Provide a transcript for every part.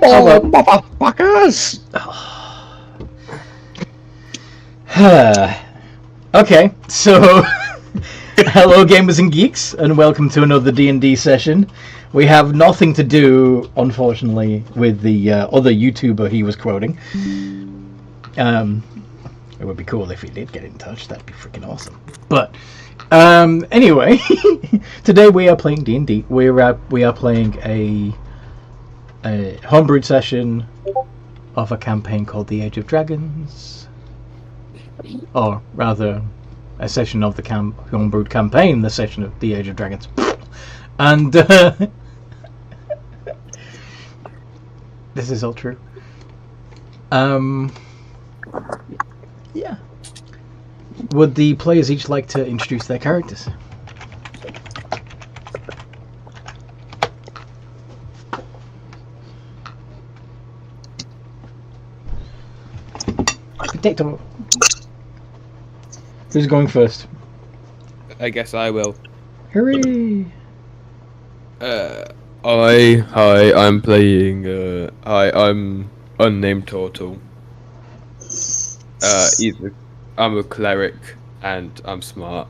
on, motherfuckers! Okay, so hello gamers and geeks, and welcome to another D&D session. We have nothing to do, unfortunately, with the other YouTuber he was quoting. It would be cool if he did get in touch, that'd be freaking awesome. But, anyway, today we are playing D&D. We are playing a homebrewed session of a campaign called The Age of Dragons. Or rather, a session of the homebrewed campaign, the session of The Age of Dragons. And this is all true. Yeah. Would the players each like to introduce their characters? Potato. Who's going first? I guess I will. Hooray! I'm playing, I'm unnamed turtle. I'm a cleric, and I'm smart.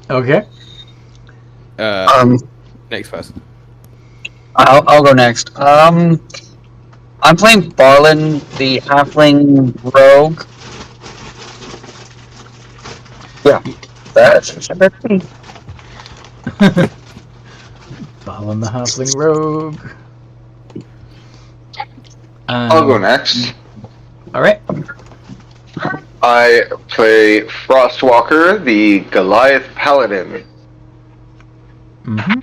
Okay. Next person. I'll go next. I'm playing Barlin, the halfling rogue. Yeah, that's me. Balin the halfling rogue. I'll go next. Alright. I play Frostwalker, the Goliath Paladin. Mm-hmm.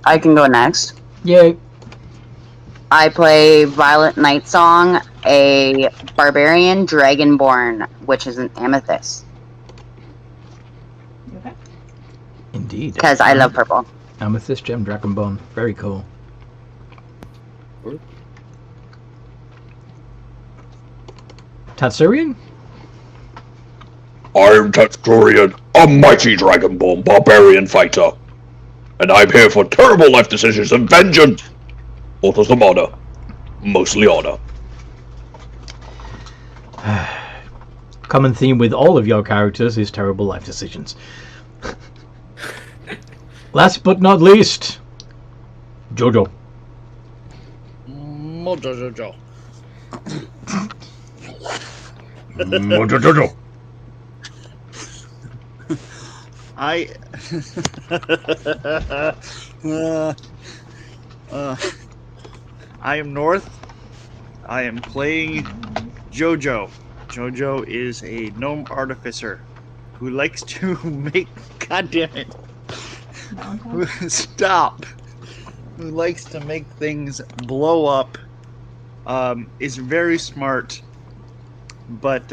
I can go next. Yay. I play Violet Nightsong, a barbarian dragonborn, which is an amethyst. Indeed. Because I love purple. Amethyst Gem Dragonbone. Very cool. Tatsurian? I'm Tatsurian, a mighty Dragonborn barbarian fighter. And I'm here for terrible life decisions and vengeance! Also some honor. Mostly honor. Common theme with all of your characters is terrible life decisions. Last but not least, Jojo. Mojojojo. Mojojojo. I am North. I am playing Jojo. Jojo is a gnome artificer who likes to make. God damn it! Stop. Who likes to make things blow up. Is very smart, but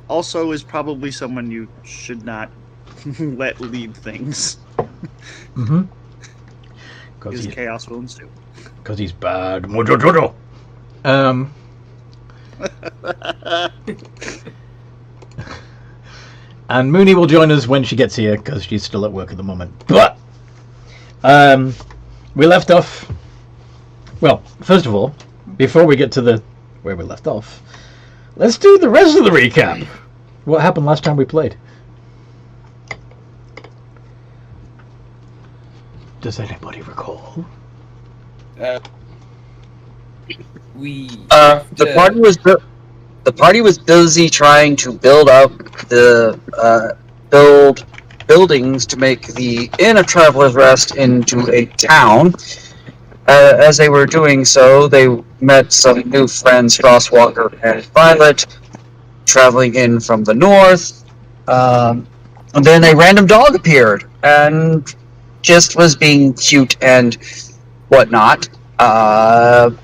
also is probably someone you should not let lead things. Mm-hmm. Because chaos will ensue. Because he's bad. Mojojojo. And Mooney will join us when she gets here, because she's still at work at the moment. But we left off. Well, first of all, before we get to where we left off, let's do the rest of the recap. What happened last time we played? Does anybody recall? The party was busy trying to build up buildings to make the Inn of Traveler's Rest into a town. As they were doing so, they met some new friends, Frostwalker and Violet, traveling in from the north. And then a random dog appeared and just was being cute and whatnot. But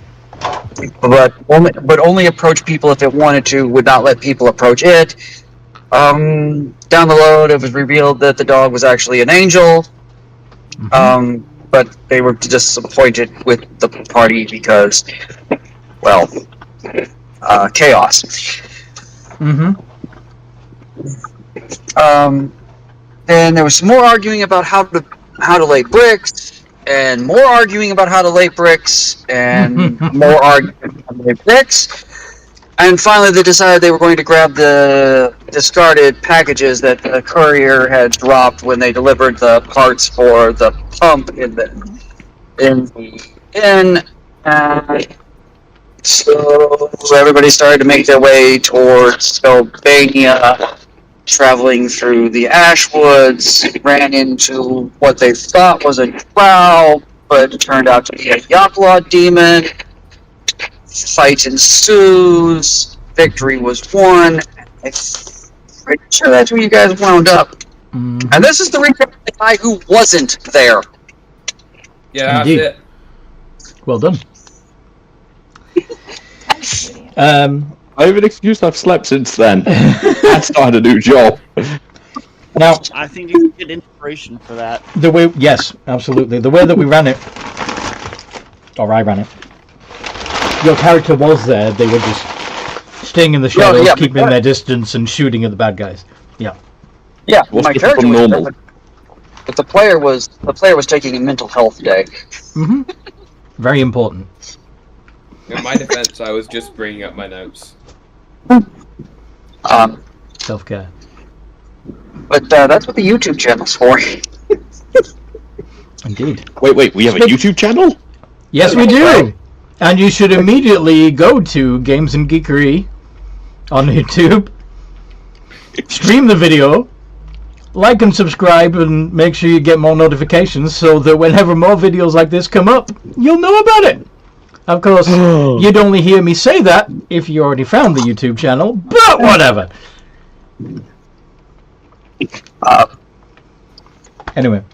only approach people if it wanted to, would not let people approach it. Down the road, it was revealed that the dog was actually an angel. Mm-hmm. But they were disappointed with the party because, well, chaos. Mm-hmm. Then there was some more arguing about how to lay bricks, and more arguing about how to lay bricks, and more arguing about how to lay bricks. And finally, they decided they were going to grab the discarded packages that the courier had dropped when they delivered the parts for the pump in the inn. So everybody started to make their way towards Albania, traveling through the Ashwoods, ran into what they thought was a drow, but it turned out to be a Yaklot demon. Fight ensues. Victory was won. I'm pretty sure that's where you guys wound up. Mm-hmm. And this is the recap of the guy who wasn't there. Yeah, that's Indeed. it. Well done. I have an excuse. I've slept since then. I started a new job. Now, I think you can get inspiration for that. the way, yes, absolutely. The way that we ran it, or I ran it, your character was there. They were just staying in the shadows, keeping their distance, and shooting at the bad guys. Yeah. Yeah, What's my the character was normal? different. But the player was taking a mental health day. Mm-hmm. Very important. In my defense, I was just bringing up my notes. Self-care. But that's what the YouTube channel's for. Indeed. Wait, we have a YouTube channel? Yes, we do. And you should immediately go to Games and Geekery on YouTube, stream the video, like and subscribe, and make sure you get more notifications so that whenever more videos like this come up, you'll know about it. Of course, you'd only hear me say that if you already found the YouTube channel, but whatever. Anyway.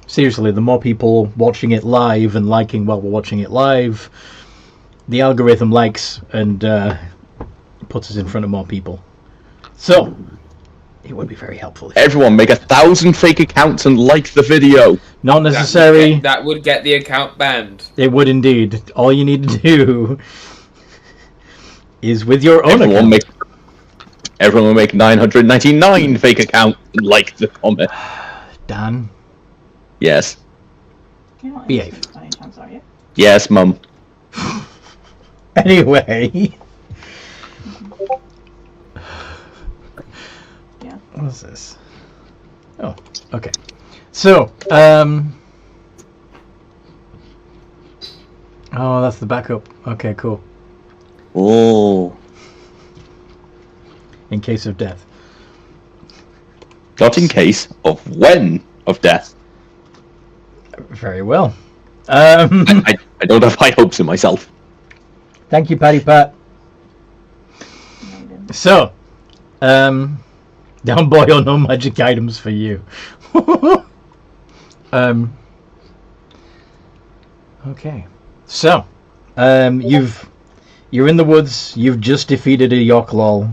Seriously, the more people watching it live and liking while we're watching it live, the algorithm likes and puts us in front of more people. So, it would be very helpful. Everyone, make 1,000 fake accounts and like the video. Not necessary. That would get the account banned. It would indeed. All you need to do is with your own account. Everyone will make 999 fake accounts and like the comment. Dan, Yes. You're not behave. innocent by any chance, are you? Yes, Mum. Anyway. Yeah. What's this? Oh, okay. So, oh, that's the backup. Okay, cool. Oh. In case of death. Not in case of when of death. Very well. I don't have high hopes in myself. Thank you, Patty Pat. No, you didn't. So, down boy or no magic items for you. Okay. So, you're in the woods. You've just defeated a Yoklol.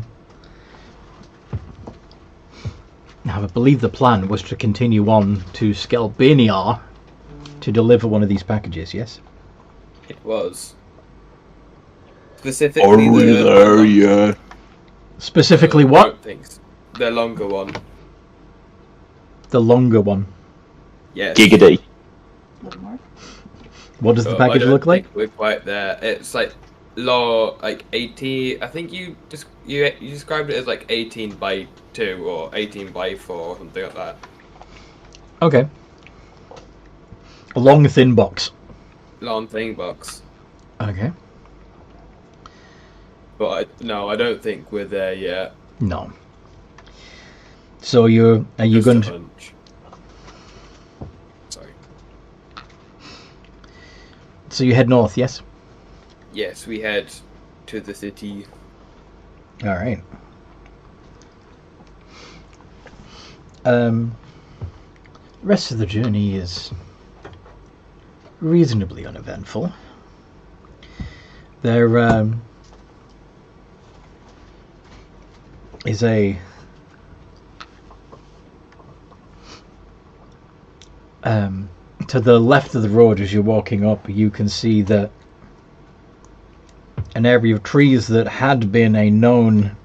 Now, I believe the plan was to continue on to Skelbania to deliver one of these packages. Yes. It was. Specifically yet? Specifically, what? Things. The longer one. The longer one. Yes. Giggity. A little more. What does the I package don't look like? think we're quite there. It's like like 18. I think you described it as like 18 by 2 or 18 by 4 or something like that. Okay. A long, thin box. Long thing box. Okay. But I don't think we're there yet. No. So are you Just going a to? hunch. Sorry. So you head north, yes? Yes, we head to the city. All right. Rest of the journey is reasonably uneventful. There is a to the left of the road as you're walking up, you can see that an an area of trees that had been a known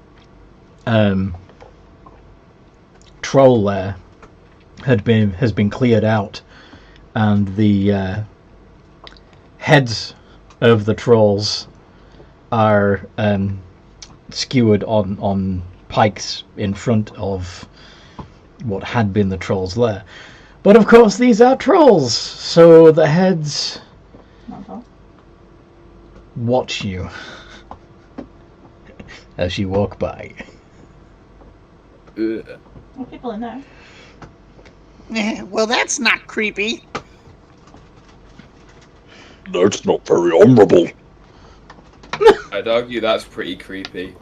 troll lair has been cleared out, and the heads of the trolls are skewered on pikes in front of what had been the trolls lair. But of course these are trolls, so the heads watch you as you walk by. Ugh. Well, people in there. Well, that's not creepy. That's not very honourable. I'd argue that's pretty creepy.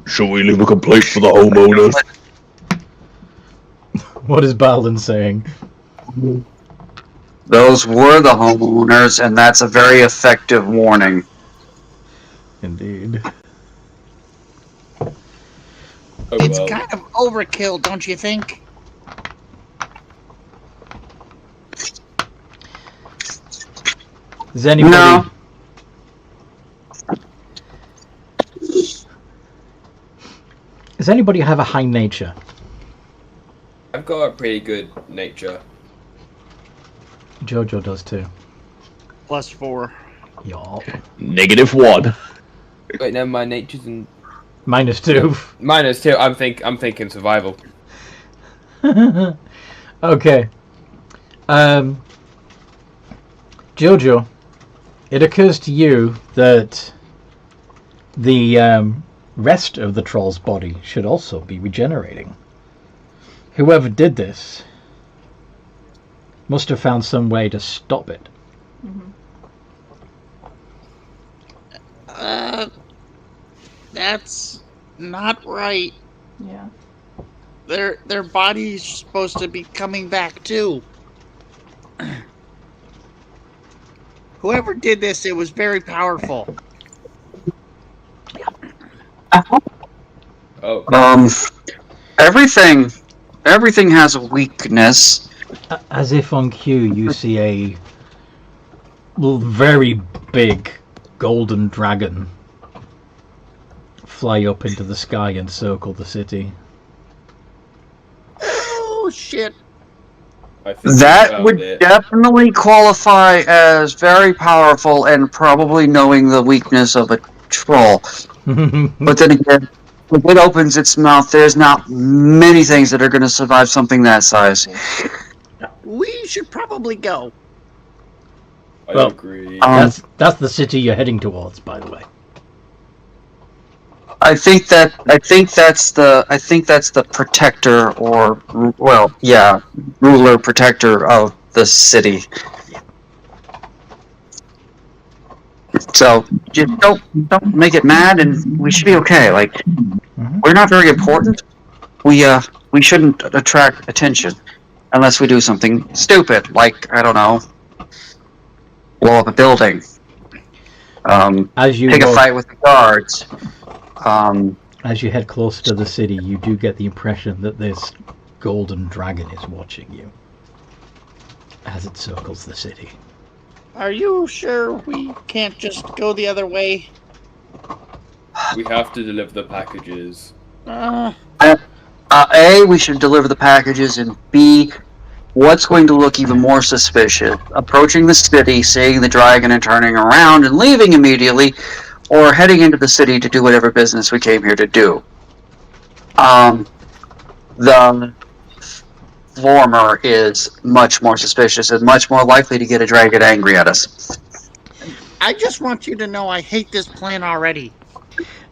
Shall we leave a complaint for the homeowners? What is Balden saying? Those were the homeowners, and that's a very effective warning. Indeed. Oh, It's well. kind of overkill, don't you think? Does anybody... No. Does anybody have a high nature? I've got a pretty good nature. Jojo does too. +4. Y'all. -1. Wait, no, my nature's in -2. -2. I'm thinking survival. Okay. Jojo, it occurs to you that the rest of the troll's body should also be regenerating. Whoever did this must have found some way to stop it. That's not right. Yeah. Their body's supposed to be coming back too. Whoever did this, it was very powerful. Oh, Everything has a weakness. As if on cue, you see a very big golden dragon fly up into the sky and circle the city. Oh shit! I think I That found would it. definitely qualify as very powerful and probably knowing the weakness of a troll. But then again, if it opens its mouth, there's not many things that are going to survive something that size. We should probably go. I Well, agree. That's the city you're heading towards, by the way. I think that's the protector, or ruler protector of the city. So just don't make it mad, and we should be okay. Like, we're not very important. We shouldn't attract attention unless we do something stupid, like, I don't know, blow up a building, As you pick a walk- fight with the guards. As you head closer to the city, you do get the impression that this golden dragon is watching you as it circles the city. Are you sure we can't just go the other way? We have to deliver the packages. A, we should deliver the packages, and B, what's going to look even more suspicious? Approaching the city, seeing the dragon and turning around and leaving immediately, or heading into the city to do whatever business we came here to do. The former is much more suspicious and much more likely to get a dragon angry at us. I just want you to know I hate this plan already.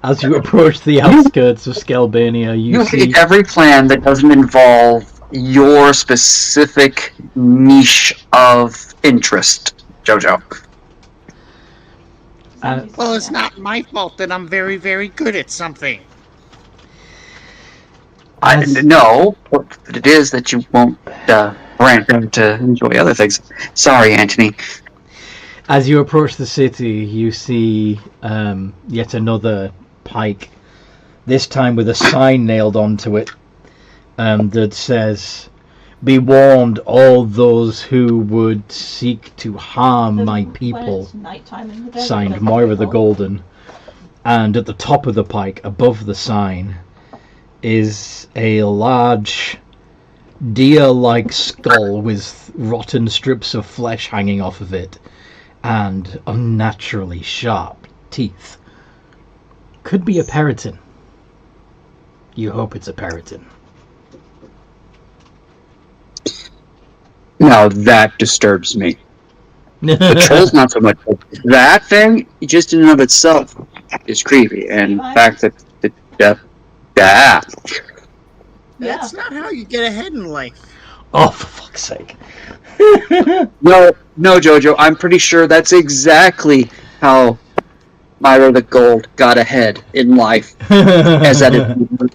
As you approach the outskirts of Scalbania, you see... hate every plan that doesn't involve your specific niche of interest, Jojo. Well, it's not my fault that I'm very, very good at something. I know, but it is that you won't branch out to enjoy other things. Sorry, Anthony. As you approach the city, you see yet another pike, this time with a sign nailed onto it that says, Be warned, all those who would seek to harm my people. Signed, Moira the Golden. And at the top of the pike, above the sign, is a large deer-like skull with rotten strips of flesh hanging off of it, and unnaturally sharp teeth. Could be a periton. You hope it's a periton. Now that disturbs me. The troll's not so much. That thing, just in and of itself, is creepy. And the fact that That's not how you get ahead in life. Oh, for fuck's sake. No, Jojo, I'm pretty sure that's exactly how Myra the Gold got ahead in life, as that is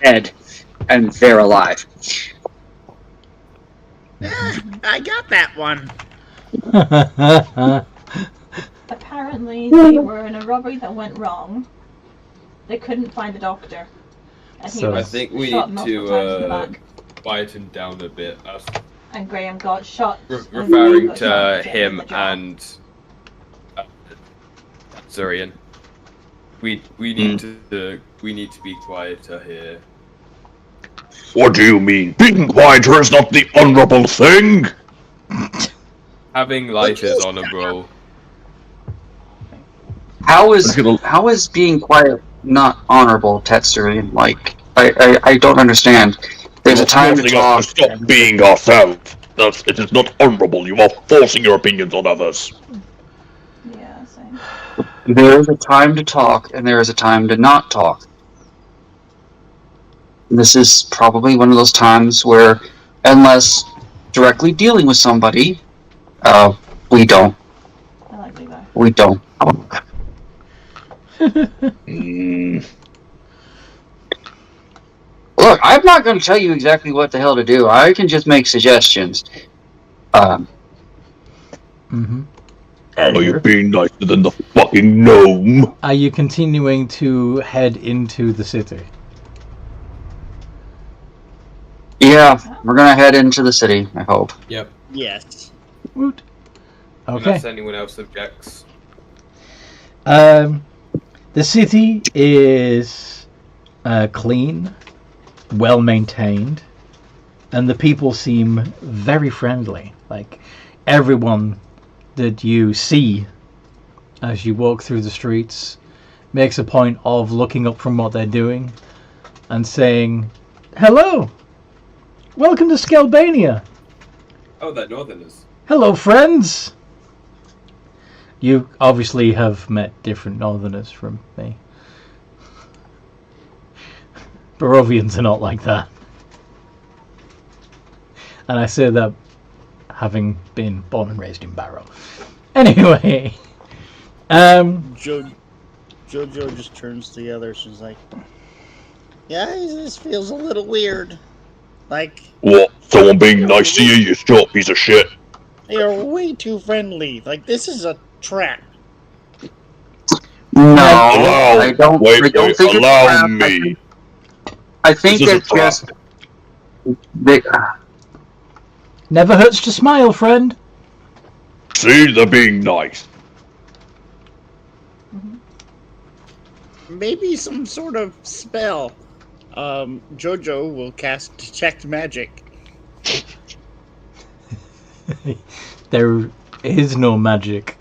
ahead, and they're alive. I got that one. Apparently, they were in a robbery that went wrong. They couldn't find the doctor. And he So- was I think we shot need multiple times in the to back. quieten down a bit. And Graham got shot. Referring and Graham got to shot him in the jaw. and Zurian. We need to be quieter here. What do you mean? Being quieter is not the honourable thing! Having life is honourable. How is being quiet not honorable, Tetsuri? Like, I don't understand. There's a time to Forcing us talk. to stop being ourselves. Thus, it is not honourable. You are forcing your opinions on others. Yeah, same. There is a time to talk, and there is a time to not talk. This is probably one of those times where, unless directly dealing with somebody, we don't. I like Levi. We don't. Look, I'm not going to tell you exactly what the hell to do. I can just make suggestions. Mm-hmm. Are you being nicer than the fucking gnome? Are you continuing to head into the city? Yeah, we're going to head into the city, I hope. Yep. Yes. Woot. Okay. Unless anyone else objects. The city is clean, well maintained, and the people seem very friendly. Like, everyone that you see as you walk through the streets makes a point of looking up from what they're doing and saying, "Hello! Welcome to Skelbania! Oh, they're Northerners. Hello, friends!" You obviously have met different Northerners from me. Barovians are not like that. And I say that having been born and raised in Barrow. Anyway, Jojo just turns to the others. She's like, "Guys, this feels a little weird. Like, What? Someone being nice to you, you short piece of shit? you're way too friendly. Like, this is a trap." No, Allow, I don't. wait, I don't wait, think allow it's a trap. me. I think This is a it's just. They, never hurts to smile, friend. See, they're being nice. Maybe some sort of spell. Jojo will cast Detect Magic. There is no magic.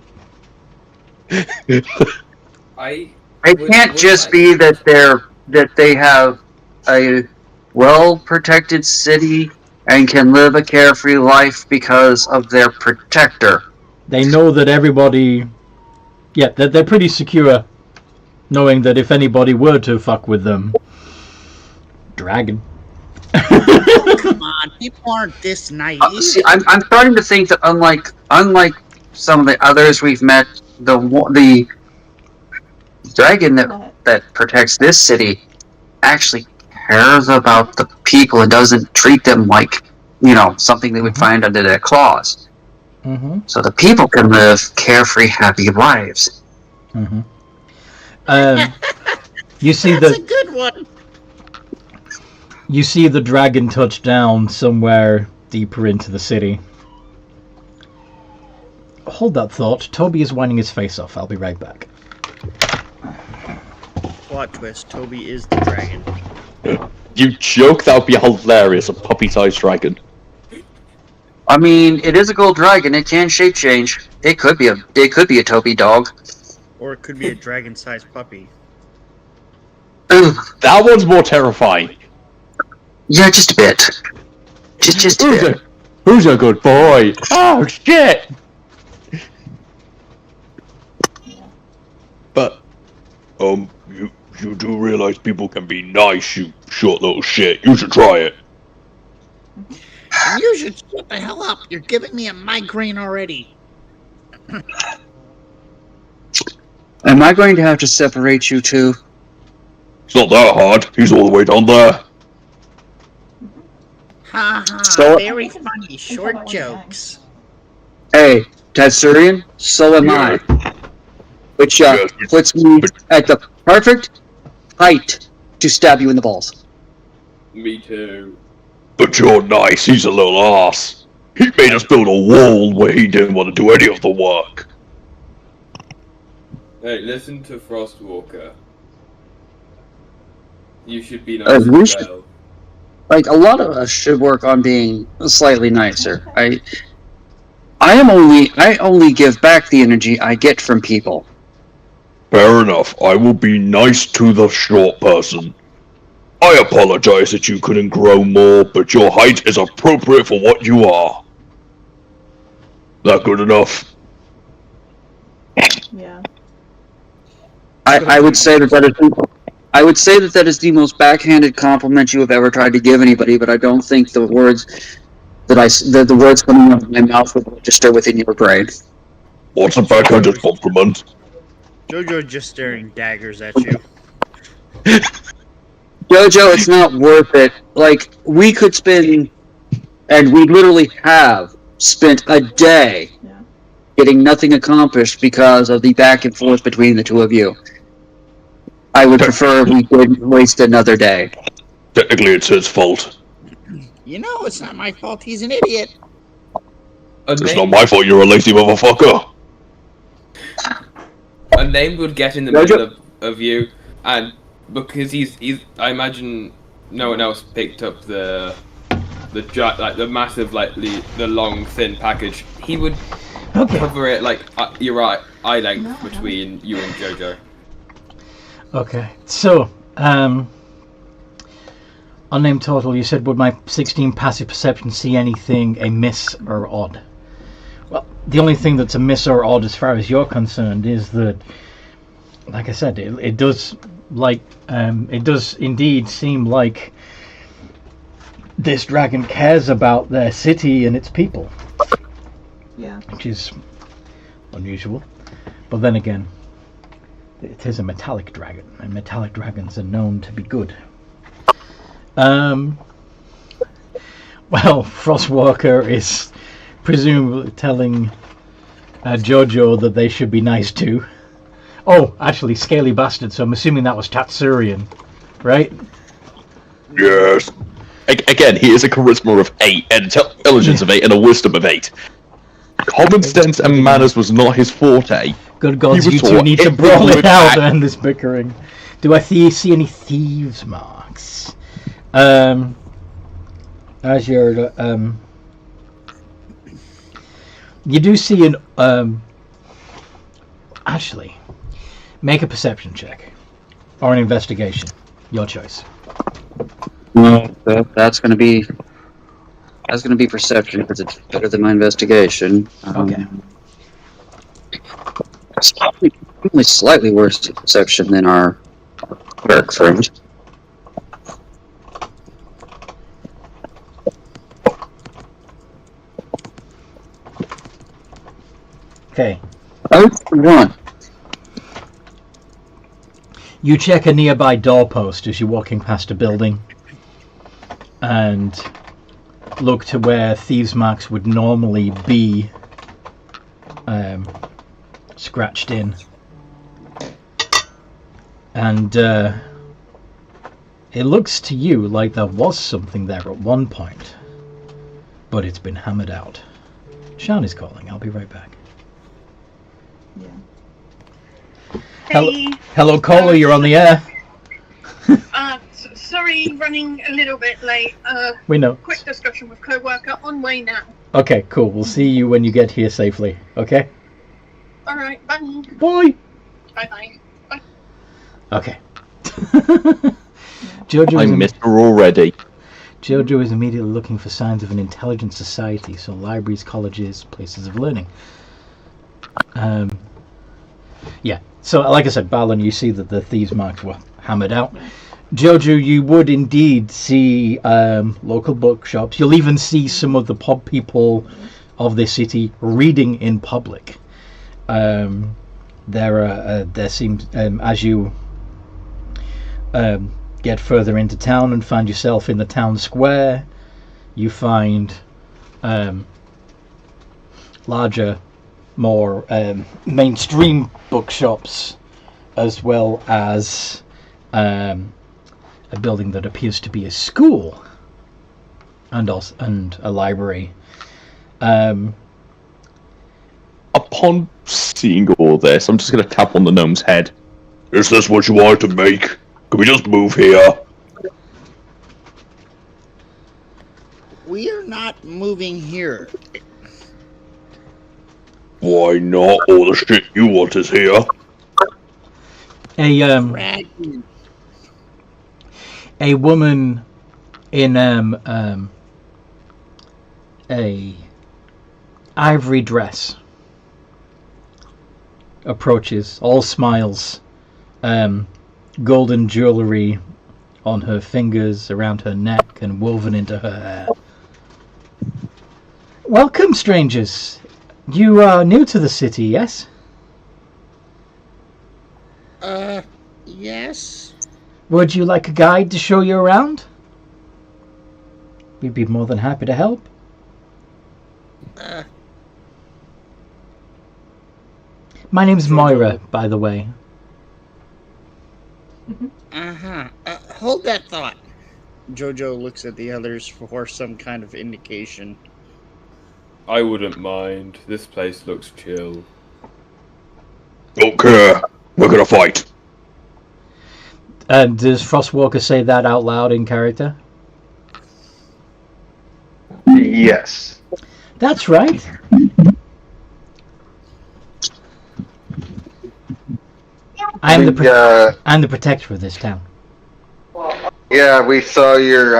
it can't just be that they have a well-protected city and can live a carefree life because of their protector. They know that everybody... Yeah, they're pretty secure, knowing that if anybody were to fuck with them... Dragon. Come on, people aren't this naive. See, I'm starting to think that unlike some of the others we've met, the dragon that protects this city actually cares about the people and doesn't treat them like, something they would find under their claws. Mm-hmm. So the people can live carefree, happy lives. Mm-hmm. You see That's the a good one. you see the dragon touch down somewhere deeper into the city. Hold that thought. Toby is winding his face off. I'll be right back. Plot twist: Toby is the dragon. You joke? That would be hilarious. A puppy-sized dragon. I mean, it is a gold dragon. It can shape change. It could be a Toby dog. Or it could be a dragon-sized puppy. That one's more terrifying. Yeah, just a bit. Just a bit. Who's a good boy? Oh shit! But you do realize people can be nice, you short little shit. You should try it. You should shut the hell up. You're giving me a migraine already. Am I going to have to separate you two? It's not that hard. He's all the way down there. Ha ha, So- very funny, short jokes. Hey, Tatsurian, so am I. Which Yes, puts me at the perfect height to stab you in the balls. Me too. But you're nice. He's a little ass. He made us build a wall where he didn't want to do any of the work. Hey, listen to Frostwalker. You should be nice we as should- well. Like, a lot of us should work on being slightly nicer. I only give back the energy I get from people. Fair enough. I will be nice to the short person. I apologize that you couldn't grow more, but your height is appropriate for what you are. That good enough? Yeah. I would say that that is the most backhanded compliment you have ever tried to give anybody, but I don't think the words the words coming out of my mouth would register within your brain. What's a backhanded compliment? Jojo's just staring daggers at you. Jojo, it's not worth it. Like, we could spend, and we literally have spent a day Yeah. getting nothing accomplished because of the back and forth between the two of you. I would prefer we didn't waste another day. Technically, it's his fault. You know, it's not my fault. He's an idiot. It's not my fault you're a lazy motherfucker. A name would get in the Jojo. middle of you, and because he's I imagine no one else picked up the massive the long thin package. He would Okay. cover it like your eye length between you and Jojo. Okay. So, unnamed total, you said, would my 16 passive perception see anything amiss or odd? Well, the only thing that's amiss or odd as far as you're concerned is that, like I said, it does indeed seem like this dragon cares about their city and its people, Yeah. which is unusual. But then again, it is a metallic dragon, and metallic dragons are known to be good. Well, Frostwalker is presumably telling Jojo that they should be nice to. Oh, actually, Scaly Bastard, so I'm assuming that was Tatsurian, right? Yes. Again, he is a charisma of 8, and intelligence of 8, and a wisdom of 8. Common sense and manners was not his forte. Good gods, He was you two taught need to everything brawl it with out act. and this bickering. Do I see any thieves' marks? As you're, you do see an, actually, make a perception check. Or an investigation. Your choice. That's going to be perception because it's better than my investigation. Okay. It's probably only slightly worse perception than our cleric friend. Okay. Oh, one. You check a nearby doorpost as you're walking past a building and look to where thieves' marks would normally be scratched in. And it looks to you like there was something there at one point. but it's been hammered out. Sean is calling. I'll be right back. Hey, Hello, caller. You're on the air. Sorry, running a little bit late. We know. Quick discussion with co-worker on way now. Okay, cool. We'll see you when you get here safely. Okay. All right, bye. Bye. Bye. Okay. Jojo I is missed her already. Jojo is immediately looking for signs of an intelligent society, so libraries, colleges, places of learning. Yeah. So, like I said, Balin, you see that the thieves' marks were hammered out. Jojo, you would indeed see local bookshops. You'll even see some of the pub people of this city reading in public. There seems, as you get further into town and find yourself in the town square, you find larger, more mainstream bookshops, as well as a building that appears to be a school and a library. Upon seeing all this, I'm just going to tap on the gnome's head. Is this what you wanted to make? Can we just move here? We are not moving here. Why not? All the shit you want is here. Dragon. A woman in a ivory dress approaches, all smiles, golden jewellery on her fingers, around her neck, and woven into her hair. Welcome, strangers. You are new to the city, yes? Yes. Would you like a guide to show you around? We'd be more than happy to help. My name's Moira, by the way. Hold that thought. Jojo looks at the others for some kind of indication. I wouldn't mind. This place looks chill. Don't care. We're gonna fight. Does Frostwalker say that out loud in character? Yes. That's right. I'm the protector of this town. Yeah, we saw your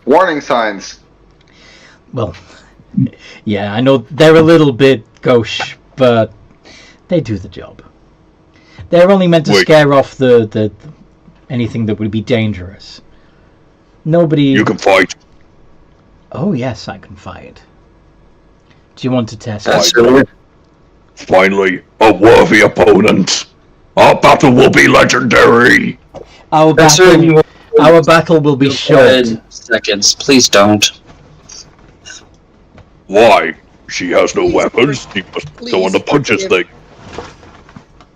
warning signs. Well, yeah, I know they're a little bit gauche, but they do the job. They're only meant to scare off the anything that would be dangerous. Nobody. You can fight. Oh yes, I can fight. Do you want to test? Finally, a worthy opponent. Our battle will be legendary. Our battle will be short. Seconds, please don't. Why? She has no weapons. She must go on to punch this thing.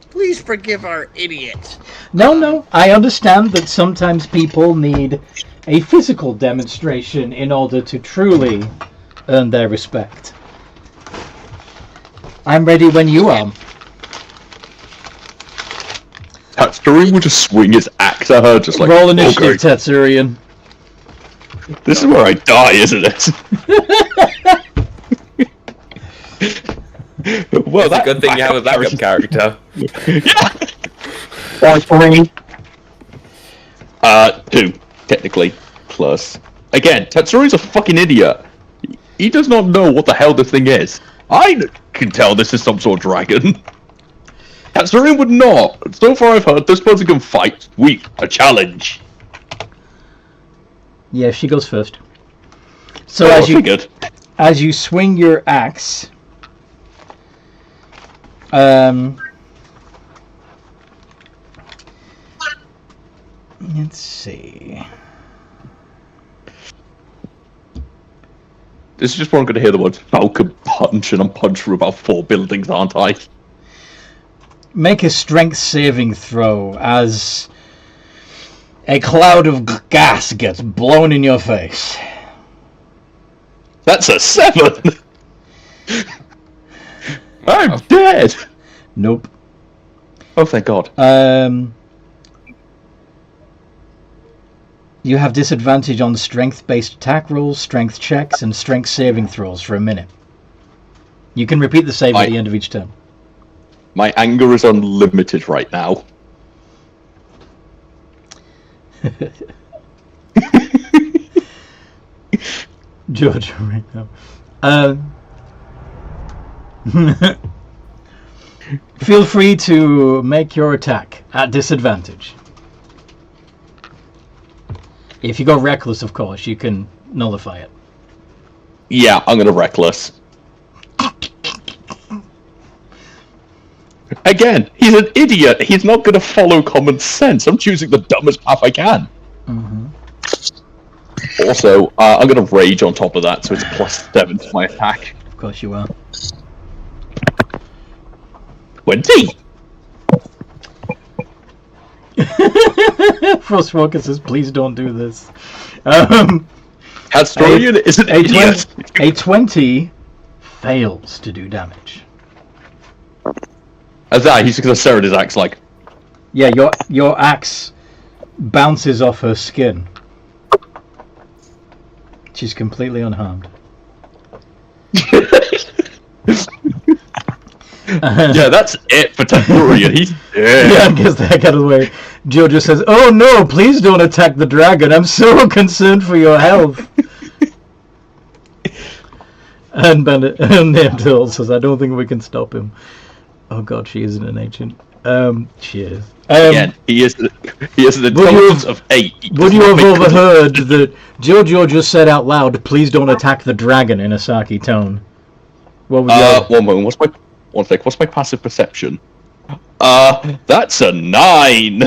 Please forgive our idiot. No, I understand that sometimes people need a physical demonstration in order to truly earn their respect. I'm ready when you are. Tatsuri would just swing his axe at her, just like, Roll initiative, okay. Tetsurian. This is where I die, isn't it? Well, It's a good thing you have a backup character. Yeah. 2, technically, plus. Again, Tatsuri's a fucking idiot. He does not know what the hell this thing is. I can tell this is some sort of dragon. Tatsuri would not. So far I've heard this person can fight. Sweet, a challenge. Yeah, she goes first. So Oh, as I figured. as you swing your axe, let's see. This is just where I'm going to hear the word Falcon Punch, and I'm punched through about 4 buildings, aren't I? Make a strength saving throw as a cloud of gas gets blown in your face. That's a 7! I'm dead! Nope. Oh, thank God. You have disadvantage on strength-based attack rolls, strength checks, and strength saving throws for a minute. You can repeat the save at the end of each turn. My anger is unlimited right now. George, right now. Feel free to make your attack at disadvantage. If you go reckless, of course, you can nullify it. Yeah, I'm gonna reckless. Again, he's an idiot. He's not gonna follow common sense. I'm choosing the dumbest path I can. Mm-hmm. Also, I'm gonna rage on top of that, so it's +7 to my attack. Of course you are. 20! Frostwalker says, please don't do this. Castorian is an idiot! A 20 fails to do damage. As that, he's gonna stare at his axe like... Yeah, your axe bounces off her skin. She's completely unharmed. Yeah, that's it for Castorian. He's dead. Yeah, get the heck out of the way. Jojo says, oh no, please don't attack the dragon. I'm so concerned for your health. And Neanderthal says, I don't think we can stop him. Oh god, she isn't an ancient. She is. Again, he is an intelligence of 8. Would you have overheard that Jojo just said out loud, please don't attack the dragon in a Saki tone? What was your... One moment, what's my passive perception? That's a 9!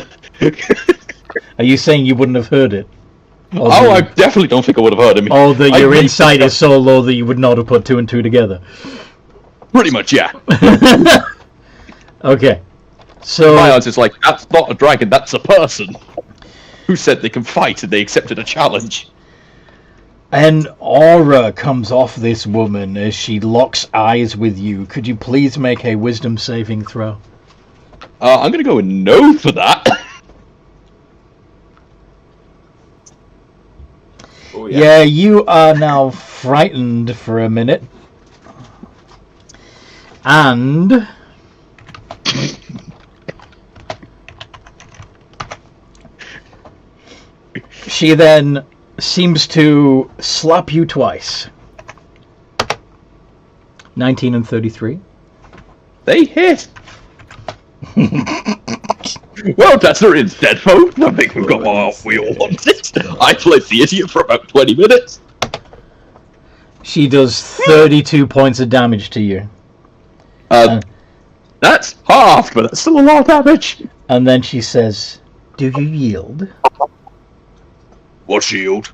Are you saying you wouldn't have heard it? I definitely don't think I would have heard him. Or that your insight is so low that you would not have put 2 and 2 together? Pretty much, yeah. Okay. So my answer is like, that's not a dragon, that's a person who said they can fight and they accepted a challenge. An aura comes off this woman as she locks eyes with you. Could you please make a wisdom saving throw? I'm gonna go with no for that. Oh, Yeah, you are now frightened for a minute. And she then seems to slap you twice. 19 and 33. They hit. Well, that's not dead, folks. I think we've got what we all wanted. I played the idiot for about 20 minutes. She does 32 points of damage to you. That's half, but that's still a lot of damage. And then she says, do you yield? What shield?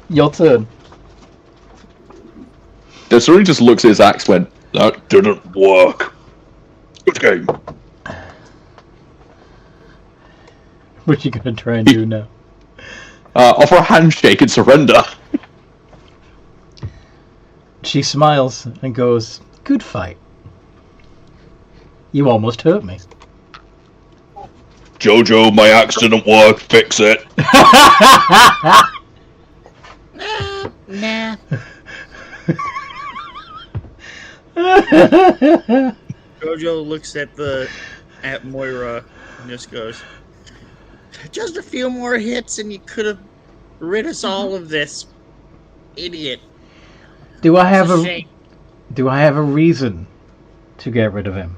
Your turn. Desiree just looks at his axe and went, that didn't work. Good game. What are you going to try and do now? Offer a handshake and surrender. She smiles and goes, good fight. You almost hurt me. Jojo, my axe didn't work. Fix it. Nah. Jojo looks at Moira and just goes, just a few more hits and you could have rid us all of this idiot. Do I have It's a a shame. do I have a reason to get rid of him?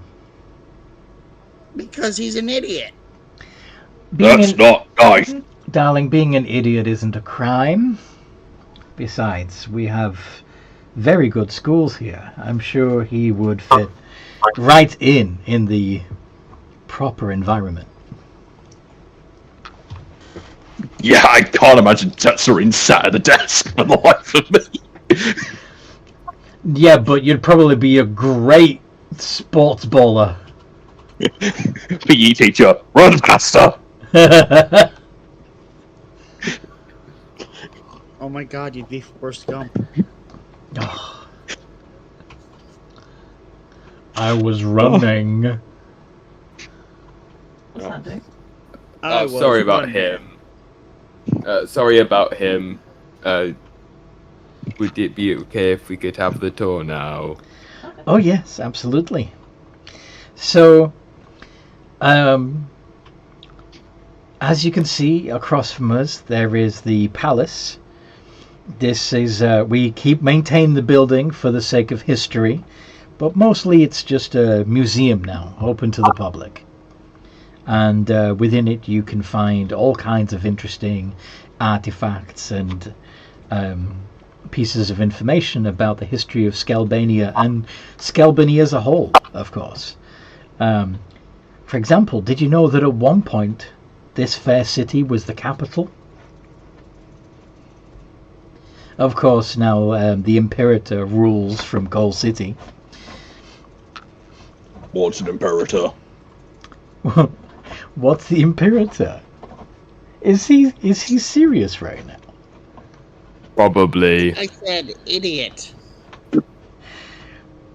Because he's an idiot. That's not nice. Darling, being an idiot isn't a crime. Besides, we have very good schools here. I'm sure he would fit right in the proper environment. Yeah, I can't imagine Tetsurin sat at the desk for the life of me. Yeah, but you'd probably be a great sports bowler. PE teacher, run faster. Oh my god, you'd be Forrest Gump. Oh. I was running. What's that do? I was Sorry about running. him. Sorry about him. Would it be okay if we could have the tour now? Oh yes, absolutely. So, as you can see across from us, there is the palace. This is we maintain the building for the sake of history, but mostly it's just a museum now, open to the public. And within it, you can find all kinds of interesting artifacts and pieces of information about the history of Scalbania and Scalbania as a whole, of course. For example, did you know that at one point this fair city was the capital? Of course, now the Imperator rules from Coal City. What's an imperator? What's the Imperator? Is he serious right now? Probably. I said idiot. The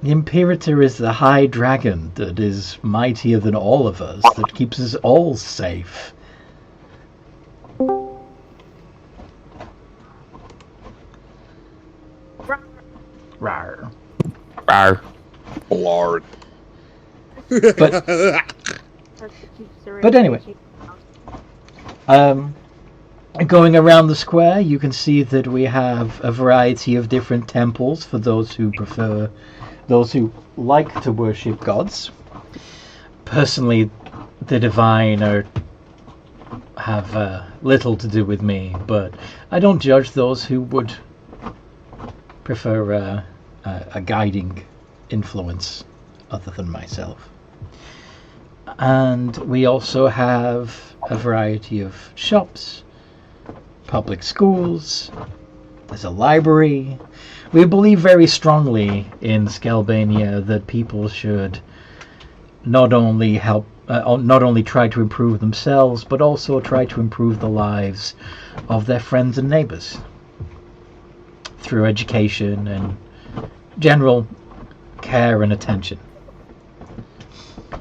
Imperator is the high dragon that is mightier than all of us, that keeps us all safe. Rawr. Rawr. Lord. But anyway, going around the square, you can see that we have a variety of different temples for those who like to worship gods. Personally, the divine have little to do with me, but I don't judge those who would prefer a guiding influence other than myself. And we also have a variety of shops, public schools, there's a library. We believe very strongly in Scalbania that people should not only try to improve themselves, but also try to improve the lives of their friends and neighbors through education and general care and attention.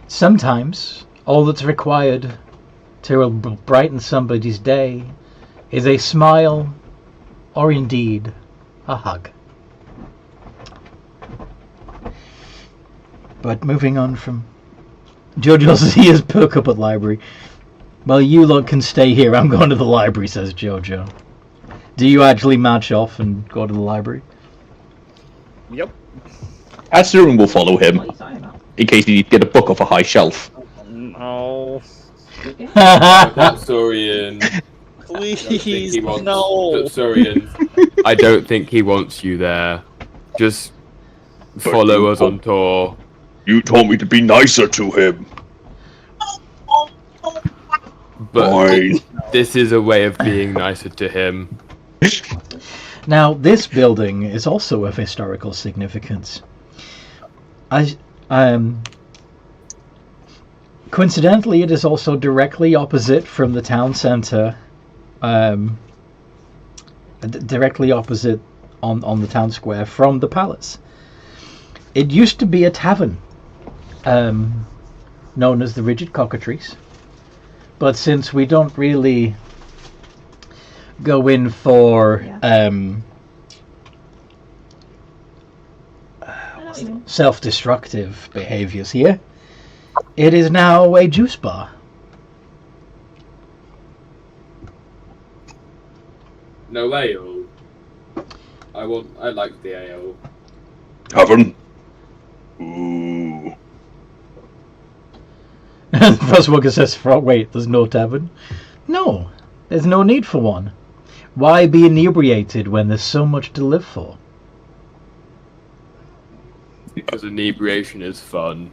Sometimes all that's required to brighten somebody's day is a smile, or indeed a hug. But moving on from Jojo's ears perk up at library. Well, you lot can stay here. I'm going to the library, says Jojo. Do you actually march off and go to the library? Yep. Assurin will follow him, What are you talking about? in case he needs to get a book off a high shelf. No. Not Saurian. Please, No. no. Saurian. I don't think he wants you there. Just follow us on tour. You told me to be nicer to him. But Fine. this is a way of being nicer to him. Now, this building is also of historical significance. Coincidentally, it is also directly opposite from the town centre. Directly opposite on the town square from the palace. It used to be a tavern, known as the Rigid Cockatrice. But since we don't really go in for self-destructive behaviours here, it is now a juice bar. No ale. I like the ale. Tavern? Ooh. Frostwalker says, wait, there's no tavern? No, there's no need for one. Why be inebriated when there's so much to live for? Because inebriation is fun.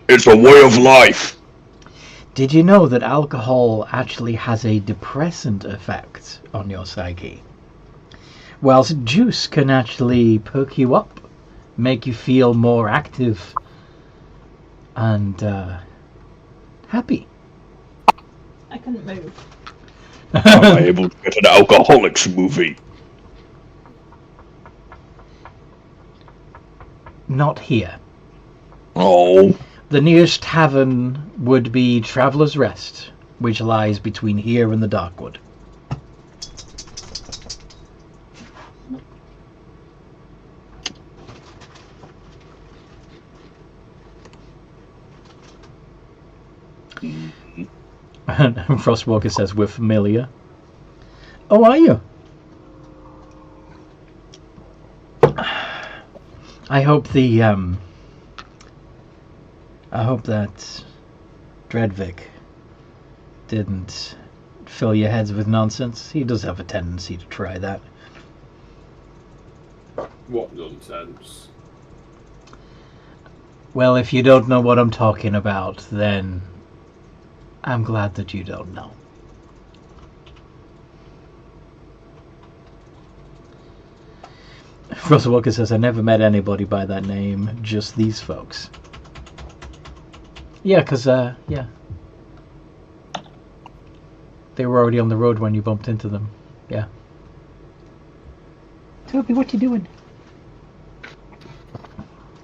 It's a way of life. Did you know that alcohol actually has a depressant effect on your psyche? Whilst juice can actually perk you up, make you feel more active and happy. I couldn't move. Am I able to get an alcoholics movie? Not here. Oh, The nearest tavern would be Traveller's Rest, which lies between here and the Darkwood. And Frostwalker says, we're familiar. Oh, are you? I hope that Dredvik didn't fill your heads with nonsense. He does have a tendency to try that. What nonsense? Well, if you don't know what I'm talking about, then I'm glad that you don't know. Frostwalker says, I never met anybody by that name, just these folks. Yeah, because, yeah. They were already on the road when you bumped into them. Yeah. Toby, what you doing?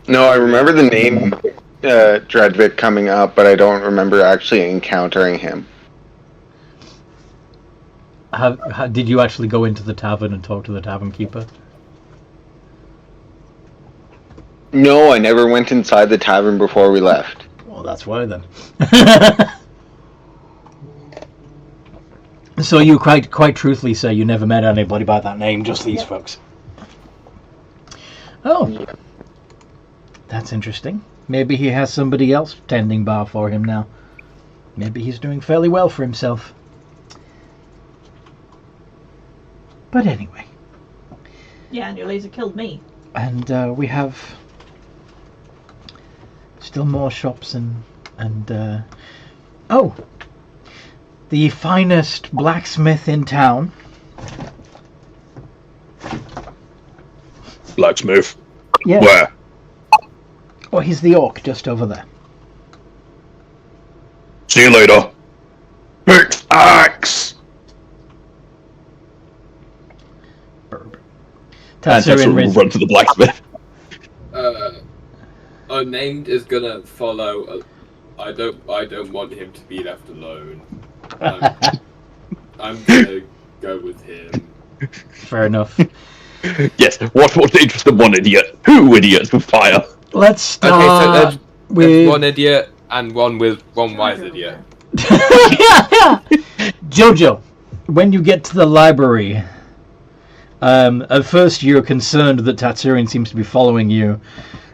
No, I remember the name Dredvik coming up, but I don't remember actually encountering him. Did you actually go into the tavern and talk to the tavern keeper? No, I never went inside the tavern before we left. Well, that's why then. So you quite truthfully say you never met anybody by that name, just these folks. Oh. That's interesting. Maybe he has somebody else tending bar for him now. Maybe he's doing fairly well for himself. But anyway. Yeah, and your laser killed me. And we have still more shops and oh, the finest blacksmith in town. blacksmith. Yeah. Where? Oh, he's the orc just over there. See you later. Pickaxe! And Tetsuo will run to the blacksmith. Unnamed is gonna follow. I don't want him to be left alone. I'm gonna go with him. Fair enough. Yes, what interest in one idiot? Two idiots with fire. Let's start Okay, so with there's one idiot and one wise idiot. Jojo, when you get to the library, at first you're concerned that Tatsurian seems to be following you,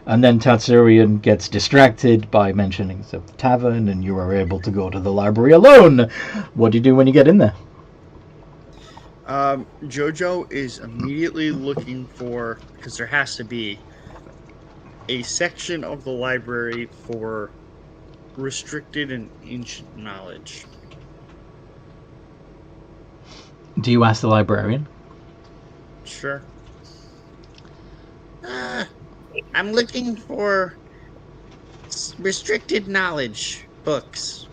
and then Tatsurian gets distracted by mentioning the tavern, and you are able to go to the library alone. What do you do when you get in there? Jojo is immediately looking for, because there has to be, a section of the library for restricted and ancient knowledge. Do you ask the librarian? Sure. I'm looking for restricted knowledge books.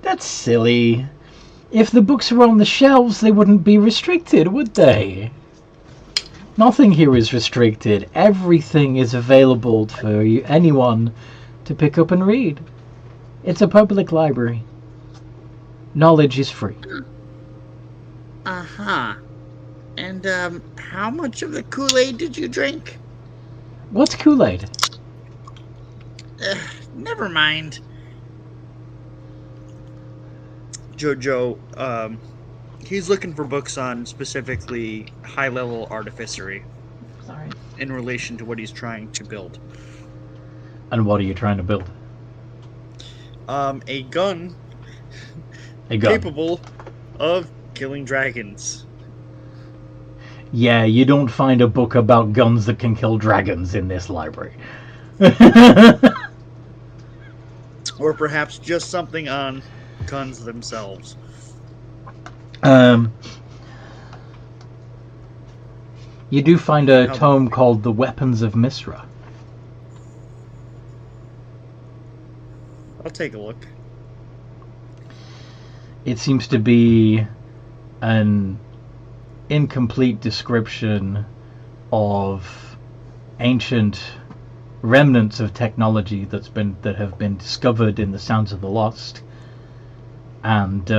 That's silly. If the books were on the shelves, they wouldn't be restricted, would they? Nothing here is restricted. Everything is available for anyone to pick up and read. It's a public library. Knowledge is free. Uh-huh. And, how much of the Kool-Aid did you drink? What's Kool-Aid? Never mind. Jojo, he's looking for books on specifically high-level artificery. Sorry. In relation to what he's trying to build. And what are you trying to build? A gun. A gun. Capable of killing dragons. Yeah, you don't find a book about guns that can kill dragons in this library. Or perhaps just something on guns themselves. You do find a tome called The Weapons of Misra. I'll take a look. it seems to be an incomplete description of ancient remnants of technology that have been discovered in the Sounds of the Lost and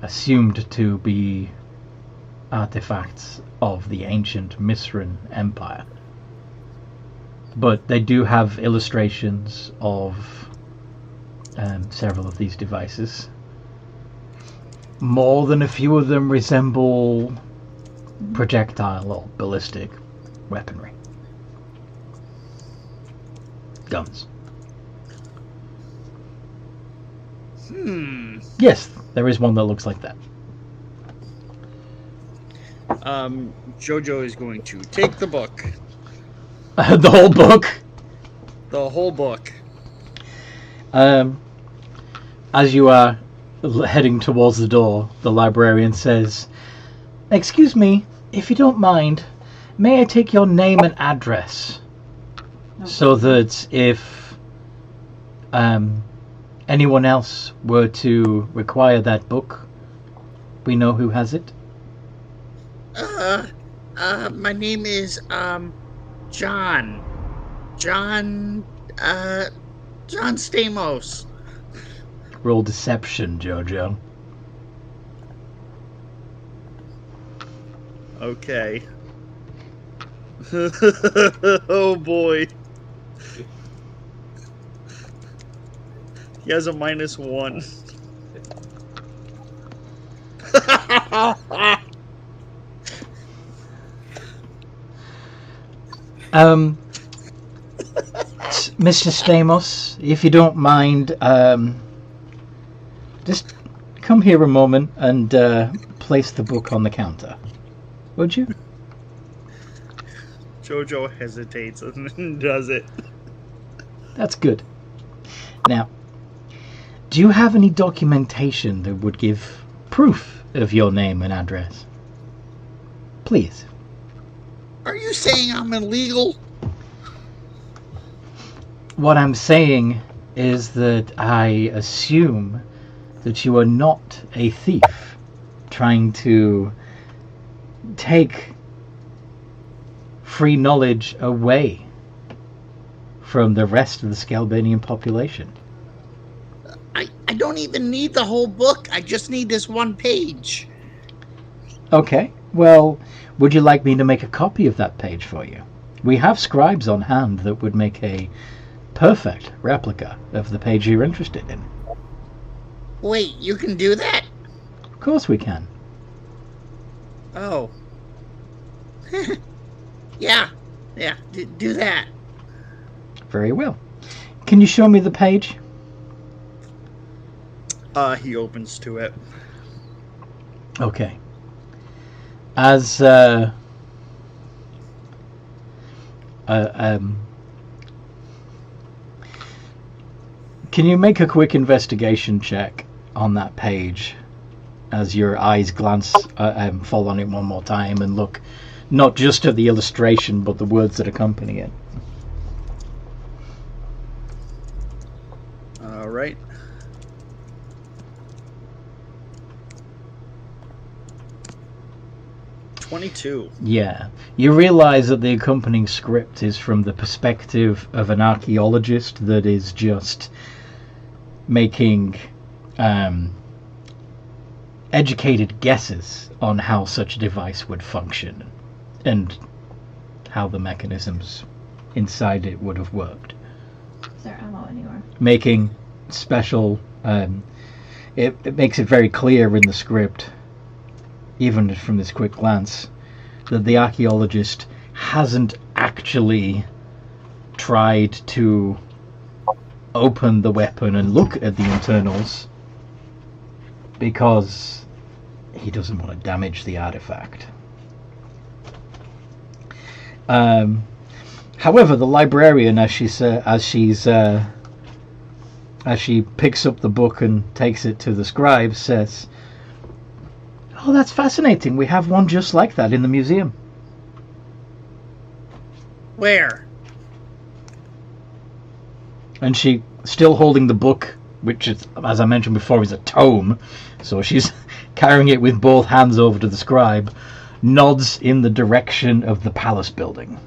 assumed to be artifacts of the ancient Misran Empire. But they do have illustrations of several of these devices. More than a few of them resemble projectile or ballistic weaponry. Guns. Yes, there is one that looks like that. Jojo is going to take the book. The whole book? The whole book. As you are heading towards the door, the librarian says, "Excuse me, if you don't mind, may I take your name and address? So that if anyone else were to require that book, we know who has it." My name is, John. John Stamos. Roll deception, Jojo. Okay. Oh boy. He has a -1. Mr. Stamos, if you don't mind, just come here a moment and place the book on the counter. Would you? Jojo hesitates and does it. That's good. Now, do you have any documentation that would give proof of your name and address? Please. Are you saying I'm illegal? What I'm saying is that I assume that you are not a thief trying to take free knowledge away from the rest of the Scalbanian population. I don't even need the whole book. I just need this one page. Okay, well, would you like me to make a copy of that page for you? We have scribes on hand that would make a perfect replica of the page you're interested in. Wait, you can do that? Of course we can. Oh. Yeah, do that. Very well. Can you show me the page? He opens to it. Okay. As can you make a quick investigation check on that page as your eyes glance, fall on it one more time and look not just at the illustration but the words that accompany it? All right. $22. Yeah. You realize that the accompanying script is from the perspective of an archaeologist that is just making educated guesses on how such a device would function and how the mechanisms inside it would have worked. Is there ammo anywhere? Making special it makes it very clear in the script, even from this quick glance, that the archaeologist hasn't actually tried to open the weapon and look at the internals because he doesn't want to damage the artifact. However, the librarian, as she picks up the book and takes it to the scribe, says, "Oh, that's fascinating. We have one just like that in the museum." Where? And she, still holding the book which is, as I mentioned before, is a tome. So she's carrying it with both hands over to the scribe, nods in the direction of the palace building.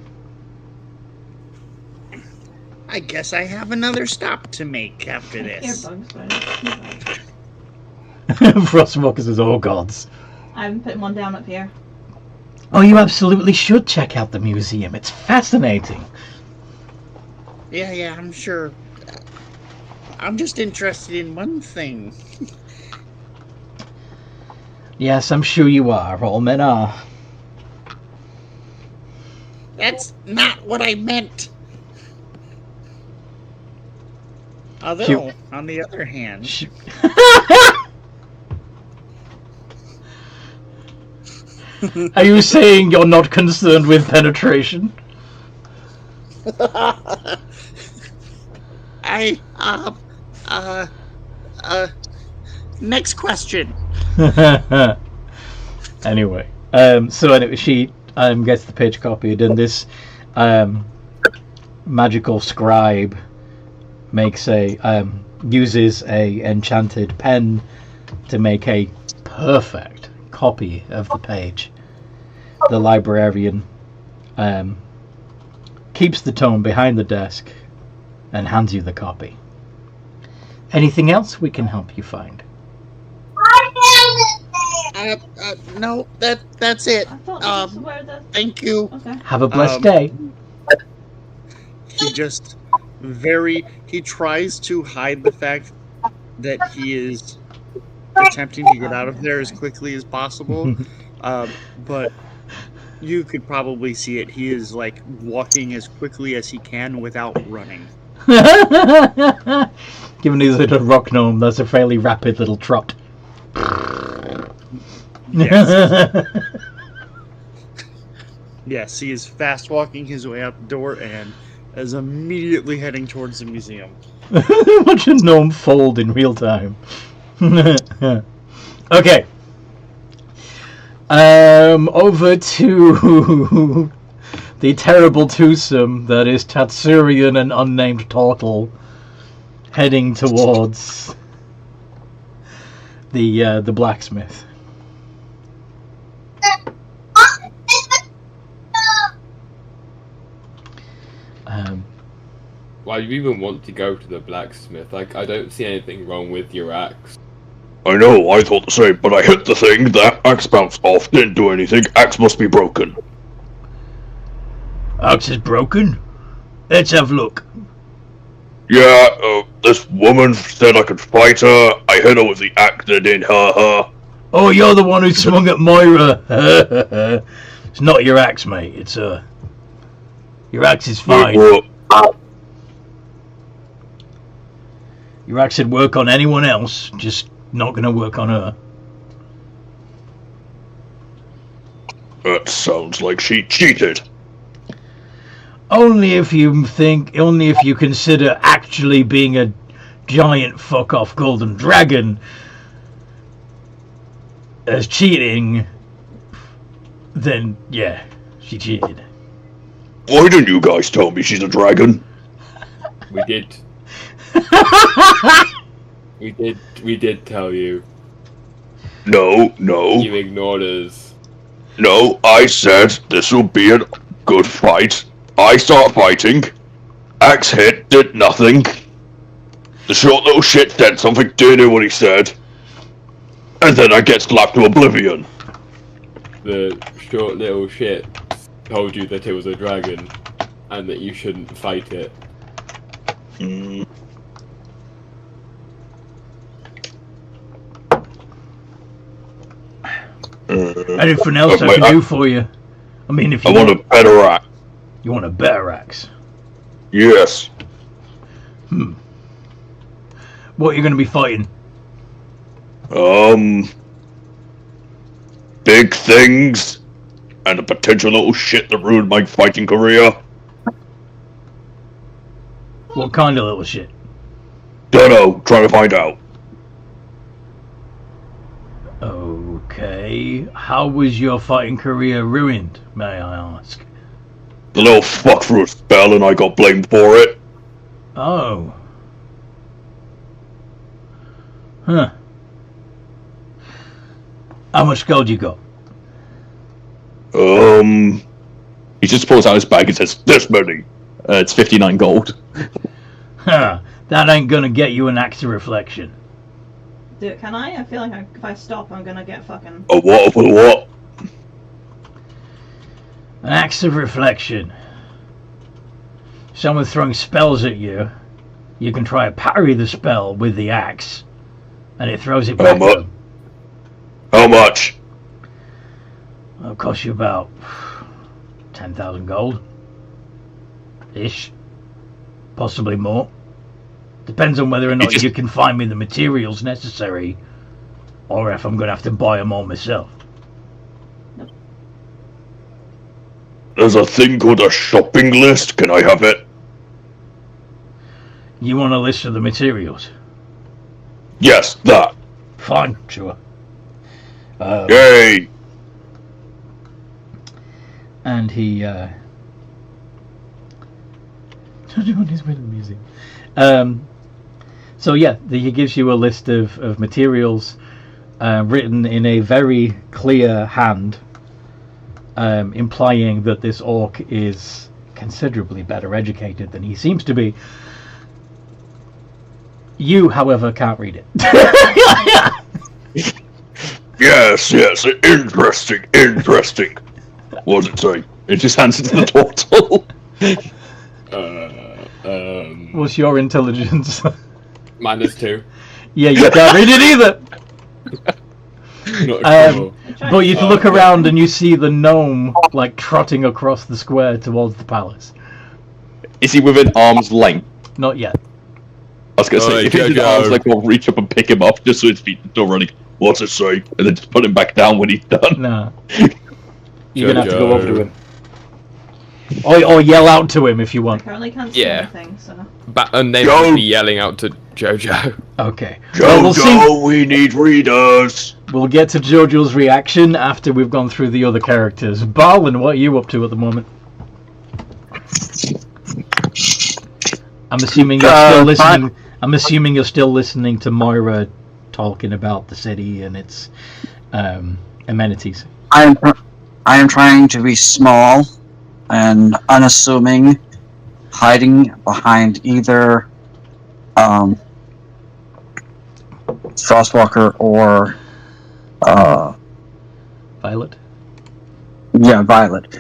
I guess I have another stop to make after this. Frostwalker says, "Oh gods." I'm putting one down up here. Oh, you absolutely should check out the museum. It's fascinating. Yeah, I'm sure. I'm just interested in one thing. Yes, I'm sure you are. All men are. That's not what I meant. Although, on the other hand... Are you saying you're not concerned with penetration? Next question. Anyway, she gets the page copied, and this magical scribe uses a enchanted pen to make a perfect copy of the page. The librarian keeps the tome behind the desk and hands you the copy. Anything else we can help you find? No, that's it. Thank you. Okay. Have a blessed day. He tries to hide the fact that he is attempting to get out of there as quickly as possible. But you could probably see it. He is like walking as quickly as he can without running. Given he's a little rock gnome, that's a fairly rapid little trot. Yes. Yes, he is fast walking his way out the door and is immediately heading towards the museum. Watch a gnome fold in real time. Okay. Over to the terrible twosome that is Tatsurian and unnamed Turtle, heading towards the blacksmith. Why do you even want to go to the blacksmith? Like, I don't see anything wrong with your axe. I know, I thought the same, but I hit the thing, that axe bounced off, didn't do anything, axe must be broken. Axe is broken? Let's have a look. Yeah, this woman said I could fight her, I hit her with the axe and it didn't hurt her. Oh, you're the one who swung at Moira. It's not your axe, mate, it's your axe is fine. Your axe would work on anyone else, just not gonna work on her. That sounds like she cheated. Only if you consider actually being a giant fuck off golden dragon as cheating, then yeah, she cheated. Why didn't you guys tell me she's a dragon? We did. We did tell you. No. You ignored us. No, I said this will be a good fight. I start fighting. Axe hit, did nothing. The short little shit said something, didn't know what he said. And then I get slapped to oblivion. The short little shit told you that it was a dragon and that you shouldn't fight it. Anything else I can do for you? I mean, if you want a better axe. You want a better axe? Yes. What are you going to be fighting? Big things, and a potential little shit that ruined my fighting career. What kind of little shit? Dunno, trying to find out. Okay, how was your fighting career ruined, may I ask? The little fuck threw a spell and I got blamed for it. Oh. Huh. How much gold you got? He just pulls out his bag and says, "This many." It's 59 gold. Huh. That ain't gonna get you an axe of reflection. Can I? I feel like if I stop, I'm gonna get fucking. A what? For what? An axe of reflection. Someone throwing spells at you. You can try to parry the spell with the axe, and it throws it back at them. How much? It'll cost you about 10,000 gold. Ish. Possibly more. Depends on whether or not you can find me the materials necessary, or if I'm going to have to buy them all myself. There's a thing called a shopping list. Can I have it? You want a list of the materials? Yes, that. Fine, sure. Yay! And he, on his way to the museum. So yeah, he gives you a list of materials written in a very clear hand, implying that this orc is considerably better educated than he seems to be. You, however, can't read it. Yes, interesting. What does it say? It just hands it to the total. What's your intelligence? -2. Yeah, you can't read it either. But you look around and you see the gnome like trotting across the square towards the palace. Is he within arm's length? Not yet. I was gonna say, if he's in arm's length, we'll reach up and pick him up just so his feet are still running. What's it say? And then just put him back down when he's done. Nah. You're gonna have to go over to him. Or yell out to him if you want. I currently can't see anything, so. And they will be yelling out to Jojo. Okay. Jojo, we need readers. We'll get to Jojo's reaction after we've gone through the other characters. Barlin, what are you up to at the moment? I'm assuming you're still listening. I'm assuming you're still listening to Moira talking about the city and its amenities. I am trying to be small and unassuming, hiding behind either Frostwalker or Violet. Yeah, Violet,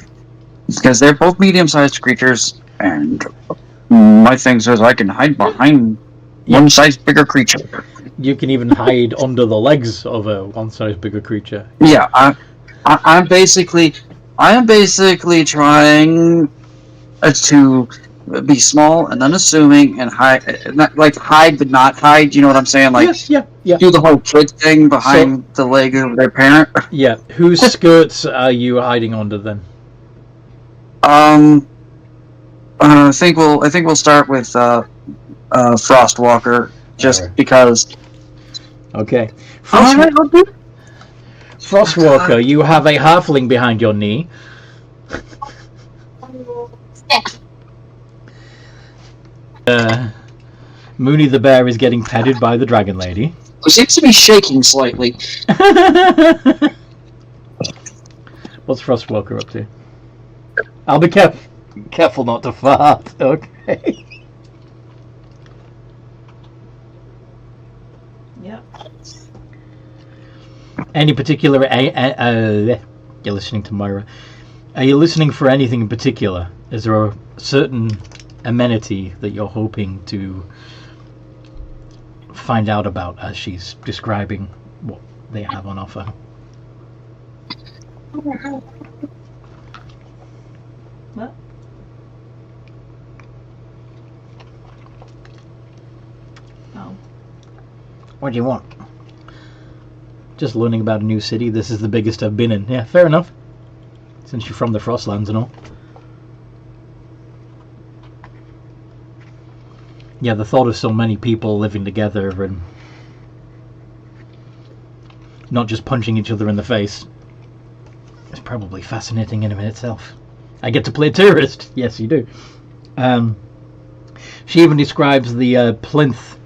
because they're both medium-sized creatures, and my thing says I can hide behind one size bigger creature. You can even hide under the legs of a one size bigger creature. Yeah, I am basically trying to be small and unassuming and hide, not like hide but not hide. You know what I'm saying? Like, yeah. Do the whole kid thing behind the leg of their parent. Yeah. Whose skirts are you hiding under then? I think we'll start with Frostwalker, just because. Okay. Frostwalker, you have a halfling behind your knee. Mooney the bear is getting petted by the dragon lady. Who seems to be shaking slightly. What's Frostwalker up to? I'll be careful not to fart. Okay. Yep. Any particular... you're listening to Moira. Are you listening for anything in particular? Is there a certain amenity that you're hoping to find out about as she's describing what they have on offer? What? Oh. What do you want? Just learning about a new city. This is the biggest I've been in. Yeah, fair enough. Since you're from the Frostlands and all. Yeah, the thought of so many people living together and not just punching each other in the face is probably fascinating in itself. I get to play tourist. Yes, you do. She even describes the plinth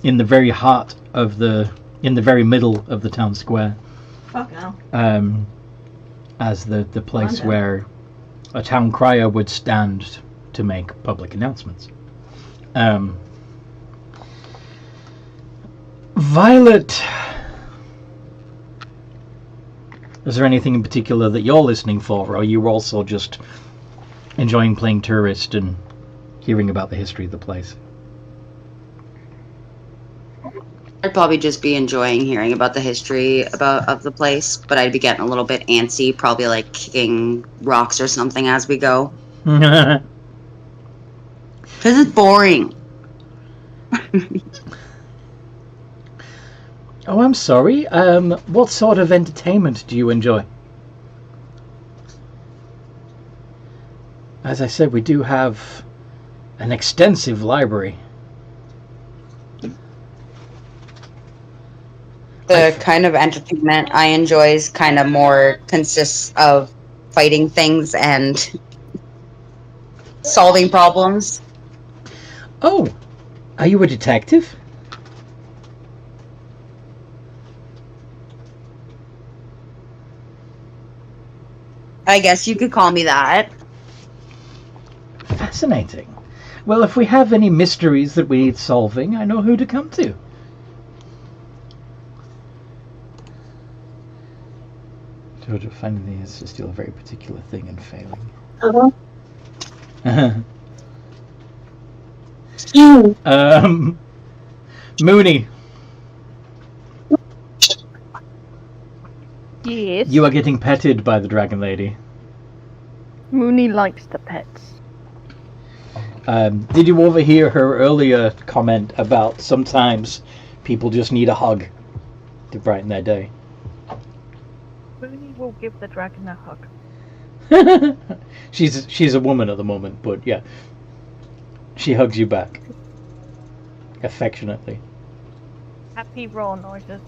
in the very heart of in the very middle of the town square. Fuck no. As the place London. where a town crier would stand to make public announcements. Violet, is there anything in particular that you're listening for, or are you also just enjoying playing tourist and hearing about the history of the place? I'd probably just be enjoying hearing about the history of the place, but I'd be getting a little bit antsy, probably like kicking rocks or something as we go. Because it's boring. Oh, I'm sorry. What sort of entertainment do you enjoy? As I said, we do have an extensive library. The kind of entertainment I enjoy is kind of more consists of fighting things and solving problems. Oh, are you a detective? I guess you could call me that. Fascinating. Well, if we have any mysteries that we need solving, I know who to come to. Georgia finding these is still a very particular thing and failing. Mooney. Yes. You are getting petted by the dragon lady. Mooney likes the pets. Did you overhear her earlier comment about sometimes people just need a hug to brighten their day? Mooney will give the dragon a hug. She's a woman at the moment, but yeah. She hugs you back. Affectionately. Happy raw noises.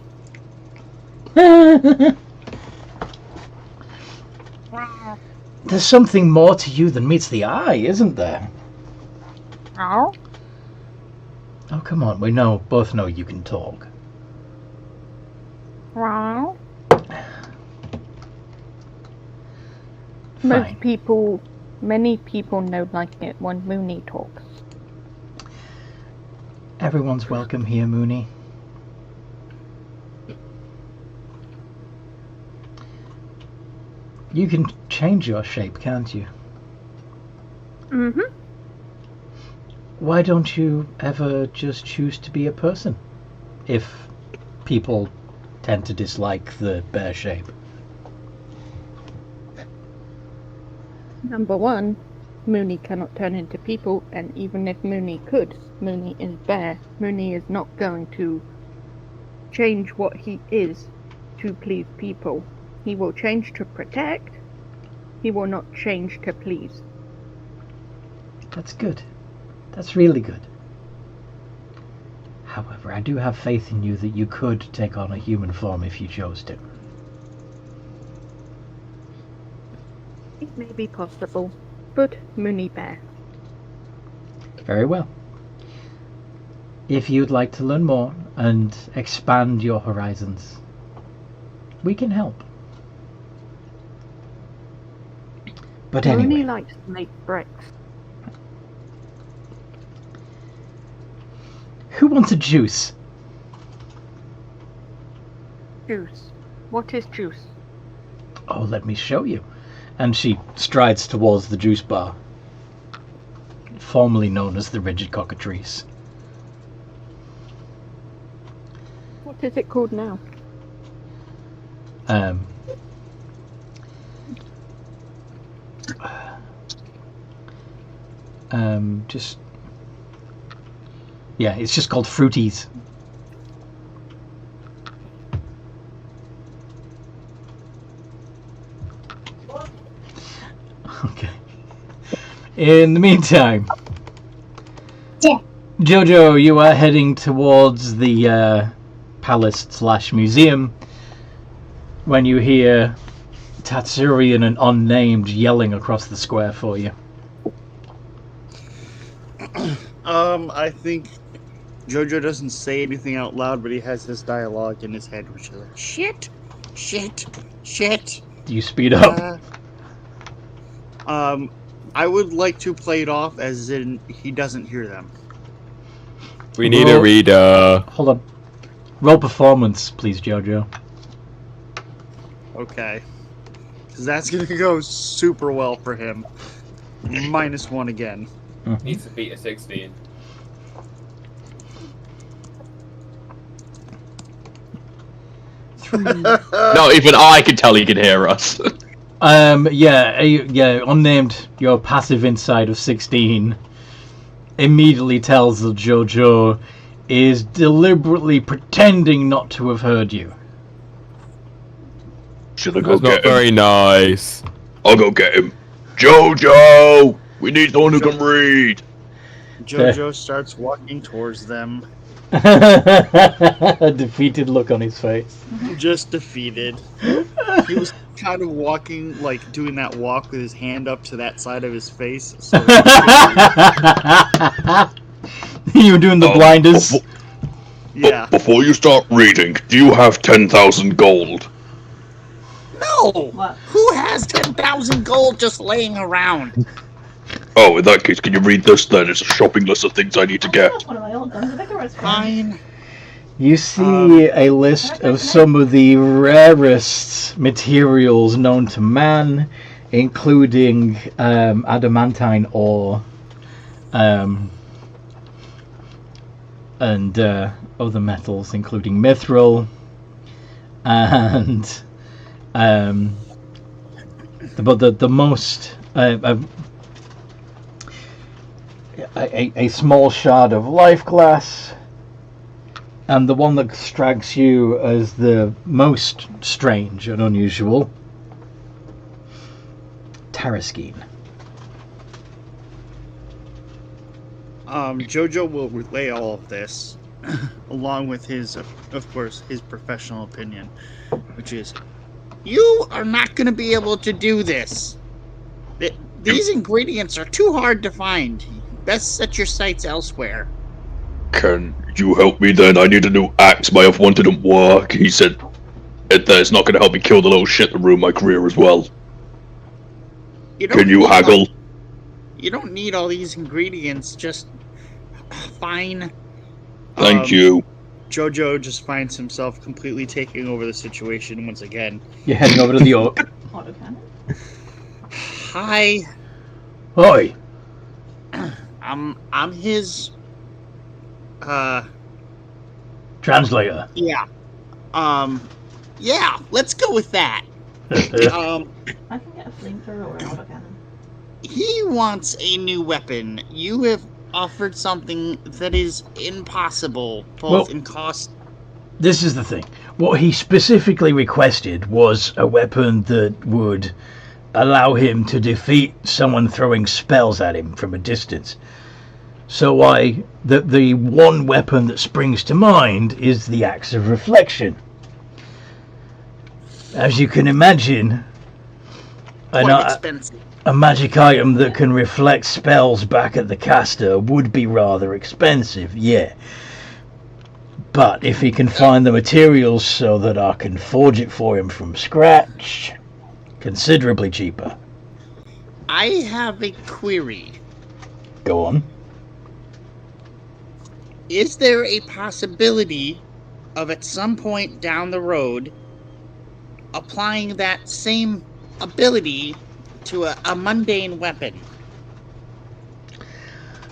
There's something more to you than meets the eye, isn't there? Oh? Oh, come on, we both know you can talk. Well, Fine. Many people don't like it when Mooney talks. Everyone's welcome here, Mooney. You can change your shape, can't you? Mm-hmm. Why don't you ever just choose to be a person? If people tend to dislike the bear shape. Number one, Mooney cannot turn into people, and even if Mooney could, Mooney is bear. Mooney is not going to change what he is to please people. He will change to protect. He will not change to please. That's good. That's really good. However, I do have faith in you that you could take on a human form if you chose to. It may be possible, but Mooney bear. Very well. If you'd like to learn more and expand your horizons, we can help. But Mooney anyway, likes to make bricks. who wants a juice? Juice. What is juice? Oh, let me show you. And she strides towards the juice bar, formerly known as the Rigid Cockatrice. What is it called now? It's just called Fruities. Okay. In the meantime, Jojo, you are heading towards the palace/museum when you hear Tatsuri and an unnamed yelling across the square for you. I think Jojo doesn't say anything out loud, but he has this dialogue in his head, which is like, shit. Do you speed up? I would like to play it off as in he doesn't hear them. We need a reader. Hold on. Roll performance, please, Jojo. Okay. Because that's going to go super well for him. -1 again. Needs to beat a 16. No, even I can tell he can hear us. Unnamed, your passive insight of 16 immediately tells that Jojo is deliberately pretending not to have heard you. Should I go That's not get him? very nice. I'll go get him. Jojo! We need someone who can read. Jojo starts walking towards them. A defeated look on his face. Just defeated. He was kind of walking, like doing that walk with his hand up to that side of his face. So You were doing the blinders. yeah. Before you start reading, do you have 10,000 gold? No! What? Who has 10,000 gold just laying around? Oh, in that case, can you read this then? It's a shopping list of things I need to get. That's one of my old Guns of Icarus friends. Fine. You see a list of some of the rarest materials known to man, including adamantine ore, and other metals, including mithril, and the most a small shard of life glass, and the one that strikes you as the most strange and unusual, Taraskin. Jojo will relay all of this, along with his, of course, his professional opinion, which is, you are not going to be able to do this. These ingredients are too hard to find. Best set your sights elsewhere. Can you help me then? I need a new axe. My other one didn't work. He said it's not going to help me kill the little shit that ruined my career as well. Can you haggle? You don't need all these ingredients, just fine. Thank you. Jojo just finds himself completely taking over the situation once again. You're heading over to the orc. Autocannon. Hi. Oi. I'm his Translator. yeah. Yeah, let's go with that. I can get a flamethrower or an autocannon. He wants a new weapon. You have offered something that is impossible, both in cost. This is the thing. What he specifically requested was a weapon that would allow him to defeat someone throwing spells at him from a distance. So the one weapon that springs to mind is the Axe of Reflection. As you can imagine, Expensive. a magic item that can reflect spells back at the caster would be rather expensive, yeah. But if he can find the materials so that I can forge it for him from scratch, considerably cheaper. I have a query. Go on. Is there a possibility of at some point down the road applying that same ability to a mundane weapon?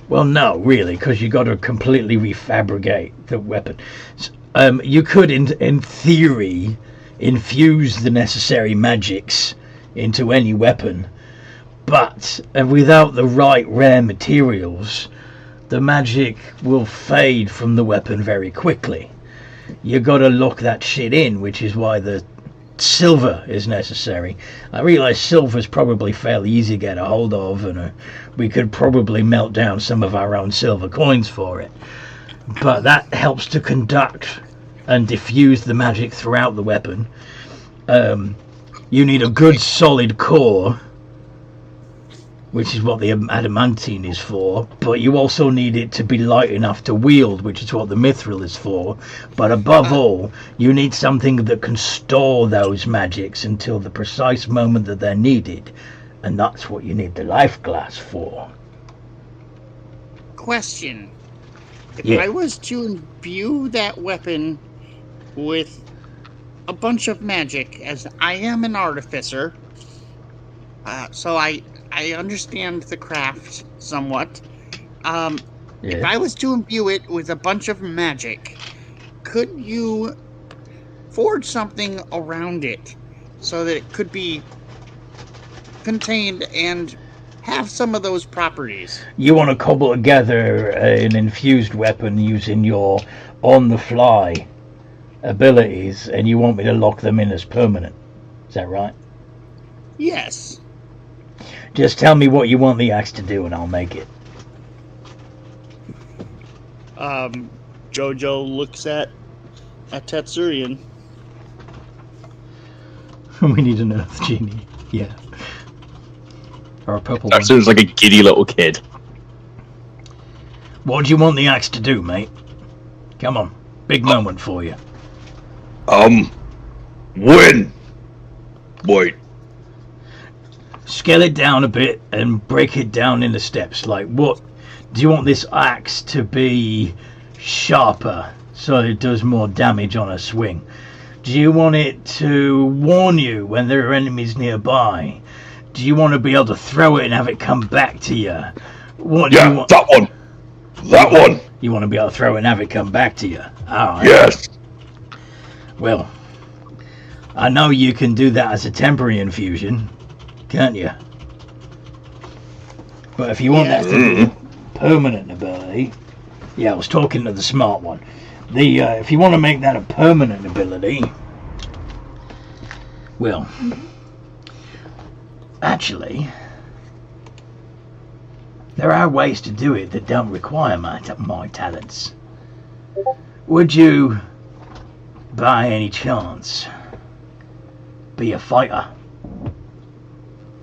Well, no, really, because you got to completely refabricate the weapon. You could, in theory, infuse the necessary magics into any weapon, but without the right rare materials, the magic will fade from the weapon very quickly. You got to lock that shit in, which is why the silver is necessary. I realise silver's probably fairly easy to get a hold of, and we could probably melt down some of our own silver coins for it. But that helps to conduct and diffuse the magic throughout the weapon. You need a good solid core, which is what the adamantine is for, but you also need it to be light enough to wield, which is what the mithril is for. But above all, you need something that can store those magics until the precise moment that they're needed, and that's what you need the life glass for. Question. If Yeah. I was to imbue that weapon with a bunch of magic, as I am an artificer, so I understand the craft somewhat. If I was to imbue it with a bunch of magic, could you forge something around it so that it could be contained and have some of those properties? You want to cobble together an infused weapon using your on-the-fly abilities, and you want me to lock them in as permanent. Is that right? Yes. Just tell me what you want the axe to do, and I'll make it. Jojo looks at Tetsurian. We need an earth genie. Yeah. Or a purple one. That sounds like a giddy little kid. What do you want the axe to do, mate? Come on. Big moment for you. Win! Wait. Scale it down a bit and break it down into steps. Like, what do you want this axe to be sharper so it does more damage on a swing? Do you want it to warn you when there are enemies nearby? Do you want to be able to throw it and have it come back to you? What do you want? That one! That one! You want to be able to throw it and have it come back to you? Alright. Yes! Well, I know you can do that as a temporary infusion, can't you? But if you want that to be permanent ability, yeah, I was talking to the smart one. If you want to make that a permanent ability, well, actually, there are ways to do it that don't require my talents. Would you, by any chance, be a fighter?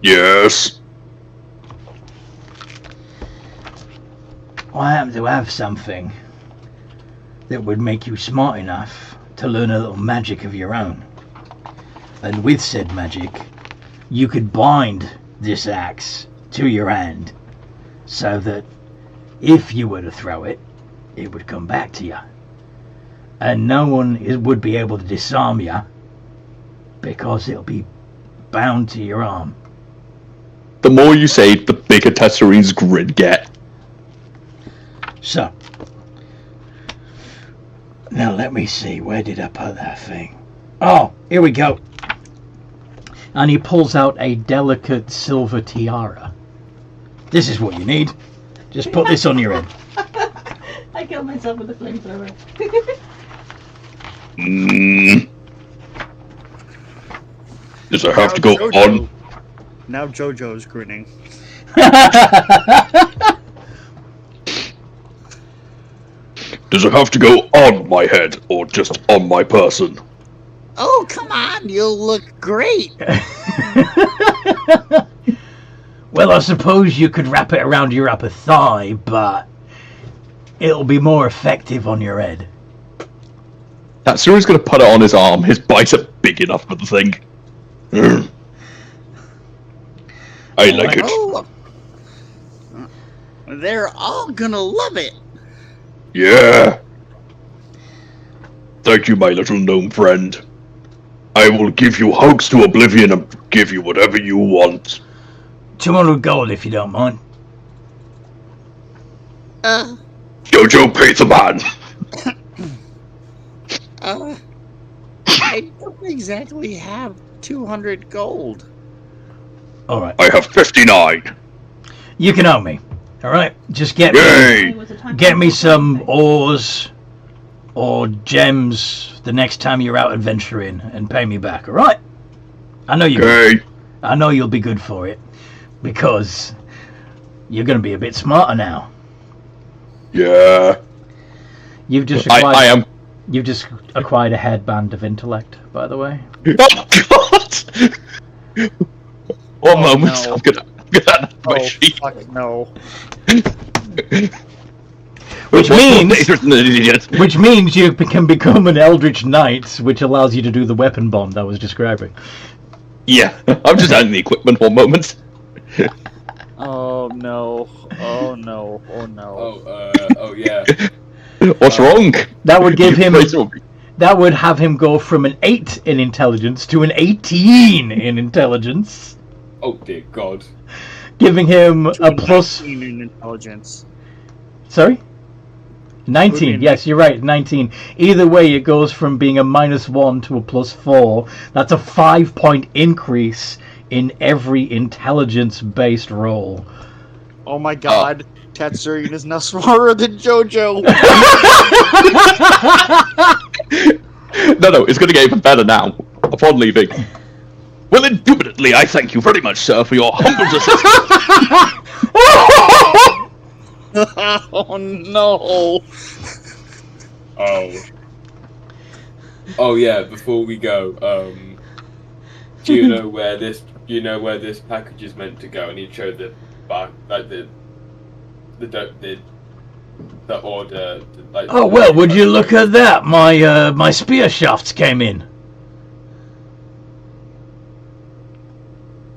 Yes. I happen to have something that would make you smart enough to learn a little magic of your own. And with said magic, you could bind this axe to your hand so that if you were to throw it, it would come back to you. And no one would be able to disarm you because it'll be bound to your arm. The more you say, the bigger Tessurine's grin get. So, now let me see, where did I put that thing? Oh, here we go. And he pulls out a delicate silver tiara. This is what you need. Just put this on your head. I killed myself with a flamethrower. Does it have to go on? Now Jojo's grinning. Does it have to go on my head or just on my person? Oh, come on, you'll look great. Well, I suppose you could wrap it around your upper thigh, but it'll be more effective on your head. Tessurine's gonna put it on his arm. His bicep big enough for the thing. I like it. Oh, they're all gonna love it. Yeah. Thank you, my little gnome friend. I will give you hugs to oblivion and give you whatever you want. 200 gold if you don't mind. Jojo, pay the man. I don't exactly have 200 gold. Alright. I have 59. You can owe me. Alright? Just get me some ores or gems the next time you're out adventuring and pay me back, alright? I know I know you'll be good for it. Because you're gonna be a bit smarter now. Yeah. You've just You've just acquired a headband of intellect, by the way. Oh God! One moment, no. Oh, fuck no. Which means you can become an Eldritch Knight, which allows you to do the weapon bomb that I was describing. Yeah, I'm just adding the equipment for a moment. Oh no. Oh no. Oh no. Oh yeah. What's wrong? That would give him. That would have him go from an 8 in intelligence to an 18 in intelligence. Oh dear God. Giving him a plus. 19 in intelligence. Sorry? 19. Yes, you're right. 19. Either way, it goes from being a -1 to a +4. That's a 5-point increase in every intelligence-based roll. Oh my god. Tatsurian is now smarter than JoJo. No, it's going to get even better now, upon leaving. Well, indubitably, I thank you very much, sir, for your humble assistance. Oh no. Oh yeah, before we go, do you know where this package is meant to go? And he showed the back, like the order. Like, oh well, would you look at that? My spear shafts came in.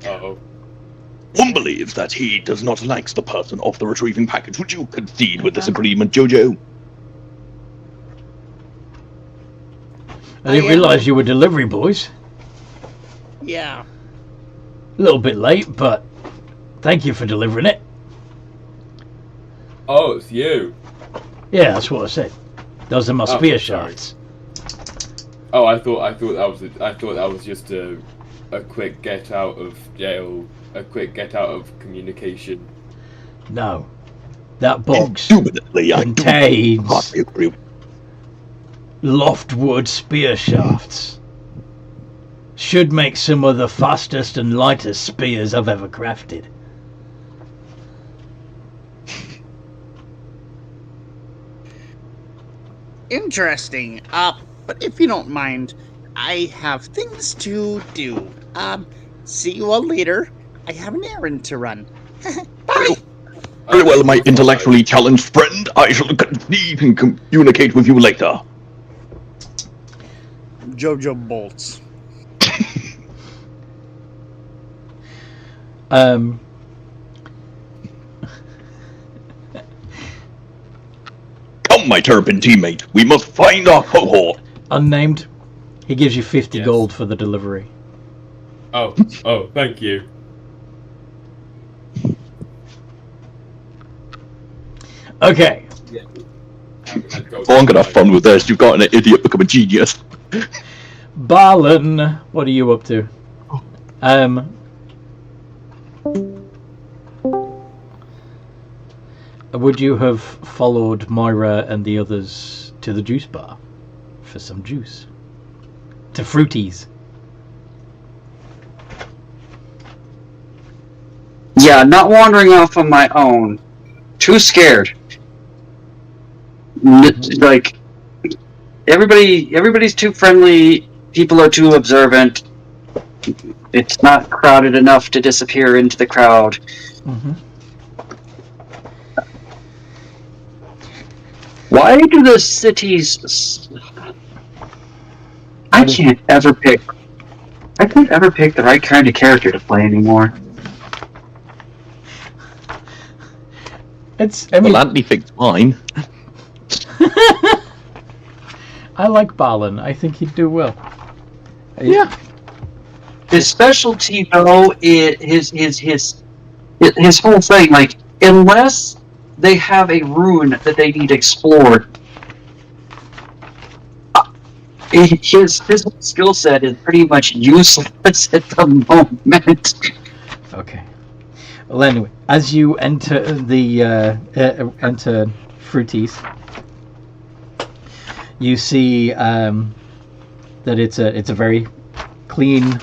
Uh-oh. One believes that he does not like the person of the retrieving package. Would you concede with this agreement, Jojo? I didn't realise you were delivery boys. Yeah. A little bit late, but thank you for delivering it. Oh, it's you. Yeah, that's what I said. Those are my spear shafts. Oh, I thought that was just a quick get out of jail, a quick get out of communication. No, that box Indubitably, contains loftwood spear shafts. Should make some of the fastest and lightest spears I've ever crafted. Interesting. But if you don't mind, I have things to do. See you all later. I have an errand to run. Bye. Very well, my intellectually challenged friend. I shall leave and communicate with you later. JoJo bolts. Come, my turpin teammate. We must find our cohort. Unnamed. He gives you 50 gold for the delivery. Oh, thank you. Okay. Oh, I'm gonna have fun with this. You've got an idiot become a genius. Balin, what are you up to? Would you have followed Moira and the others to the juice bar for some juice? To Fruities? Yeah, not wandering off on my own. Too scared. Like, everybody's too friendly. People are too observant. It's not crowded enough to disappear into the crowd. Mm-hmm. Why do the cities... I can't ever pick the right kind of character to play anymore. I mean, well, Anthony thinks mine. I like Balin. I think he'd do well. Yeah. His specialty, though, is his whole thing. Like, unless they have a rune that they need explored, his skill set is pretty much useless at the moment. Okay. Well, anyway, as you enter the enter Fruities, you see that it's a very clean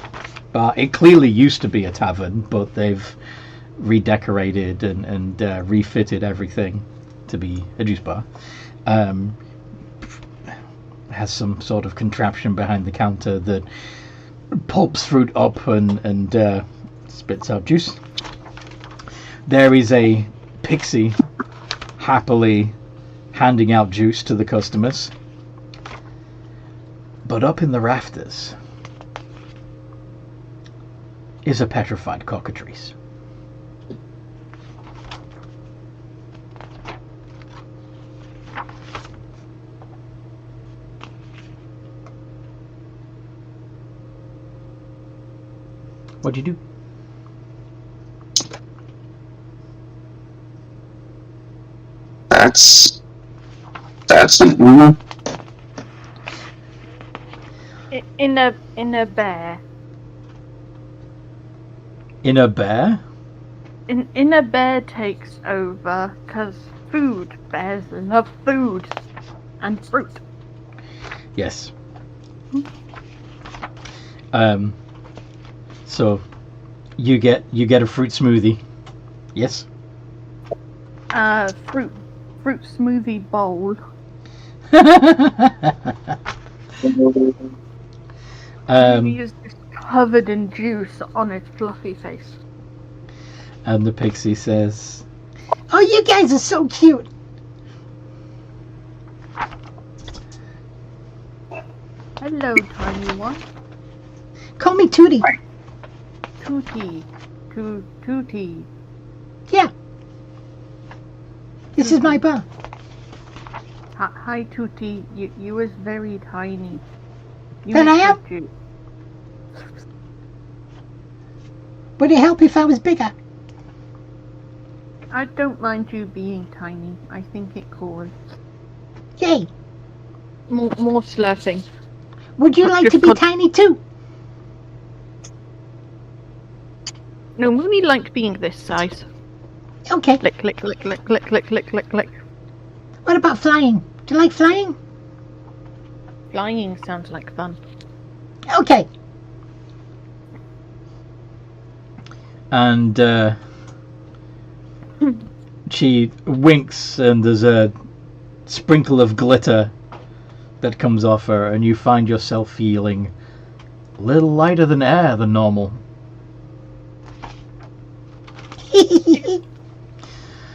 bar. It clearly used to be a tavern, but they've redecorated and refitted everything to be a juice bar. Has some sort of contraption behind the counter that pulps fruit up and spits out juice. There is a pixie happily handing out juice to the customers. But up in the rafters is a petrified cockatrice. What'd you do? That's In a bear. In a bear? In a bear takes over because food. Bears love food and fruit. Yes. So you get a fruit smoothie. Yes. Fruit smoothie bowl. He is just covered in juice on its fluffy face. And the pixie says, "Oh, you guys are so cute." Hello, tiny one. Call me Tootie. Tootie. Tootie. Yeah. This is my bar. Hi, Tootie. You is very tiny. Then I am? You. Would it help if I was bigger? I don't mind you being tiny. I think it cool. Yay. More slurping. Would you like to be tiny too? No, Mooney liked being this size. Okay. Lick, lick, lick, lick, lick, lick, lick, lick, lick. What about flying? Do you like flying? Flying sounds like fun. Okay. And she winks and there's a sprinkle of glitter that comes off her and you find yourself feeling a little lighter than air than normal.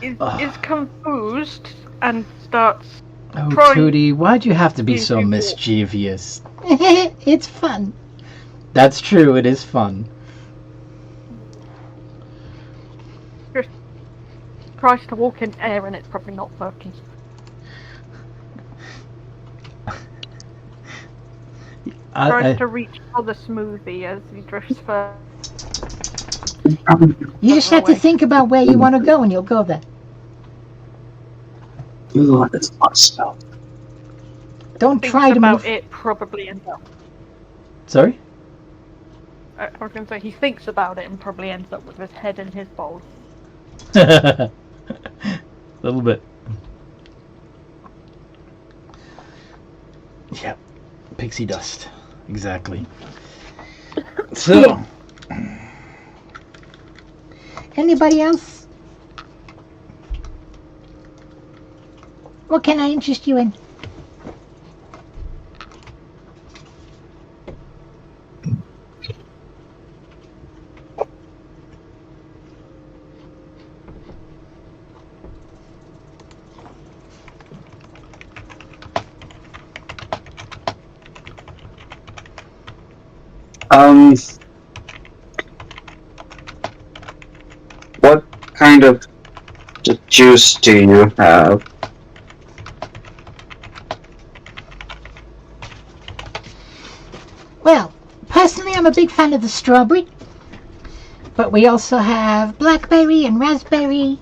Is confused and starts. Oh, trying... Tootie, why'd you have to be so mischievous? It's fun. That's true, it is fun. Just tries to walk in air and it's probably not working. Tries to reach for the smoothie as he drifts further. You just have to think about where you want to go and you'll go there. Ooh, that's hot smell. Don't Thinks try to about move. it probably ends up. Sorry? I was going to say he thinks about it and probably ends up with his head in his bowl. A little bit. Yeah. Pixie dust. Exactly. So. Anybody else? What can I interest you in? What kind of juice do you have? Well, personally I'm a big fan of the strawberry, but we also have blackberry and raspberry,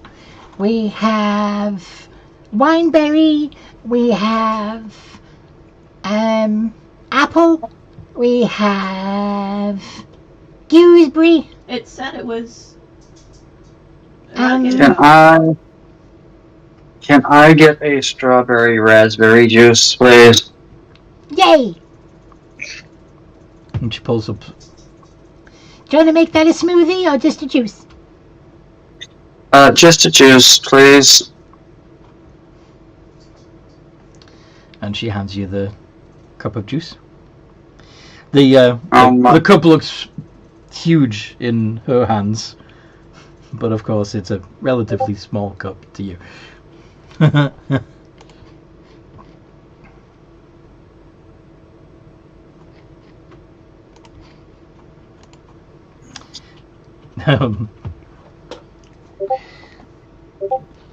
we have wineberry, we have apple, we have gooseberry. It said it was. Can I get a strawberry raspberry juice, please? Yay! And she pulls up. Do you want to make that a smoothie or just a juice? Just a juice, please. And she hands you the cup of juice. The cup looks huge in her hands. But of course, it's a relatively small cup to you.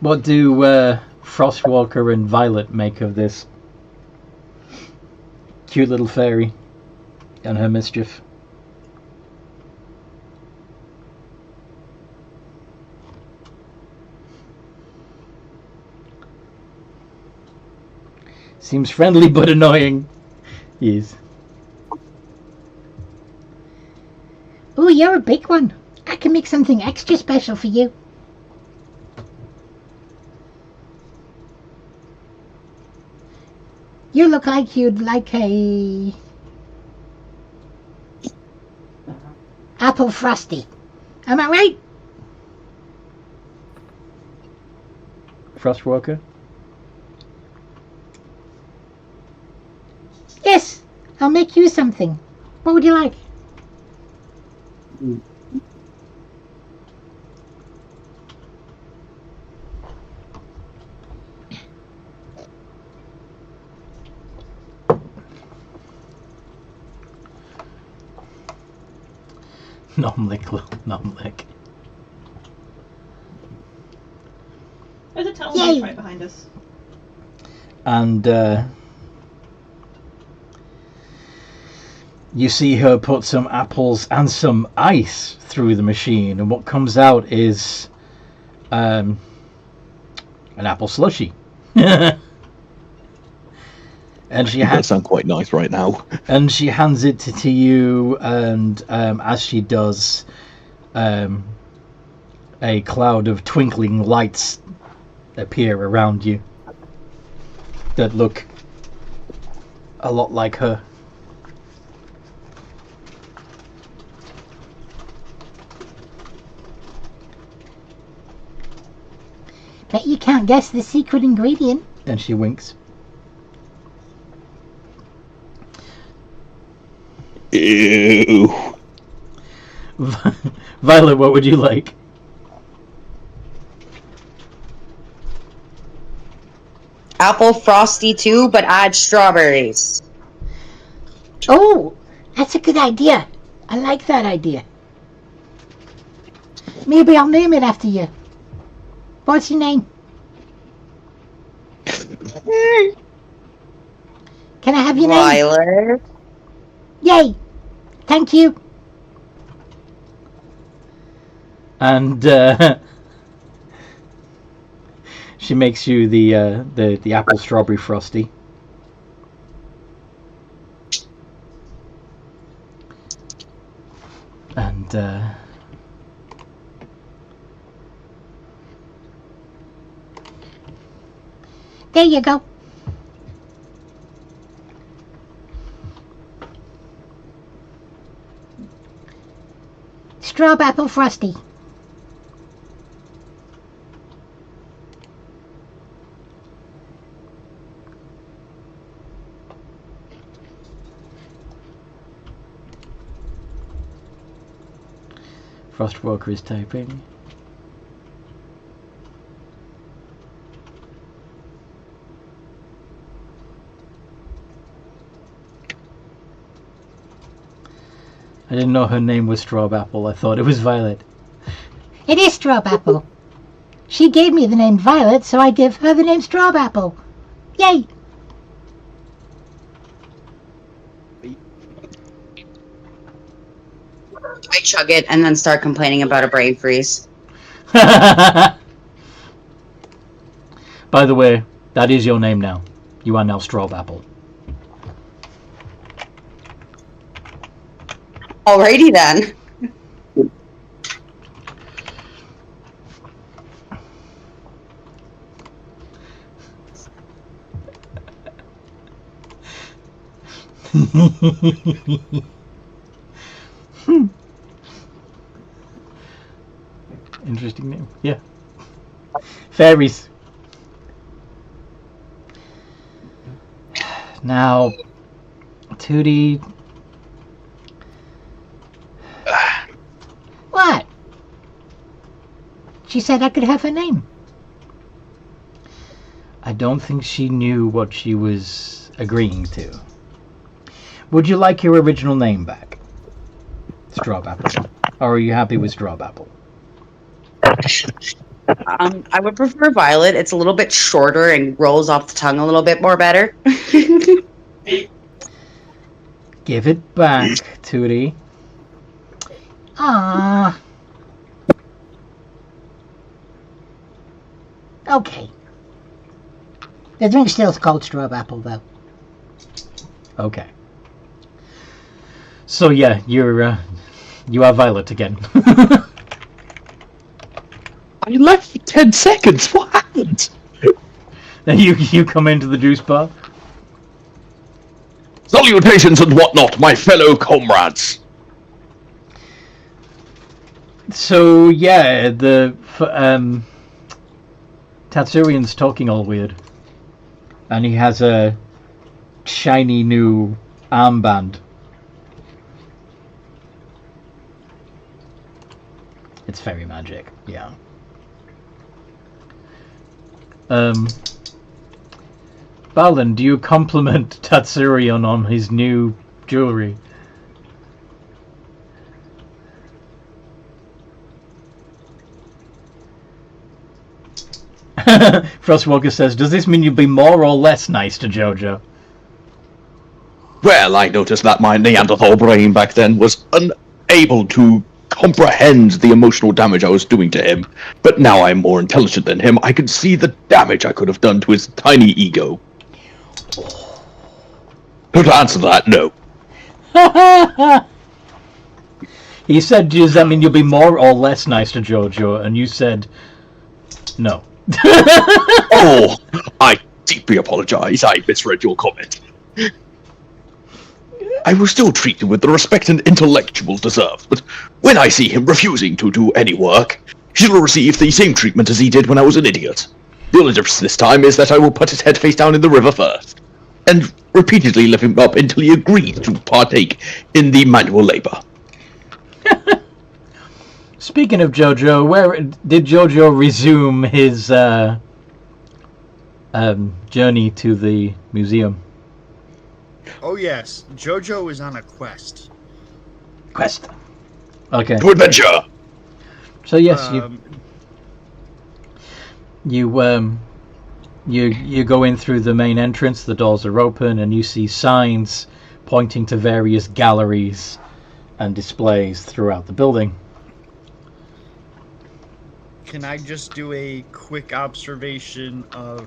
What do Frostwalker and Violet make of this cute little fairy and her mischief? Seems friendly but annoying. Yes. Oh, you're a big one. I can make something extra special for you. You look like you'd like a apple frosty. Am I right? Frostwalker? Yes, I'll make you something. What would you like? Nom lick. There's a tunnel right behind us. And you see her put some apples and some ice through the machine, and what comes out is an apple slushy. And she that sounds quite nice right now. And she hands it to you, and as she does, a cloud of twinkling lights appear around you that look a lot like her. Bet you can't guess the secret ingredient. And she winks. Ew. Violet, what would you like? Apple frosty too, but add strawberries. Oh, that's a good idea. I like that idea. Maybe I'll name it after you. What's your name? Can I have your name? Violet. Yay! Thank you. And she makes you the apple strawberry frosty. And there you go. Straw apple frosty. Frostwalker is typing. I didn't know her name was Strawapple. I thought it was Violet. It is Strawapple. She gave me the name Violet, so I give her the name Strawapple. Yay! I chug it and then start complaining about a brain freeze. By the way, that is your name now. You are now Strawapple. Alrighty then. Interesting name. Yeah. Fairies. Now, Tootie. What? She said I could have her name. I don't think she knew what she was agreeing to. Would you like your original name back? Strawapple. Or are you happy with Strawapple? I would prefer Violet. It's a little bit shorter and rolls off the tongue a little bit more better. Give it back, Tootie. Ah. Okay. The drink still's called Strawapple, though. Okay. So yeah, you are Violet again. I left for 10 seconds. What happened? Then you come into the juice bar. Salutations and whatnot, my fellow comrades. So yeah, the Tatsurian's talking all weird, and he has a shiny new armband. It's fairy magic, yeah. Balin, do you compliment Tatsurian on his new jewelry? Frostwalker says, does this mean you'll be more or less nice to Jojo? Well, I noticed that my Neanderthal brain back then was unable to comprehend the emotional damage I was doing to him, but now I'm more intelligent than him. I can see the damage I could have done to his tiny ego. To answer that, no. He said, does that mean you'll be more or less nice to Jojo? And you said, no. Oh, I deeply apologize. I misread your comment. I will still treat him with the respect and intellectual deserve, but when I see him refusing to do any work, he shall receive the same treatment as he did when I was an idiot. The only difference this time is that I will put his head face down in the river first, and repeatedly lift him up until he agrees to partake in the manual labor. Speaking of Jojo, where did Jojo resume his journey to the museum? Oh yes, Jojo is on a quest. Quest. Okay. To adventure. So yes, you go in through the main entrance. The doors are open, and you see signs pointing to various galleries and displays throughout the building. Can I just do a quick observation of,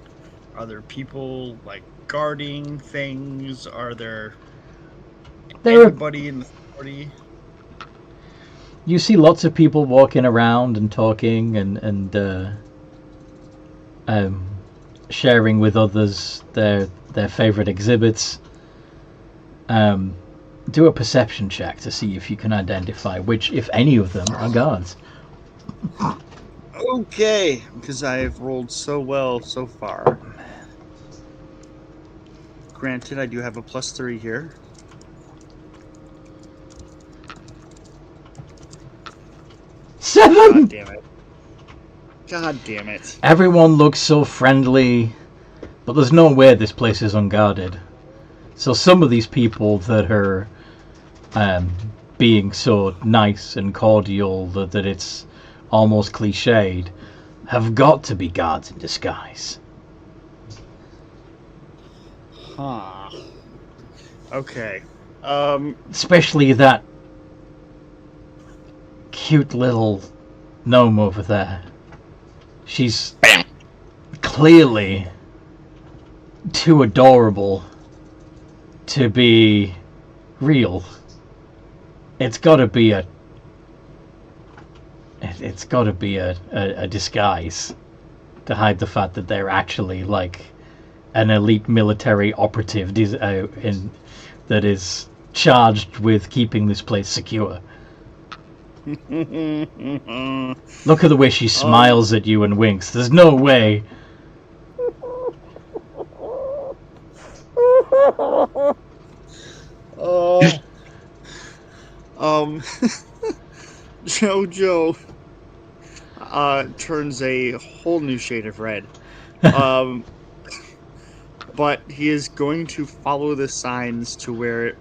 are there people like guarding things? Are there anybody in the party? You see lots of people walking around and talking and sharing with others their favorite exhibits. Do a perception check to see if you can identify which, if any of them, are guards. Okay, because I've rolled so well so far. Granted, I do have a +3 here. Seven! God damn it. God damn it. Everyone looks so friendly, but there's no way this place is unguarded. So some of these people that are being so nice and cordial that it's almost cliched have got to be guards in disguise. Huh. Okay. Especially that cute little gnome over there. She's clearly too adorable to be real. It's got to be a disguise to hide the fact that they're actually like an elite military operative that is charged with keeping this place secure. Look at the way she smiles at you and winks. There's no way. Jojo, turns a whole new shade of red. But he is going to follow the signs to where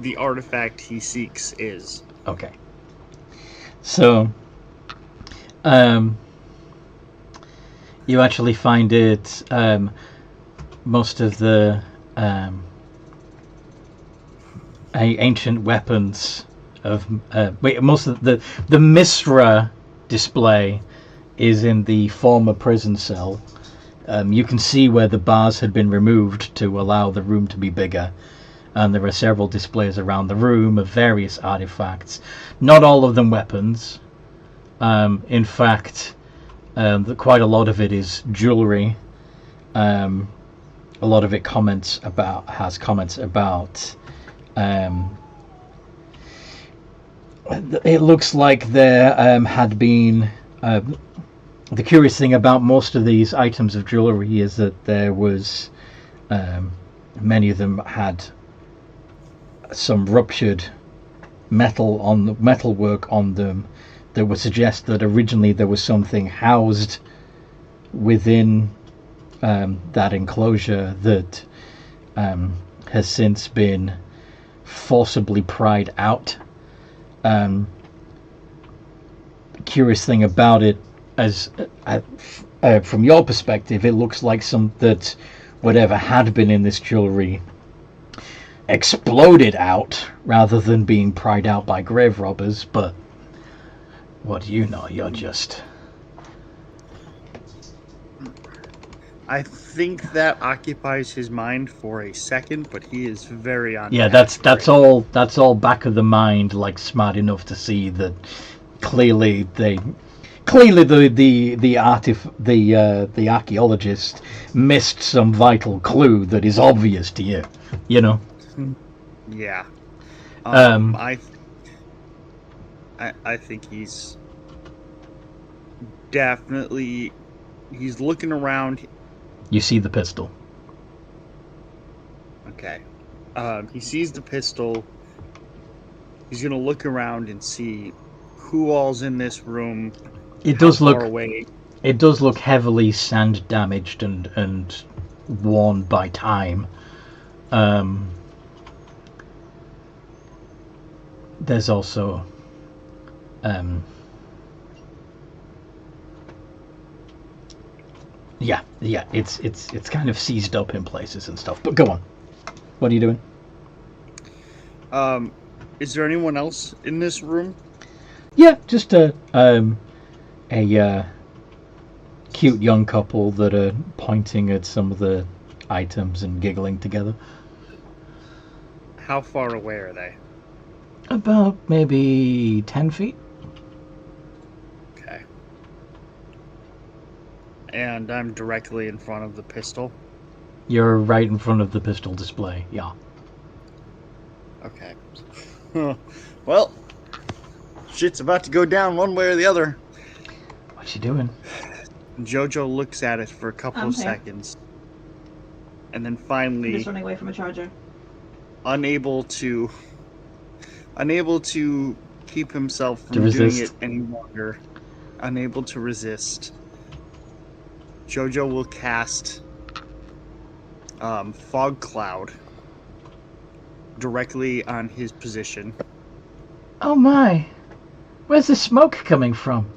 the artifact he seeks is. Okay. So, you actually find it, most of the ancient weapons of most of the Misra display is in the former prison cell. You can see where the bars had been removed to allow the room to be bigger, and there are several displays around the room of various artifacts, not all of them weapons. In fact, quite a lot of it is jewelry. A lot of it has comments about it looks like there had been the curious thing about most of these items of jewelry is that there was many of them had some ruptured metalwork on them that would suggest that originally there was something housed within that enclosure that has since been forcibly pried out. Curious thing about it, as from your perspective, it looks like that whatever had been in this jewelry exploded out rather than being pried out by grave robbers. But what do you know? You're just... I think that occupies his mind for a second, but he is very on. Yeah, that's all back of the mind, like smart enough to see that clearly the archaeologist missed some vital clue that is obvious to you. You know. Yeah. I think he's definitely looking around. You see the pistol. Okay. He sees the pistol. He's gonna look around and see who all's in this room. It does look heavily sand damaged and worn by time. There's also yeah, it's kind of seized up in places and stuff. But go on. What are you doing? Is there anyone else in this room? Yeah, just a cute young couple that are pointing at some of the items and giggling together. How far away are they? About maybe 10 feet. Okay. And I'm directly in front of the pistol. You're right in front of the pistol display, yeah. Okay. Well, shit's about to go down one way or the other. What you doing? Jojo looks at it for a couple of seconds. And then finally... I'm just running away from a charger. Unable to keep himself from doing it any longer. Unable to resist. Jojo will cast Fog Cloud directly on his position. Oh my! Where's the smoke coming from?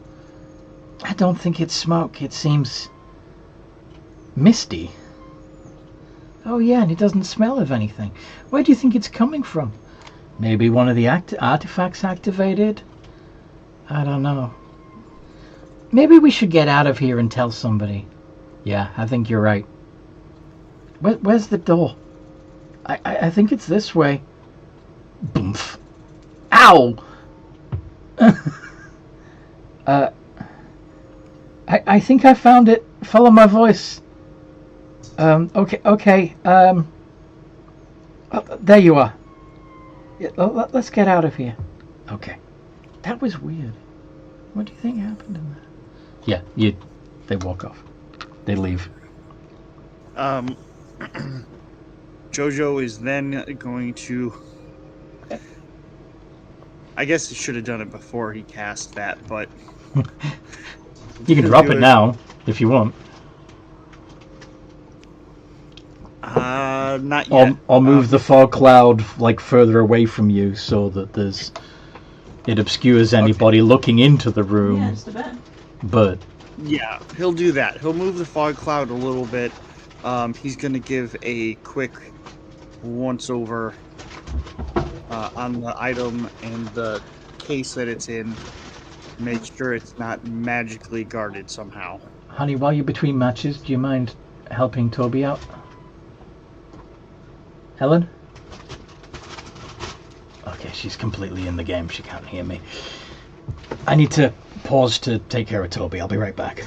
I don't think it's smoke. It seems misty. Oh yeah, and it doesn't smell of anything. Where do you think it's coming from? Maybe one of the artifacts activated? I don't know. Maybe we should get out of here and tell somebody. Yeah, I think you're right. Where's the door? I think it's this way. Boomf. Ow! I think I found it. Follow my voice. Okay. There you are. Yeah, let's get out of here. Okay. That was weird. What do you think happened in that? Yeah, they walk off. They leave. Jojo is then going to... I guess he should have done it before he cast that, but... You can drop it now if you want. Not yet. Or move the fog cloud like further away from you so that it obscures anybody looking into the room. Yeah, just a bit. But yeah, he'll do that. He'll move the fog cloud a little bit. He's gonna give a quick once over on the item and the case that it's in. Make sure it's not magically guarded somehow. honey, while you're between matches, do you mind helping Toby out? Helen? Okay, she's completely in the game. She can't hear me. I need to pause to take care of Toby. I'll be right back.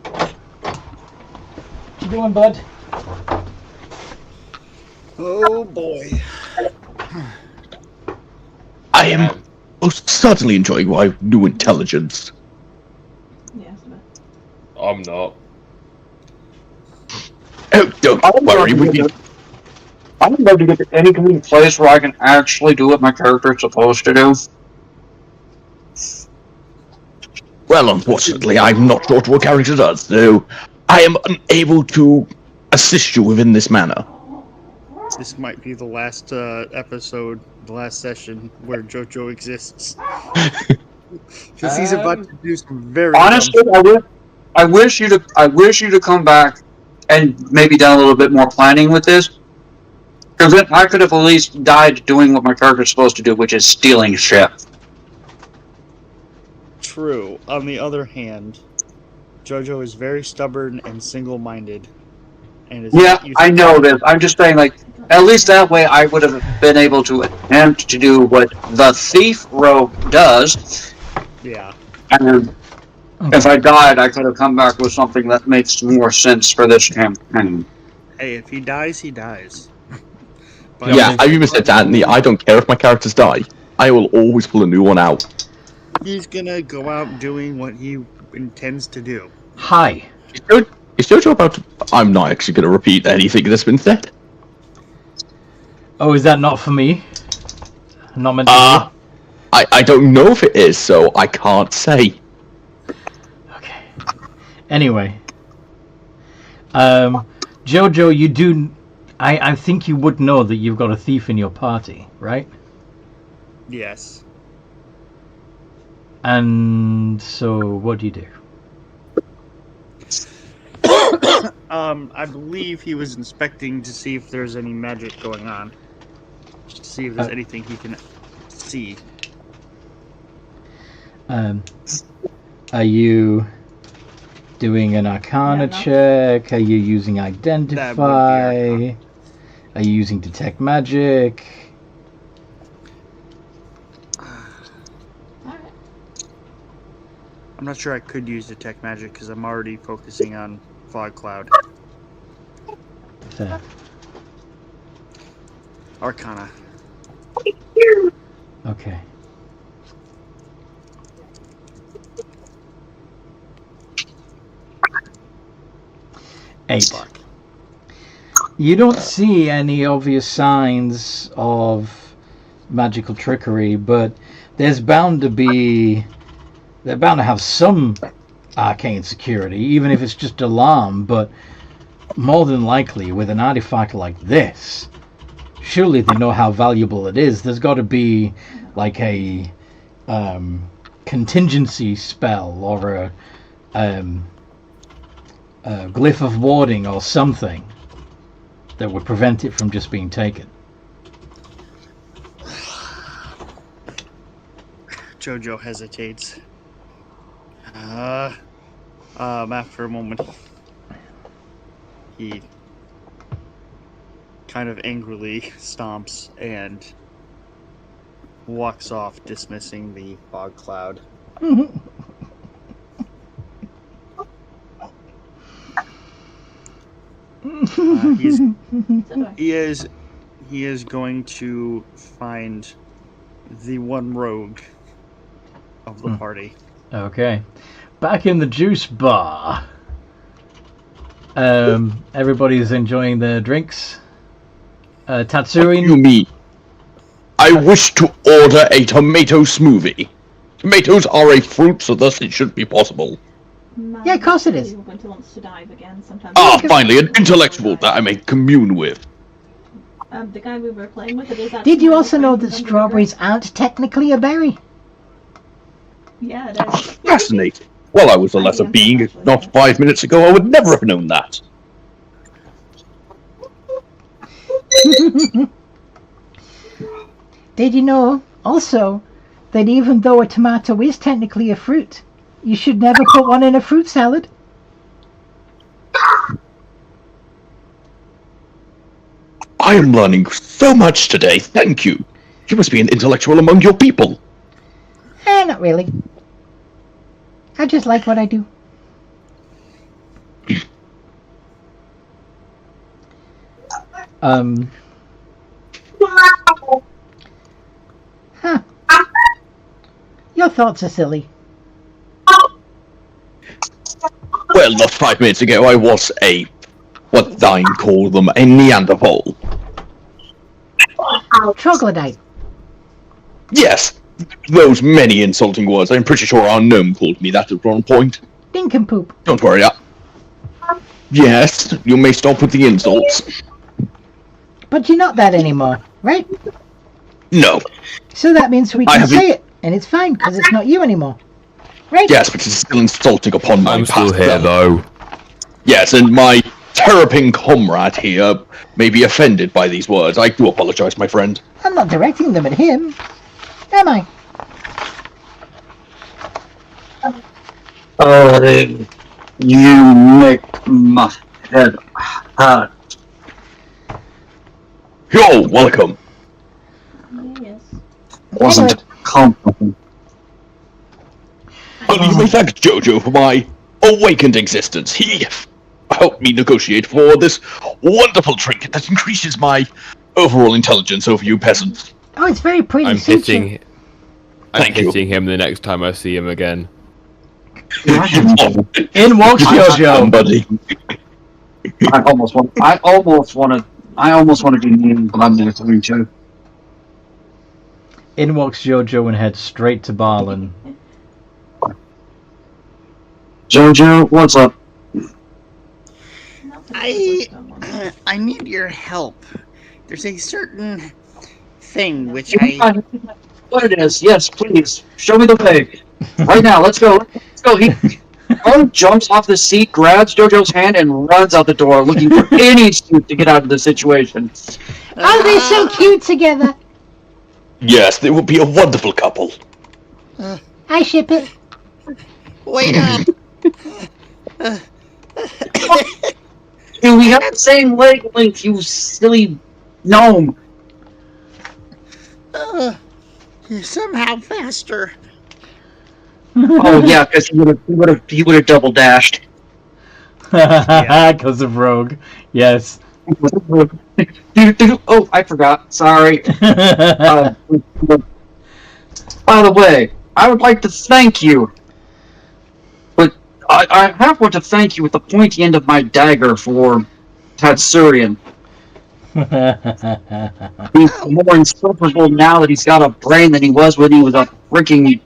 What you doing, bud? Oh boy. I am most certainly enjoying my new intelligence. Yeah, just a bit. I'm not. Oh, don't worry. I'm about to get to any kind of place where I can actually do what my character's supposed to do. Well, unfortunately, I'm not sure what character does, so I am unable to assist you within this manner. This might be the last episode, the last session where JoJo exists. Because he's about to do some very honestly. I wish you to come back and maybe done a little bit more planning with this. Because then I could have at least died doing what my character's supposed to do, which is stealing shit. True. On the other hand, JoJo is very stubborn and single-minded. And is I know this. I'm just saying, like, at least that way I would have been able to attempt to do what the thief rogue does. Yeah. And if I died, I could have come back with something that makes more sense for this campaign. Hey, if he dies, he dies. But yeah, I've even said to Anthony, I don't care if my characters die. I will always pull a new one out. He's gonna go out doing what he intends to do. Hi. Is JoJo about to... I'm not actually going to repeat anything that's been said. Oh, is that not for me? I'm not meant to I don't know if it is, so I can't say. Okay. Anyway. Jojo, you do... I think you would know that you've got a thief in your party, right? Yes. And so, what do you do? I believe he was inspecting to see if there's any magic going on. Just to see if there's anything he can see. Are you doing an Arcana check? Are you using Identify? Are you using Detect Magic? I'm not sure I could use Detect Magic because I'm already focusing on Fog Cloud. Arcana. Okay. Eight. You don't see any obvious signs of magical trickery, but there's bound to be... They're bound to have some arcane security, even if it's just alarm, but more than likely, with an artifact like this, surely they know how valuable it is. There's got to be like a contingency spell or a glyph of warding or something that would prevent it from just being taken. Jojo hesitates. After a moment, he kind of angrily stomps and walks off, dismissing the fog cloud. He is going to find the one rogue of the party. Okay. Back in the juice bar. Everybody's enjoying their drinks. Tatsuri? What do you mean? I wish to order a tomato smoothie. Tomatoes are a fruit, so thus it should be possible. Yeah, of course it is. We're going to want to dive again sometime. Finally, an intellectual that I may commune with. The guy we were playing with. Did you also know that strawberries aren't technically a berry? Yeah, it is. Fascinating. Well, I was a lesser being not 5 minutes ago. I would never have known that. Did you know, also, that even though a tomato is technically a fruit, you should never put one in a fruit salad? I am learning so much today. Thank you. You must be an intellectual among your people. Not really. I just like what I do. Huh. Your thoughts are silly. Well, not 5 minutes ago, I was what thine call them, a Neanderthal. Troglodyte. Yes, those many insulting words. I'm pretty sure our gnome called me that at one point. Nincompoop. Don't worry. Yes, you may stop with the insults. But you're not that anymore, right? No. So that means we can say it, and it's fine, because it's not you anymore. Right? Yes, but it's still insulting upon my I'm still past here, self. though. Yes, and my terrapin comrade here may be offended by these words. I do apologize, my friend. I'm not directing them at him, am I? You make my head hurt. Yo, welcome. Yes. Wasn't compliment. You may thank Jojo for my awakened existence. He helped me negotiate for this wonderful trinket that increases my overall intelligence over you peasants. Oh, it's very pretty. I'm hitting you. him the next time I see him again. In walks Jojo. Buddy. I almost want to do mean, but I'm never going to. In walks Jojo and heads straight to Barlin. Jojo, what's up? I need your help. There's a certain thing which I... What it is? Yes, please. Show me the way. Right now, let's go. Let's go. He jumps off the seat, grabs Jojo's hand, and runs out the door, looking for any excuse to get out of the situation. Oh, they're so cute together. Yes, they will be a wonderful couple. I ship it. Wait up! Dude, we have the same leg length, you silly gnome. You're somehow faster. Oh yeah, because he would have double dashed. Because of Rogue. Yes. Oh, I forgot. Sorry. By the way, I would like to thank you. But I have want to thank you with the pointy end of my dagger for Tatsurian. He's more insufferable now that he's got a brain than he was when he was a freaking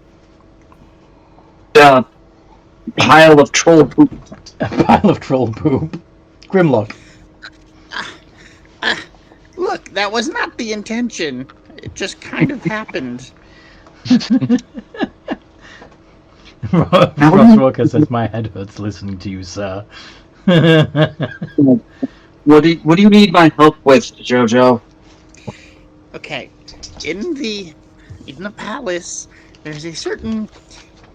pile of troll poop. A pile of troll poop. Grimlock. Look, that was not the intention. It just kind of happened. Frostwalker says, my head hurts listening to you, sir. What do you need my help with, Jojo? Okay, in the palace, there's a certain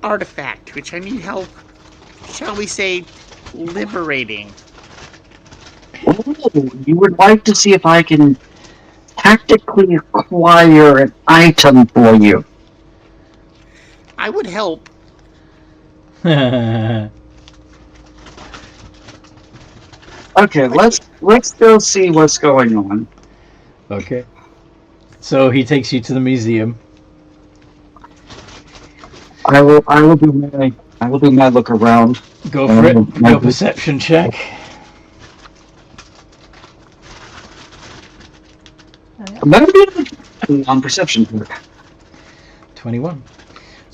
artifact which I need help, shall we say, liberating. Oh, you would like to see if I can tactically acquire an item for you. I would help. Okay, let's go see what's going on. Okay. So he takes you to the museum. I will do my look around. Go for it. Your perception check. I'm gonna be on perception here. 21.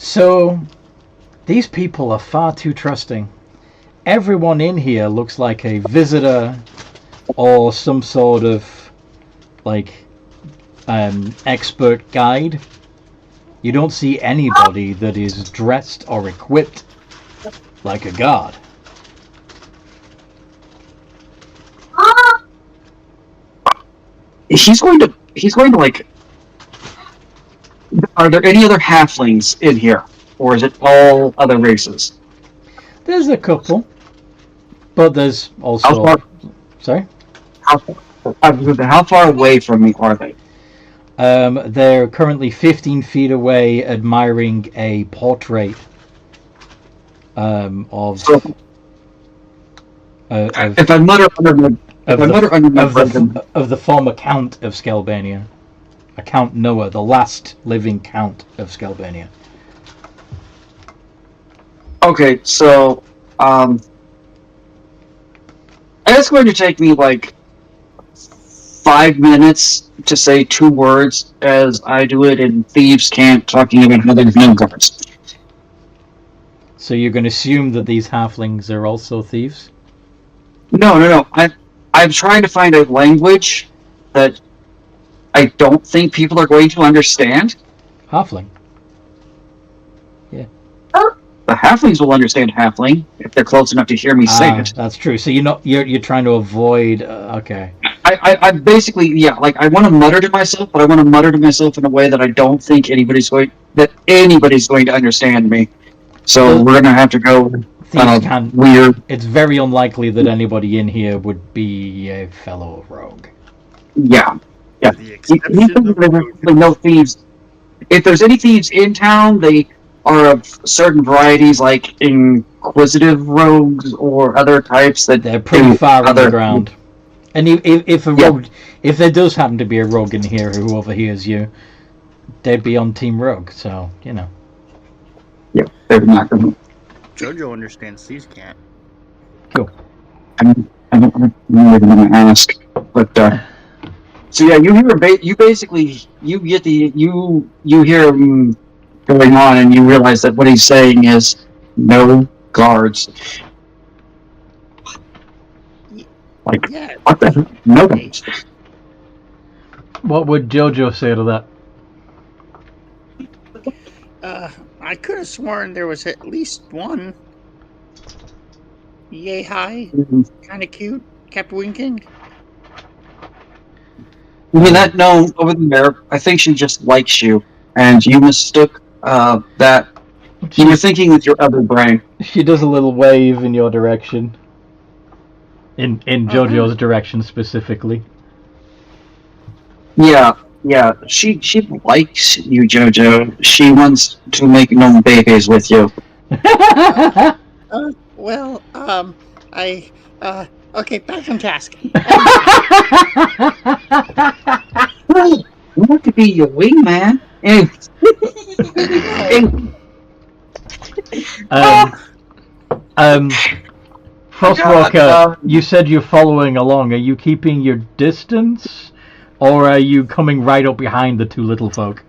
So, these people are far too trusting. Everyone in here looks like a visitor or some sort of, expert guide. You don't see anybody that is dressed or equipped like a guard. He's going to like. Are there any other halflings in here, or is it all other races? There's a couple, but there's also. How far? Sorry. How far away from me are they? They're currently 15 feet away, admiring a portrait of. If I mutter under my breath, of the former Count of Scalbania, Count Noah, the last living Count of Scalbania. Okay, so it's going to take me like 5 minutes to say 2 words as I do it in Thieves' Camp, talking about how there's no guards. So you're going to assume that these halflings are also thieves? No. I'm trying to find a language that I don't think people are going to understand. Halfling. Yeah. The halflings will understand halfling if they're close enough to hear me say it. That's true. So you're trying to avoid. Okay. I basically, yeah, like I want to mutter to myself, but I want to mutter to myself in a way that I don't think anybody's going to understand me. So we're gonna have to go weird. It's very unlikely that anybody in here would be a fellow rogue. Yeah. No thieves. If there's any thieves in town, they are of certain varieties, like inquisitive rogues or other types that they're pretty far underground. And if a rogue, if there does happen to be a rogue in here who overhears you, they'd be on Team Rogue. So Yeah, they're not going to. Jojo understands Thieves' Camp. Cool. I don't know if I'm going to ask, but so yeah, you hear you hear him going on, and you realize that what he's saying is no guards. Like, what the hell? No guards. What would Jojo say to that? I could have sworn there was at least one. Yay high, kind of cute, kept winking. You mean that gnome over there? I think she just likes you, and you mistook that. You were thinking with your other brain. She does a little wave in your direction. In Jojo's direction specifically. Yeah. She likes you, Jojo. She wants to make gnome babies with you. Okay, back on task. I want to be your wingman. Frostwalker, you said you're following along. Are you keeping your distance, or are you coming right up behind the 2 little folk?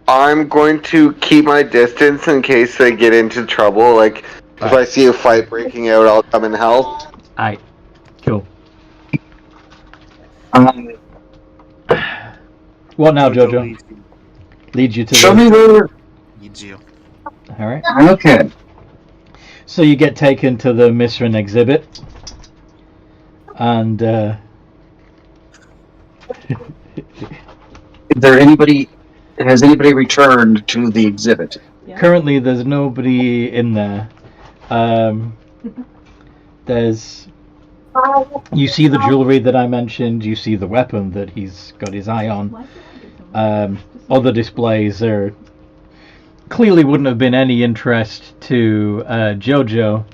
I'm going to keep my distance in case they get into trouble. Like, if I see a fight breaking out, I'll come and help. Alright, cool. What now, Jojo? Leads you to Show me where. Leads you. Alright. Okay. So you get taken to the Misrin exhibit. And, Has anybody returned to the exhibit? Yeah. Currently, there's nobody in there. You see the jewelry that I mentioned. You see the weapon that he's got his eye on. Other displays are clearly wouldn't have been any interest to Jojo,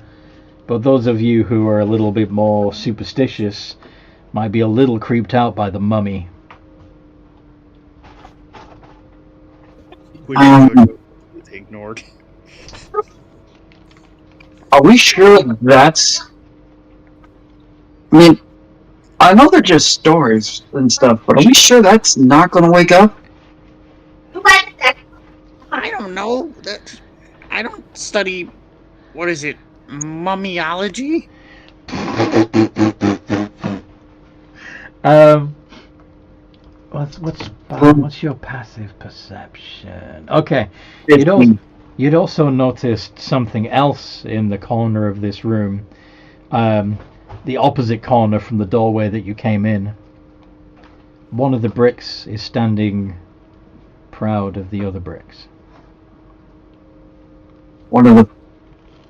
but those of you who are a little bit more superstitious might be a little creeped out by the mummy. Ignored. Are we sure that's... I mean, I know they're just stories and stuff, but are we sure that's not going to wake up? I don't study, what is it, mummiology? What's your passive perception? Okay, you'd also noticed something else in the corner of this room, the opposite corner from the doorway that you came in. One of the bricks is standing proud of the other bricks. One of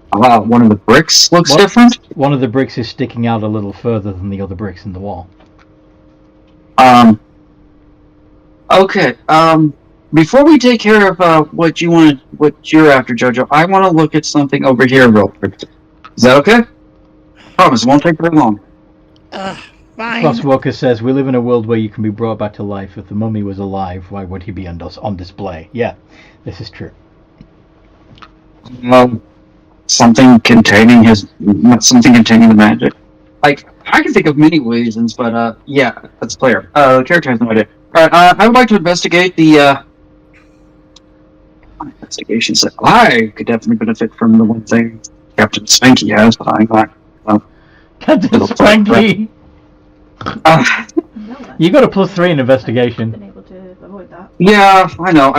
the bricks looks different? One of the bricks is sticking out a little further than the other bricks in the wall. Okay. Before we take care of what you're after, Jojo, I want to look at something over here real quick. Is that okay? Promise, it won't take very long. Fine. Frostwalker says, we live in a world where you can be brought back to life. If the mummy was alive, why would he be on display? Yeah, this is true. Something containing the magic. Like, I can think of many reasons, but yeah, that's clear. The character has no idea. Alright, I would like to investigate the investigation set. I could definitely benefit from the one thing Captain Spanky has, but I'm not. Captain Spanky! You got a +3 in investigation. Been able to avoid that. Yeah, I know.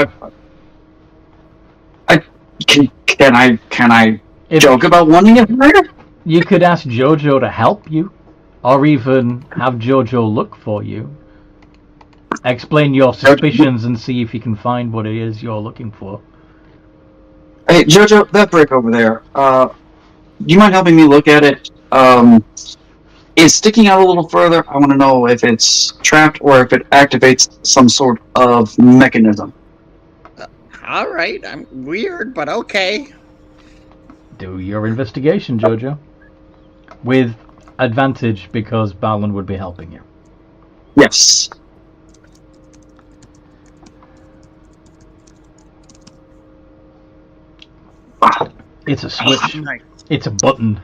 Can I joke about wanting it higher? You could ask Jojo to help you, or even have Jojo look for you. Explain your suspicions and see if you can find what it is you're looking for. Hey, Jojo, that brick over there, do you mind helping me look at it? It's sticking out a little further. I want to know if it's trapped or if it activates some sort of mechanism. Alright, I'm weird, but okay. Do your investigation, Jojo. With advantage, because Balin would be helping you. Yes. It's a switch. It's a button.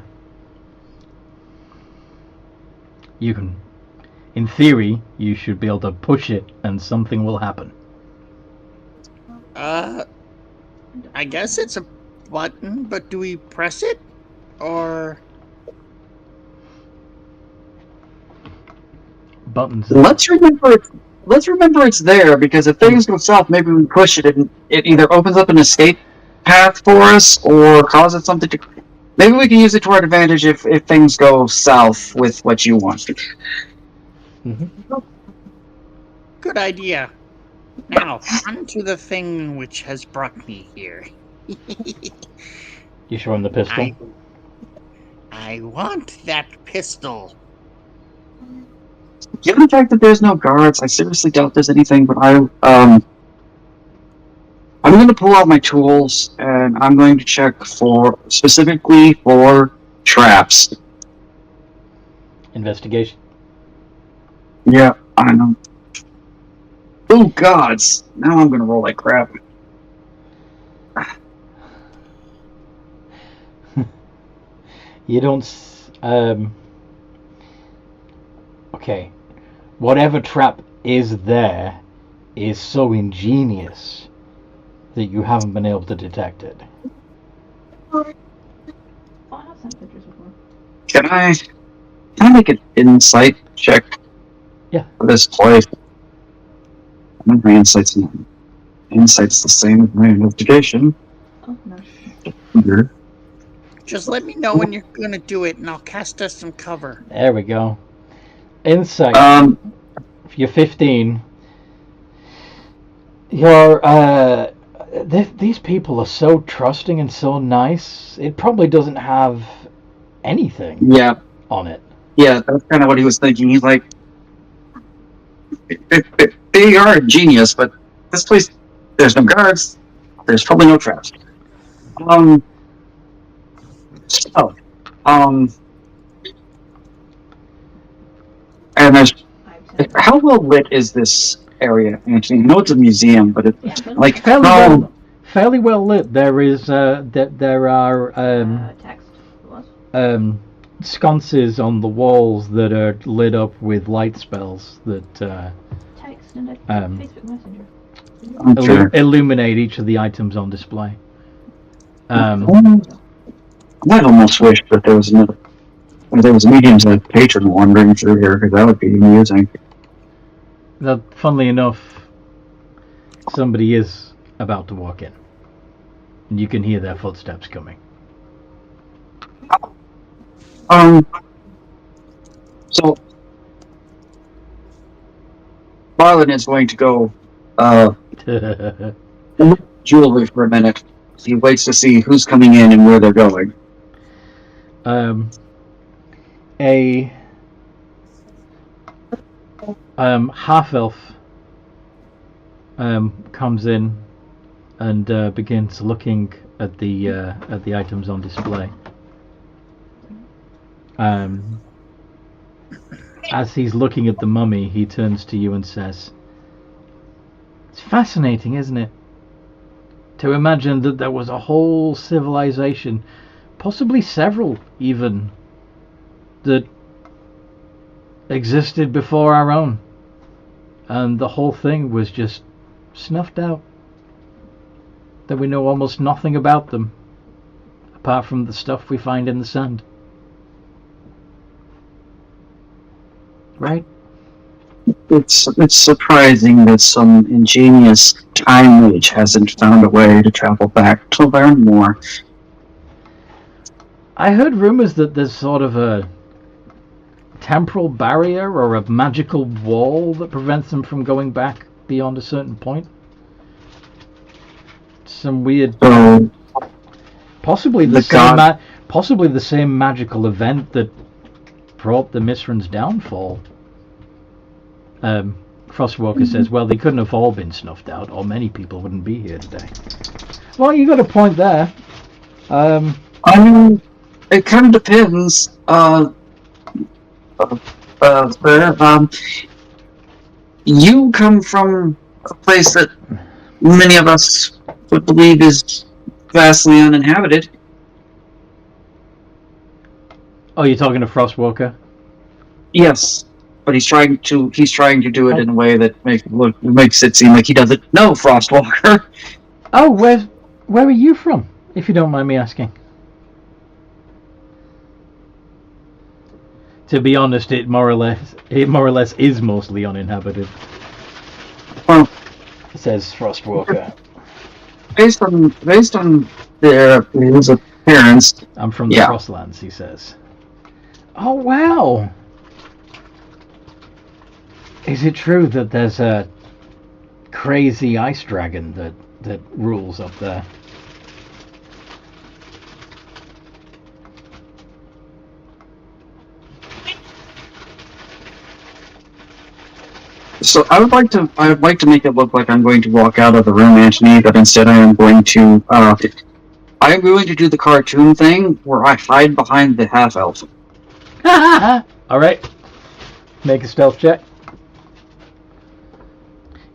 You can... In theory, you should be able to push it and something will happen. I guess it's a button, but do we press it? Or... Buttons. Let's remember it's there, because if things go south, maybe we push it and it either opens up an escape path for us or causes something to... Maybe we can use it to our advantage if things go south with what you want. Good idea. Now, on to the thing which has brought me here. You show him the pistol? I want that pistol. Given the fact that there's no guards, I seriously doubt there's anything, but I'm going to pull out my tools, and I'm going to check specifically for traps. Investigation. Yeah, I know. Oh, gods. Now I'm going to roll like crap. You don't... Okay. Whatever trap is there is so ingenious that you haven't been able to detect it. Can I make an insight check? Yeah. For this place. My insight's the same as my investigation. Oh, no. Just let me know when you're going to do it, and I'll cast us some cover. There we go. Insight. If you're 15, you're, these people are so trusting and so nice, it probably doesn't have anything on it. Yeah, that's kind of what he was thinking. He's like, they are a genius, but this place, there's no guards, there's probably no traps. And there's, how well lit is this area, Anthony? I know it's a museum, but it's like fairly well lit. There is there are sconces on the walls that are lit up with light spells that Text and a Facebook Messenger. illuminate each of the items on display. I might almost wish that there was a medium-sized patron wandering through here, because that would be amusing. That, funnily enough, somebody is about to walk in. And you can hear their footsteps coming. So, Marlon is going to go, jewelry for a minute. He waits to see who's coming in and where they're going. A half-elf comes in and begins looking at the items on display. As he's looking at the mummy, he turns to you and says, "It's fascinating, isn't it? To imagine that there was a whole civilization, possibly several even, that existed before our own, and the whole thing was just snuffed out. That we know almost nothing about them, apart from the stuff we find in the sand." Right? It's surprising that some ingenious time witch hasn't found a way to travel back to learn more. I heard rumors that there's sort of a temporal barrier or a magical wall that prevents them from going back beyond a certain point. Some weird, possibly the same magical event that brought the Misran's downfall. Frostwalker says, "Well, they couldn't have all been snuffed out, or many people wouldn't be here today." Well, you got a point there. I mean, it kind of depends. You come from a place that many of us would believe is vastly uninhabited. Oh, you're talking to Frostwalker? Yes, but he's trying to do it in a way that makes it seem like he doesn't know Frostwalker. Oh, where are you from, if you don't mind me asking? To be honest, it more or less is mostly uninhabited. Well, says Frostwalker. Based on his appearance, I'm from the Frostlands, he says. Oh wow! Is it true that there's a crazy ice dragon that rules up there? So I would like to make it look like I'm going to walk out of the room, Anthony, but instead I am going to do the cartoon thing where I hide behind the half elf. Alright. Make a stealth check.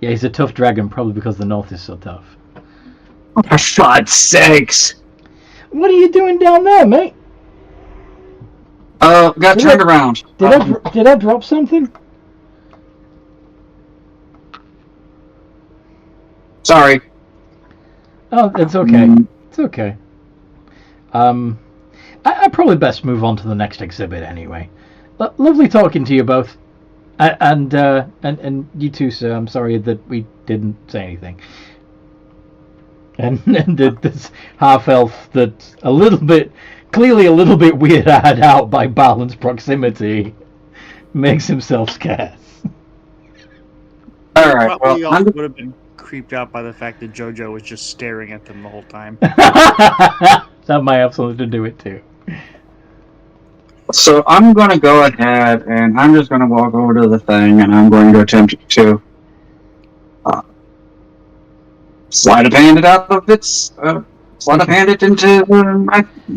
Yeah, he's a tough dragon, probably because the north is so tough. Oh, for God's sakes! What are you doing down there, mate? Got turned around. Did I drop something? Sorry. Oh, it's okay. It's okay. I probably best move on to the next exhibit anyway. Lovely talking to you both, and you too, sir. I'm sorry that we didn't say anything. And this half elf that's clearly a little bit weirded out by Balin's proximity, makes himself scarce. All right. Probably also would have been creeped out by the fact that JoJo was just staring at them the whole time. That might have something to do with it too. So I'm going to go ahead and I'm just going to walk over to the thing and I'm going to attempt to sleight of hand it out of its sleight of hand it into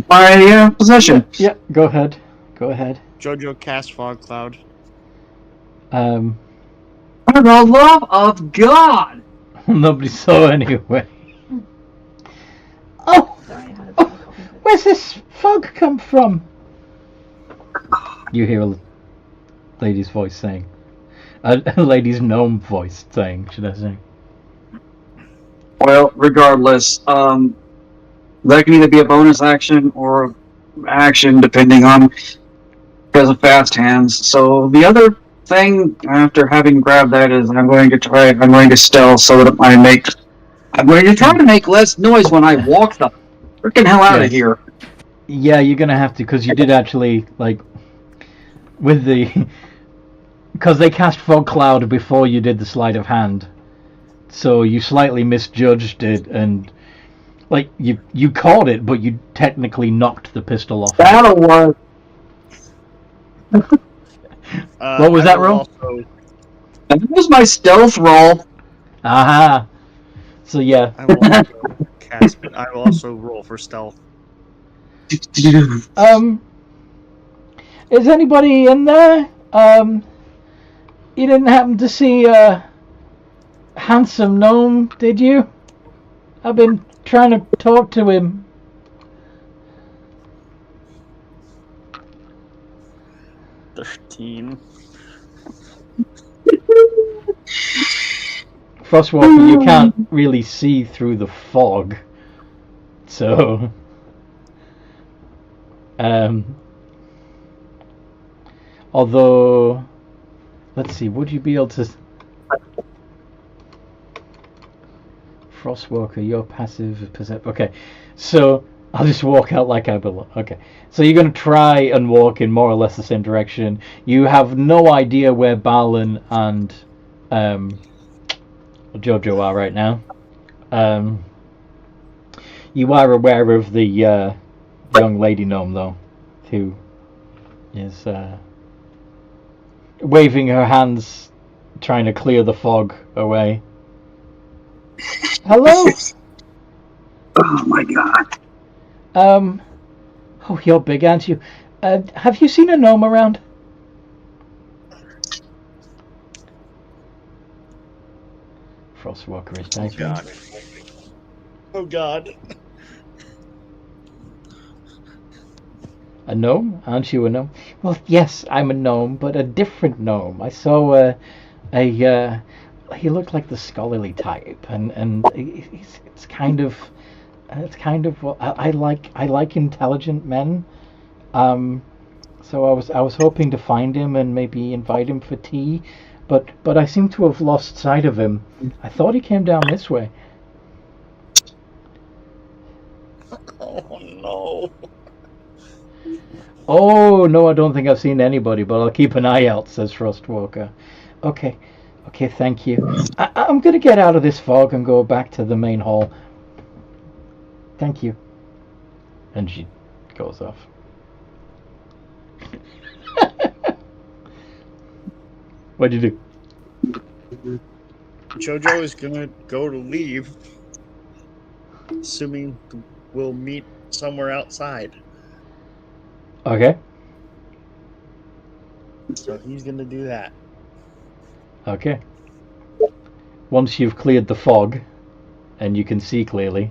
my possession. Yeah, go ahead. JoJo cast fog cloud. For the love of God! Nobody saw anyway. Oh, where's this fog come from? You hear a lady's voice saying, a lady's gnome voice saying, should I say? Well, regardless, That can either be a bonus action or action, depending on because of fast hands. So the other thing after having grabbed that is I'm going to stealth so that I'm going to try to make less noise when I walk the freaking hell out of here. Yeah, you're gonna have to, because you did actually, like, with the... Because they cast Fog Cloud before you did the sleight of hand. So you slightly misjudged it, and, like, you caught it, but you technically knocked the pistol off. That'll work. What was that roll? That was my stealth roll. Aha. So yeah. I will also cast, but I will also roll for stealth. Is anybody in there? You didn't happen to see a handsome gnome, did you? I've been trying to talk to him. Frostwalker, you can't really see through the fog, so although, let's see, would you be able to... Frostwalker, your passive perception. Okay, so I'll just walk out like I belong. Okay, so you're going to try and walk in more or less the same direction. You have no idea where Balin and Jojo are right now. You are aware of the young lady gnome, though, who is waving her hands, trying to clear the fog away. Hello? Oh my god. Oh, you're big, aren't you? Have you seen a gnome around? Frostwalker is typing. Oh god. Oh god. A gnome? Aren't you a gnome? Well, yes, I'm a gnome, but a different gnome. I saw he looked like the scholarly type, and it's kind of well, I like intelligent men. So I was hoping to find him and maybe invite him for tea, but I seem to have lost sight of him. I thought he came down this way. Oh no. Oh, no, I don't think I've seen anybody, but I'll keep an eye out, says Frostwalker. Okay, thank you. I'm going to get out of this fog and go back to the main hall. Thank you. And she goes off. What'd you do? Jojo is going to go to leave, assuming we'll meet somewhere outside. Okay. So he's going to do that. Okay. Once you've cleared the fog and you can see clearly,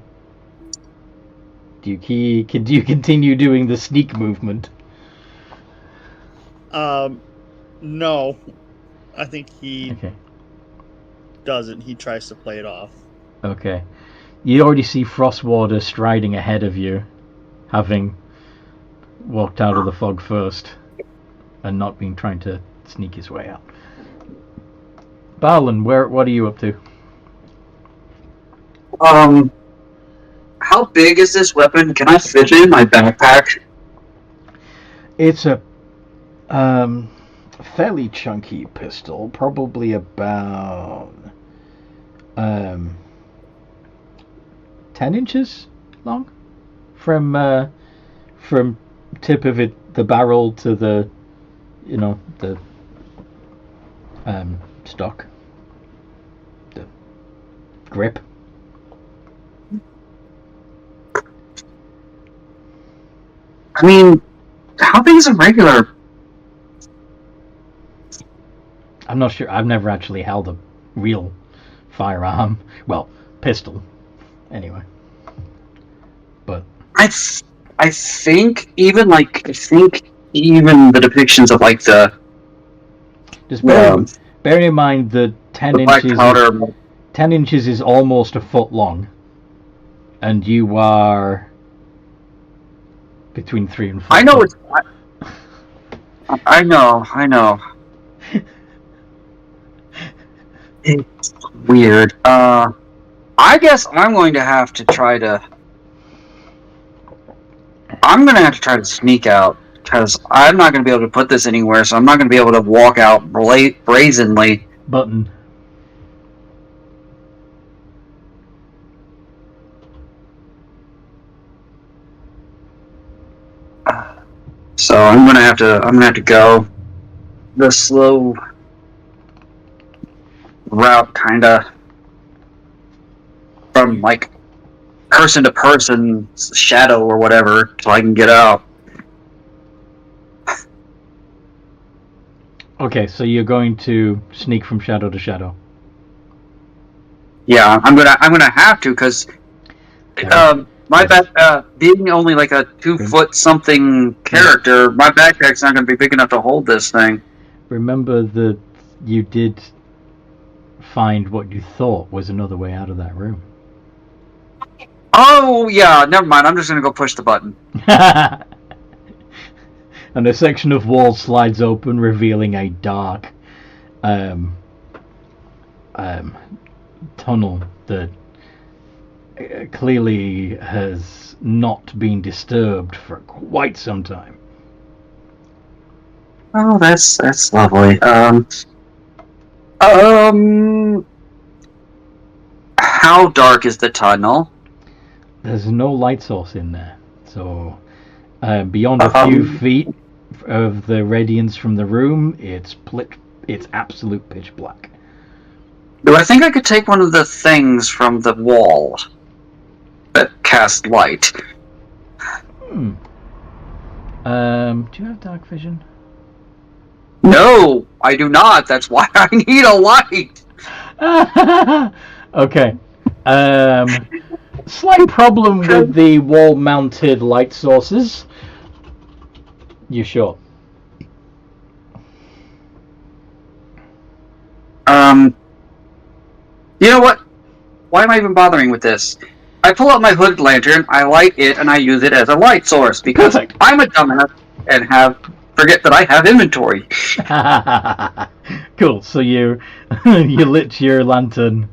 do you continue doing the sneak movement? No. I think he doesn't. He tries to play it off. Okay. You already see Frostwater striding ahead of you, having walked out of the fog first and not been trying to sneak his way out. Balin, what are you up to? How big is this weapon? Can I fit it in my backpack? It's a fairly chunky pistol, probably about 10 inches long, from tip of it, the barrel, to the stock, the grip. I mean, how big is a regular? I'm not sure. I've never actually held a real firearm. Well, pistol, anyway. But I think even the depictions of like the just bear in mind that 10 inches is almost a foot long, and you are between 3 and 4. I know it's. I know. It's weird. I guess I'm going to have to try to. I'm going to have to try to sneak out because I'm not going to be able to put this anywhere. So I'm not going to be able to walk out brazenly. Button. So I'm gonna have to go the slow route, kinda from like person to person, shadow or whatever, so I can get out. Okay, so you're going to sneak from shadow to shadow. Yeah, I'm gonna have to because my being only like a 2-foot something character, my backpack's not gonna be big enough to hold this thing. Remember that you did find what you thought was another way out of that room. Oh yeah, never mind. I'm just gonna go push the button. And a section of wall slides open, revealing a dark tunnel that clearly has not been disturbed for quite some time. Oh, that's lovely. How dark is the tunnel? There's no light source in there, so beyond a few feet of the radiance from the room, it's absolute pitch black. Do I think I could take one of the things from the wall that cast light? Do you have dark vision? No, I do not. That's why I need a light. Okay. Slight problem with the wall-mounted light sources. You sure? You know what? Why am I even bothering with this? I pull out my hood lantern, I light it, and I use it as a light source because I'm a dumbass and forget that I have inventory. Cool. So you you lit your lantern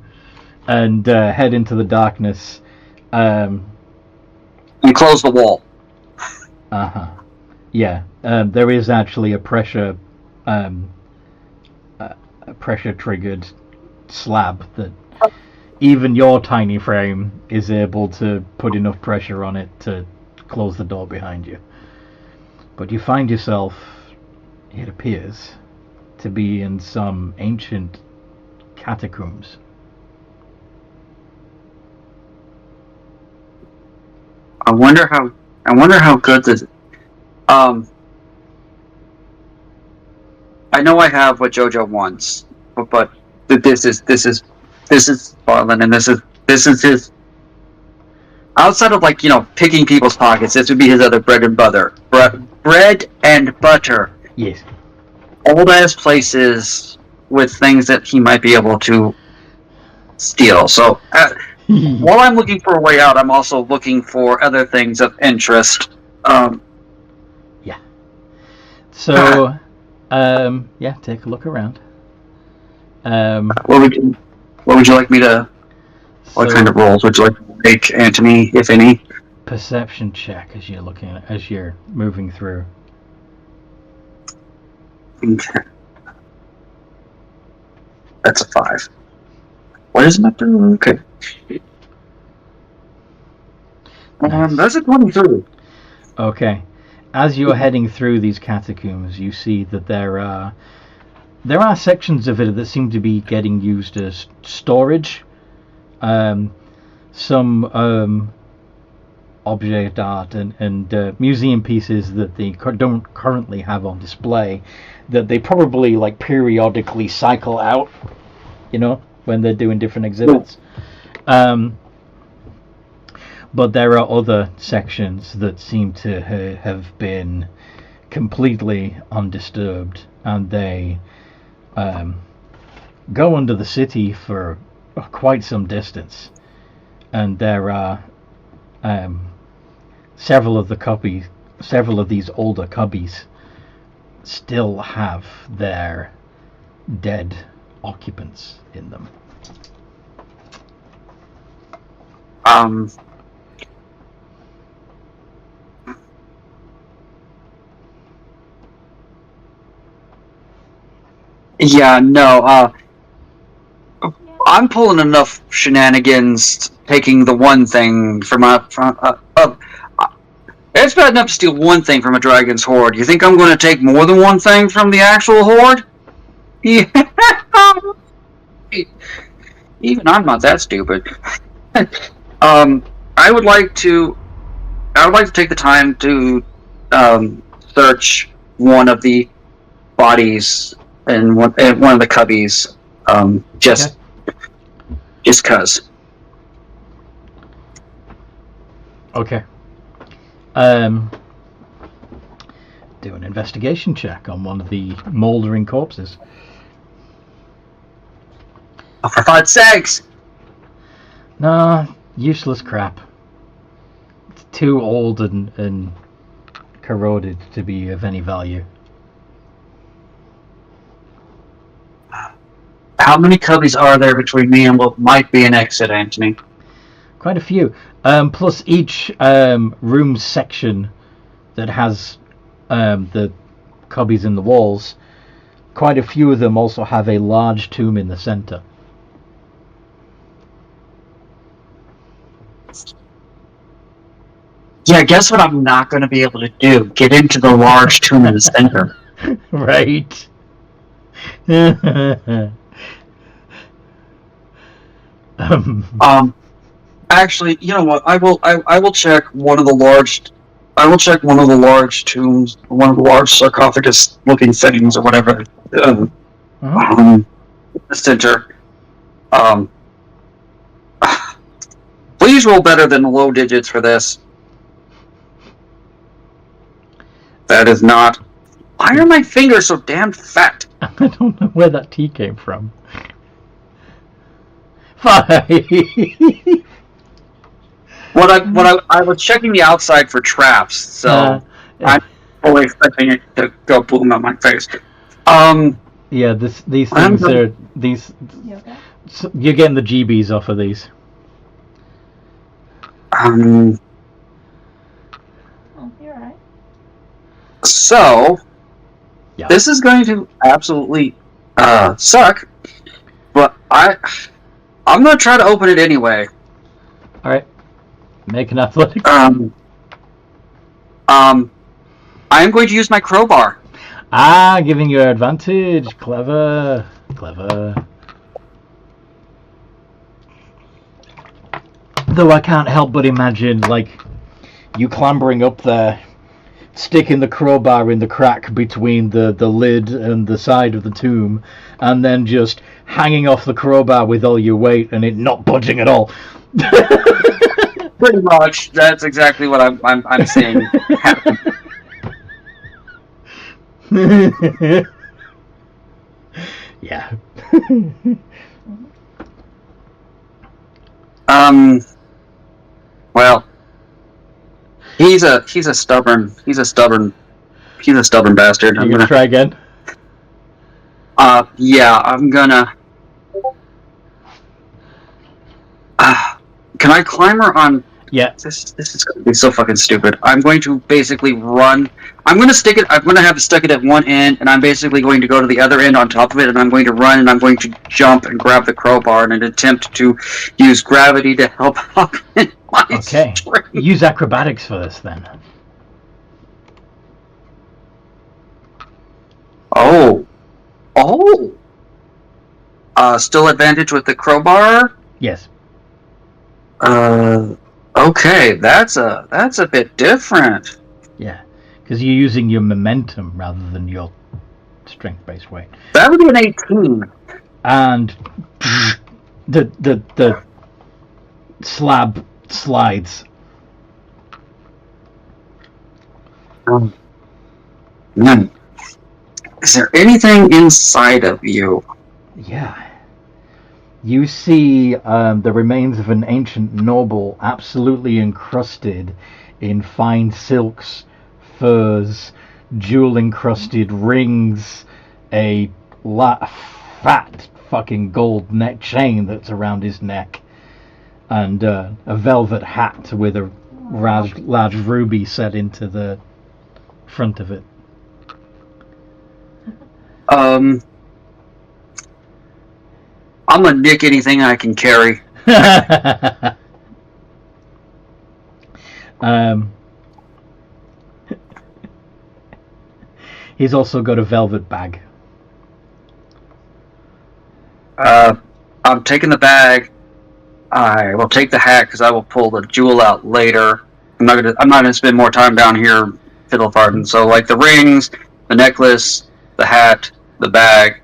and head into the darkness. And close the wall. Yeah. There is actually a pressure triggered slab that even your tiny frame is able to put enough pressure on it to close the door behind you. But you find yourself, it appears, to be in some ancient catacombs. I wonder how good this. I know I have what JoJo wants, but this is Barlin, and this is his. Outside of picking people's pockets, this would be his other bread and butter. Bread and butter. Yes. Old ass places with things that he might be able to steal. So while I'm looking for a way out, I'm also looking for other things of interest. Yeah. So, yeah, take a look around. What would you like me to? What kind of rolls would you like to make, Anthony, if any? Perception check as you're moving through. Okay. That's a 5. What is my do? Okay. Nice. That's a 23. Okay. As you're heading through these catacombs, you see that there are sections of it that seem to be getting used as storage. Some object art and museum pieces that they don't currently have on display, that they probably periodically cycle out, when they're doing different exhibits. But there are other sections that seem to have been completely undisturbed, and they go under the city for quite some distance. And there are several of the several of these older cubbies still have their dead occupants in them. Yeah, no, I'm pulling enough shenanigans, taking the one thing from it's bad enough to steal one thing from a dragon's hoard. You think I'm going to take more than one thing from the actual hoard? Yeah. Even I'm not that stupid. I would like to take the time to search one of the bodies in one of the cubbies, just cause. Okay. Do an investigation check on one of the mouldering corpses. Oh, for God's sakes! Nah, useless crap. It's too old and corroded to be of any value. How many cubbies are there between me and what might be an exit, Anthony? Quite a few. Plus each room section that has the cubbies in the walls, quite a few of them also have a large tomb in the center. Yeah, guess what I'm not going to be able to do? Get into the large tomb in the center. Right. Actually, you know what? I will check one of the large. I will check one of the large tombs, one of the large sarcophagus-looking things, or whatever. The center. Please roll better than the low digits for this. That is not. Why are my fingers so damn fat? I don't know where that tea came from. 5. I was checking the outside for traps, so I'm fully expecting it to go boom on my face. Yeah, these things are these. So you're getting the GBs off of these. Oh, you're right. So, yeah. This is going to absolutely suck, but I'm going to try to open it anyway. All right, make an athletics. I am going to use my crowbar. Giving you advantage. Clever. Though I can't help but imagine, like, you clambering up there, sticking the crowbar in the crack between the lid and the side of the tomb, and then just hanging off the crowbar with all your weight and it not budging at all. Pretty much. That's exactly what I'm seeing happen. Yeah. Well, he's a stubborn bastard. You're gonna try again? Yeah, I'm gonna. Can I climb her on? Yeah. This is gonna be so fucking stupid. I'm going to basically run. I'm gonna stick it. I'm gonna have it stuck it at one end, and I'm basically going to go to the other end on top of it, and I'm going to run, and I'm going to jump and grab the crowbar in an attempt to use gravity to help up in my strength. Use acrobatics for this then. Oh. Still advantage with the crowbar? Yes. Okay, that's a bit different. Yeah, because you're using your momentum rather than your strength-based weight. That would be an 18. And the slab slides. Is there anything inside of you? Yeah. You see the remains of an ancient noble absolutely encrusted in fine silks, furs, jewel-encrusted rings, a fat fucking gold neck chain that's around his neck, and a velvet hat with a large ruby set into the front of it. I'm gonna nick anything I can carry. He's also got a velvet bag. I'm taking the bag. I will take the hat because I will pull the jewel out later. I'm not gonna spend more time down here fiddle farting. So like the rings, the necklace, the hat, the bag.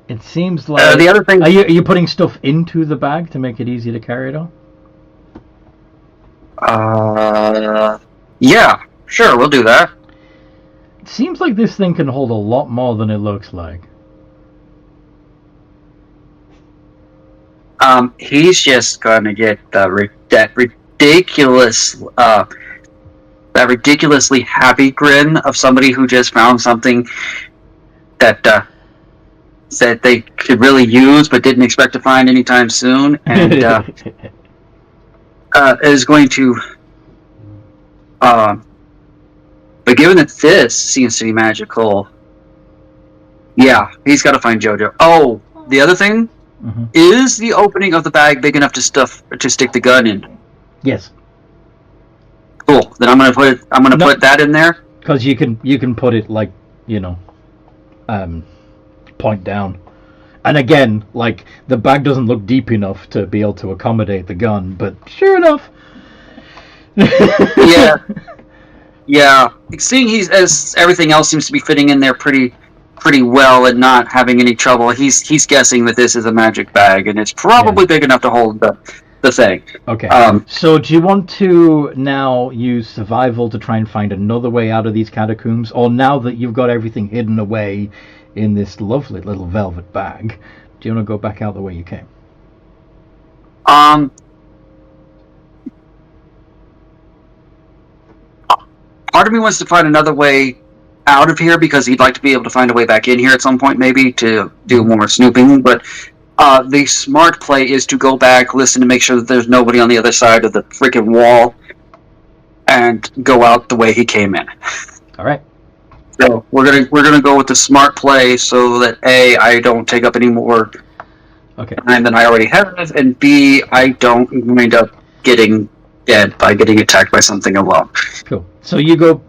It seems like the other thing. Are you putting stuff into the bag to make it easy to carry it on? Yeah, sure, we'll do that. It seems like this thing can hold a lot more than it looks like. He's just gonna get that ridiculously happy grin of somebody who just found something that that they could really use but didn't expect to find anytime soon, and is going to. But given that this seems to be magical, yeah, he's got to find JoJo. Oh, the other thing. Mm-hmm. Is the opening of the bag big enough to stick the gun in? Yes. Cool. Then I'm gonna put that in there. Because you can put it like, point down. And again, like the bag doesn't look deep enough to be able to accommodate the gun, but sure enough. Yeah. Seeing as everything else seems to be fitting in there pretty well and not having any trouble, he's guessing that this is a magic bag and it's probably big enough to hold the thing. Okay. So do you want to now use survival to try and find another way out of these catacombs, or now that you've got everything hidden away in this lovely little velvet bag, do you want to go back out the way you came? Part of me wants to find another way out of here because he'd like to be able to find a way back in here at some point, maybe to do more snooping. But the smart play is to go back, listen to make sure that there's nobody on the other side of the freaking wall, and go out the way he came in. All right. So we're gonna go with the smart play so that A, I don't take up any more time than I already have, and B, I don't wind up getting dead by getting attacked by something alone. Cool. So you go.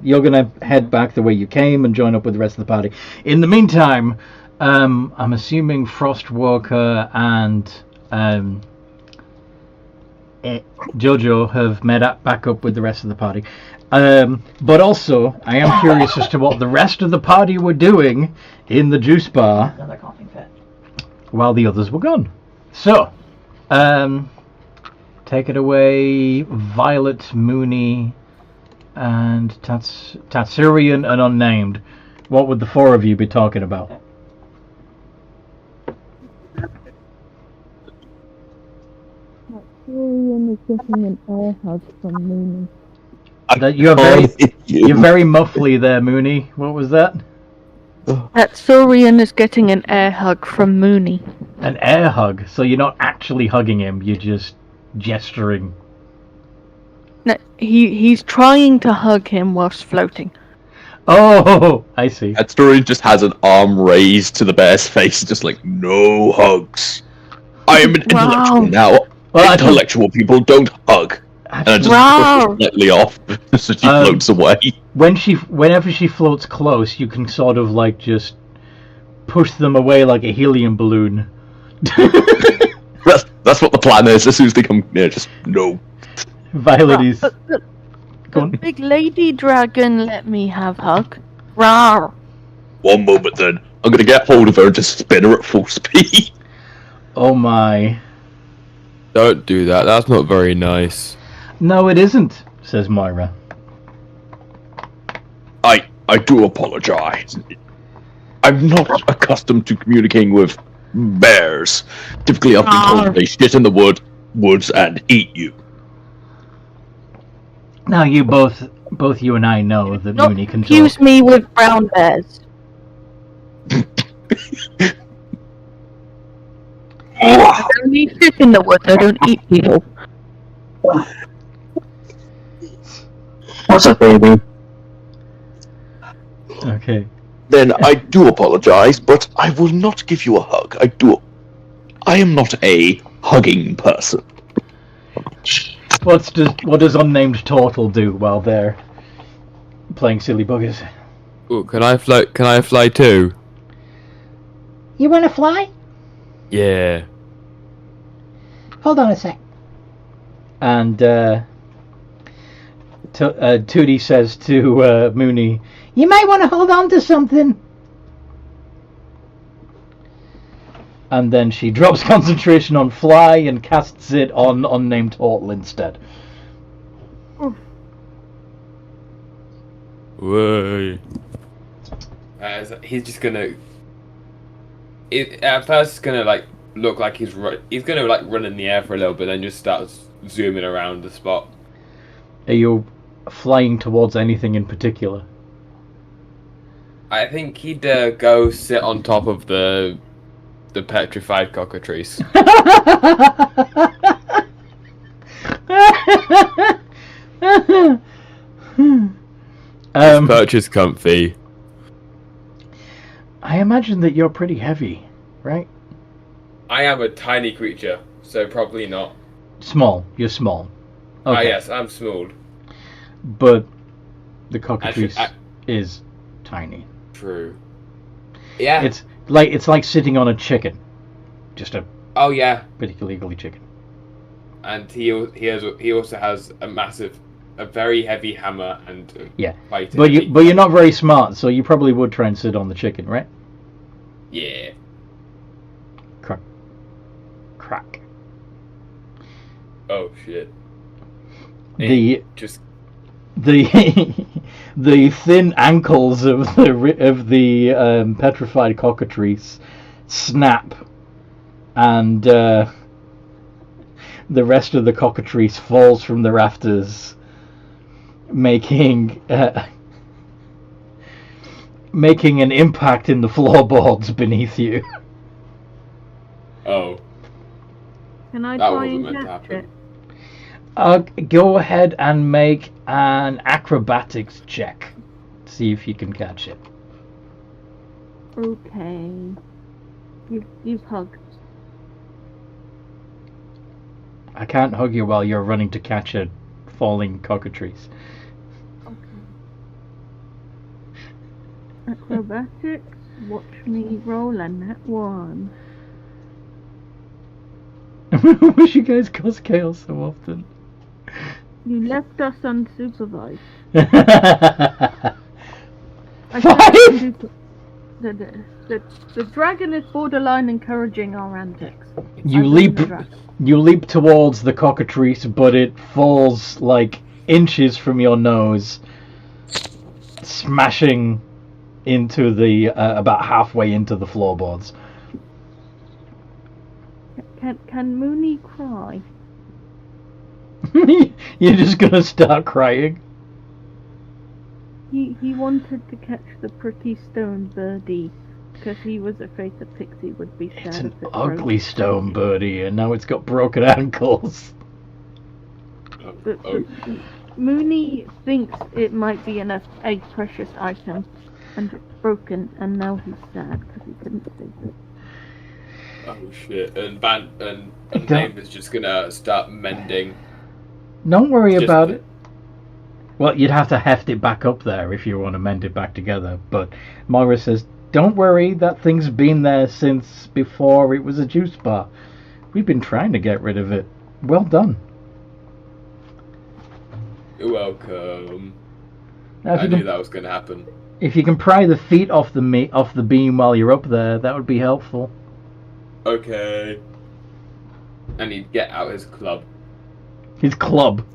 You're gonna head back the way you came and join up with the rest of the party. In the meantime, I'm assuming Frostwalker and Jojo have met back up with the rest of the party. But also, I am curious as to what the rest of the party were doing in the juice bar Another coughing fit. while the others were gone. So, take it away, Violet, Mooney, and Tatsurian and Unnamed. What would the four of you be talking about? Tatsurian is getting an air hug from Mooney. You're very muffly there, Mooney. What was that? Tatsurian is getting an air hug from Mooney. An air hug? So you're not actually hugging him, you're just gesturing. No, he's trying to hug him whilst floating. Oh, I see. Tatsurian just has an arm raised to the bear's face, just like, no hugs. I am an intellectual now. Well, intellectual people don't hug. And I just push her slightly off, so she floats away. Whenever she floats close, you can sort of like just push them away like a helium balloon. That's what the plan is. As soon as they come near, just no. Violet is. The big lady dragon let me have hug. Rawr. One moment then. I'm gonna get hold of her and just spin her at full speed. Oh my. Don't do that. That's not very nice. No, it isn't, says Moira. I do apologize. I'm not accustomed to communicating with bears. Typically, I've been told they shit in the woods and eat you. Now you both you and I know that Not Mooney can confuse talk. me with brown bears. I only sit in the woods. I don't eat people. What's up, baby? Okay. Then I do apologize, but I will not give you a hug. I am not a hugging person. What does unnamed turtle do while they're playing silly buggers? Ooh, can I float? Can I fly too? You want to fly? Yeah. Hold on a sec. And Tootie says to Mooney, You might want to hold on to something. and then she drops concentration on fly and casts it on unnamed turtle instead. Whoa. He's just gonna. At first, it's gonna like look like he's gonna like run in the air for a little bit, then just starts zooming around the spot. Are you flying towards anything in particular? I think he'd go sit on top of the petrified cockatrice. This perch is comfy. I imagine that you're pretty heavy, right? I am a tiny creature, so probably not. Small. You're small. Ah, Okay. yes, I'm small. But the cockatrice is tiny. True. Yeah. It's like sitting on a chicken. Just a Oh yeah. particularly ugly chicken. And he also has a very heavy hammer and Yeah. quite But you're not very smart, so you probably would try and sit on the chicken, right? Yeah. Crack. Oh shit. The Just the thin ankles of the petrified cockatrice snap, and the rest of the cockatrice falls from the rafters, making an impact in the floorboards beneath you. Oh. Can I That try wasn't and meant to catch happen. it? Go ahead and make an acrobatics check. See if you can catch it. Okay. You've hugged. I can't hug you while you're running to catch a falling cockatrice. Acrobatics. Watch me roll a nat 1. I wish you guys cause chaos so often. You left us unsupervised. The dragon is borderline encouraging our antics. You leap towards the cockatrice, but it falls like inches from your nose, smashing into the about halfway into the floorboards. Can Mooney cry? You're just gonna start crying. He wanted to catch the pretty stone birdie because he was afraid the pixie would be sad. It's an if it ugly broke. stone birdie, and now it's got broken ankles. But Mooney thinks it might be a precious item, and it's broken, and now he's sad because he couldn't save it. Oh shit! And Name is just gonna start mending. Don't worry Just about the- it. Well, you'd have to heft it back up there if you want to mend it back together. But Moira says, don't worry, that thing's been there since before it was a juice bar. We've been trying to get rid of it. Well done. You're welcome. Now, if I you knew can- that was gonna happen. If you can pry the feet off the beam while you're up there, that would be helpful. Okay. And he'd get out his club. His club.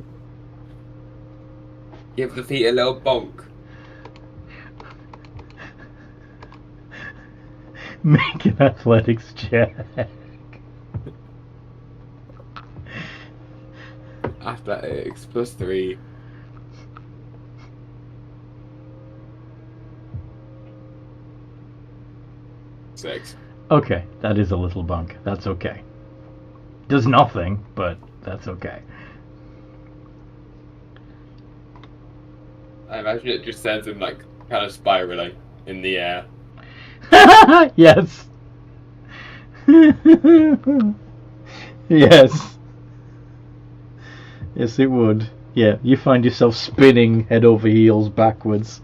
Give the feet a little bonk. Make an athletics check. Athletics +3. 6. Okay, that is a little bunk. That's okay. Does nothing, but that's okay. I imagine it just sends him like kind of spiraling in the air. Yes. Yes. Yes, it would. Yeah, you find yourself spinning head over heels backwards.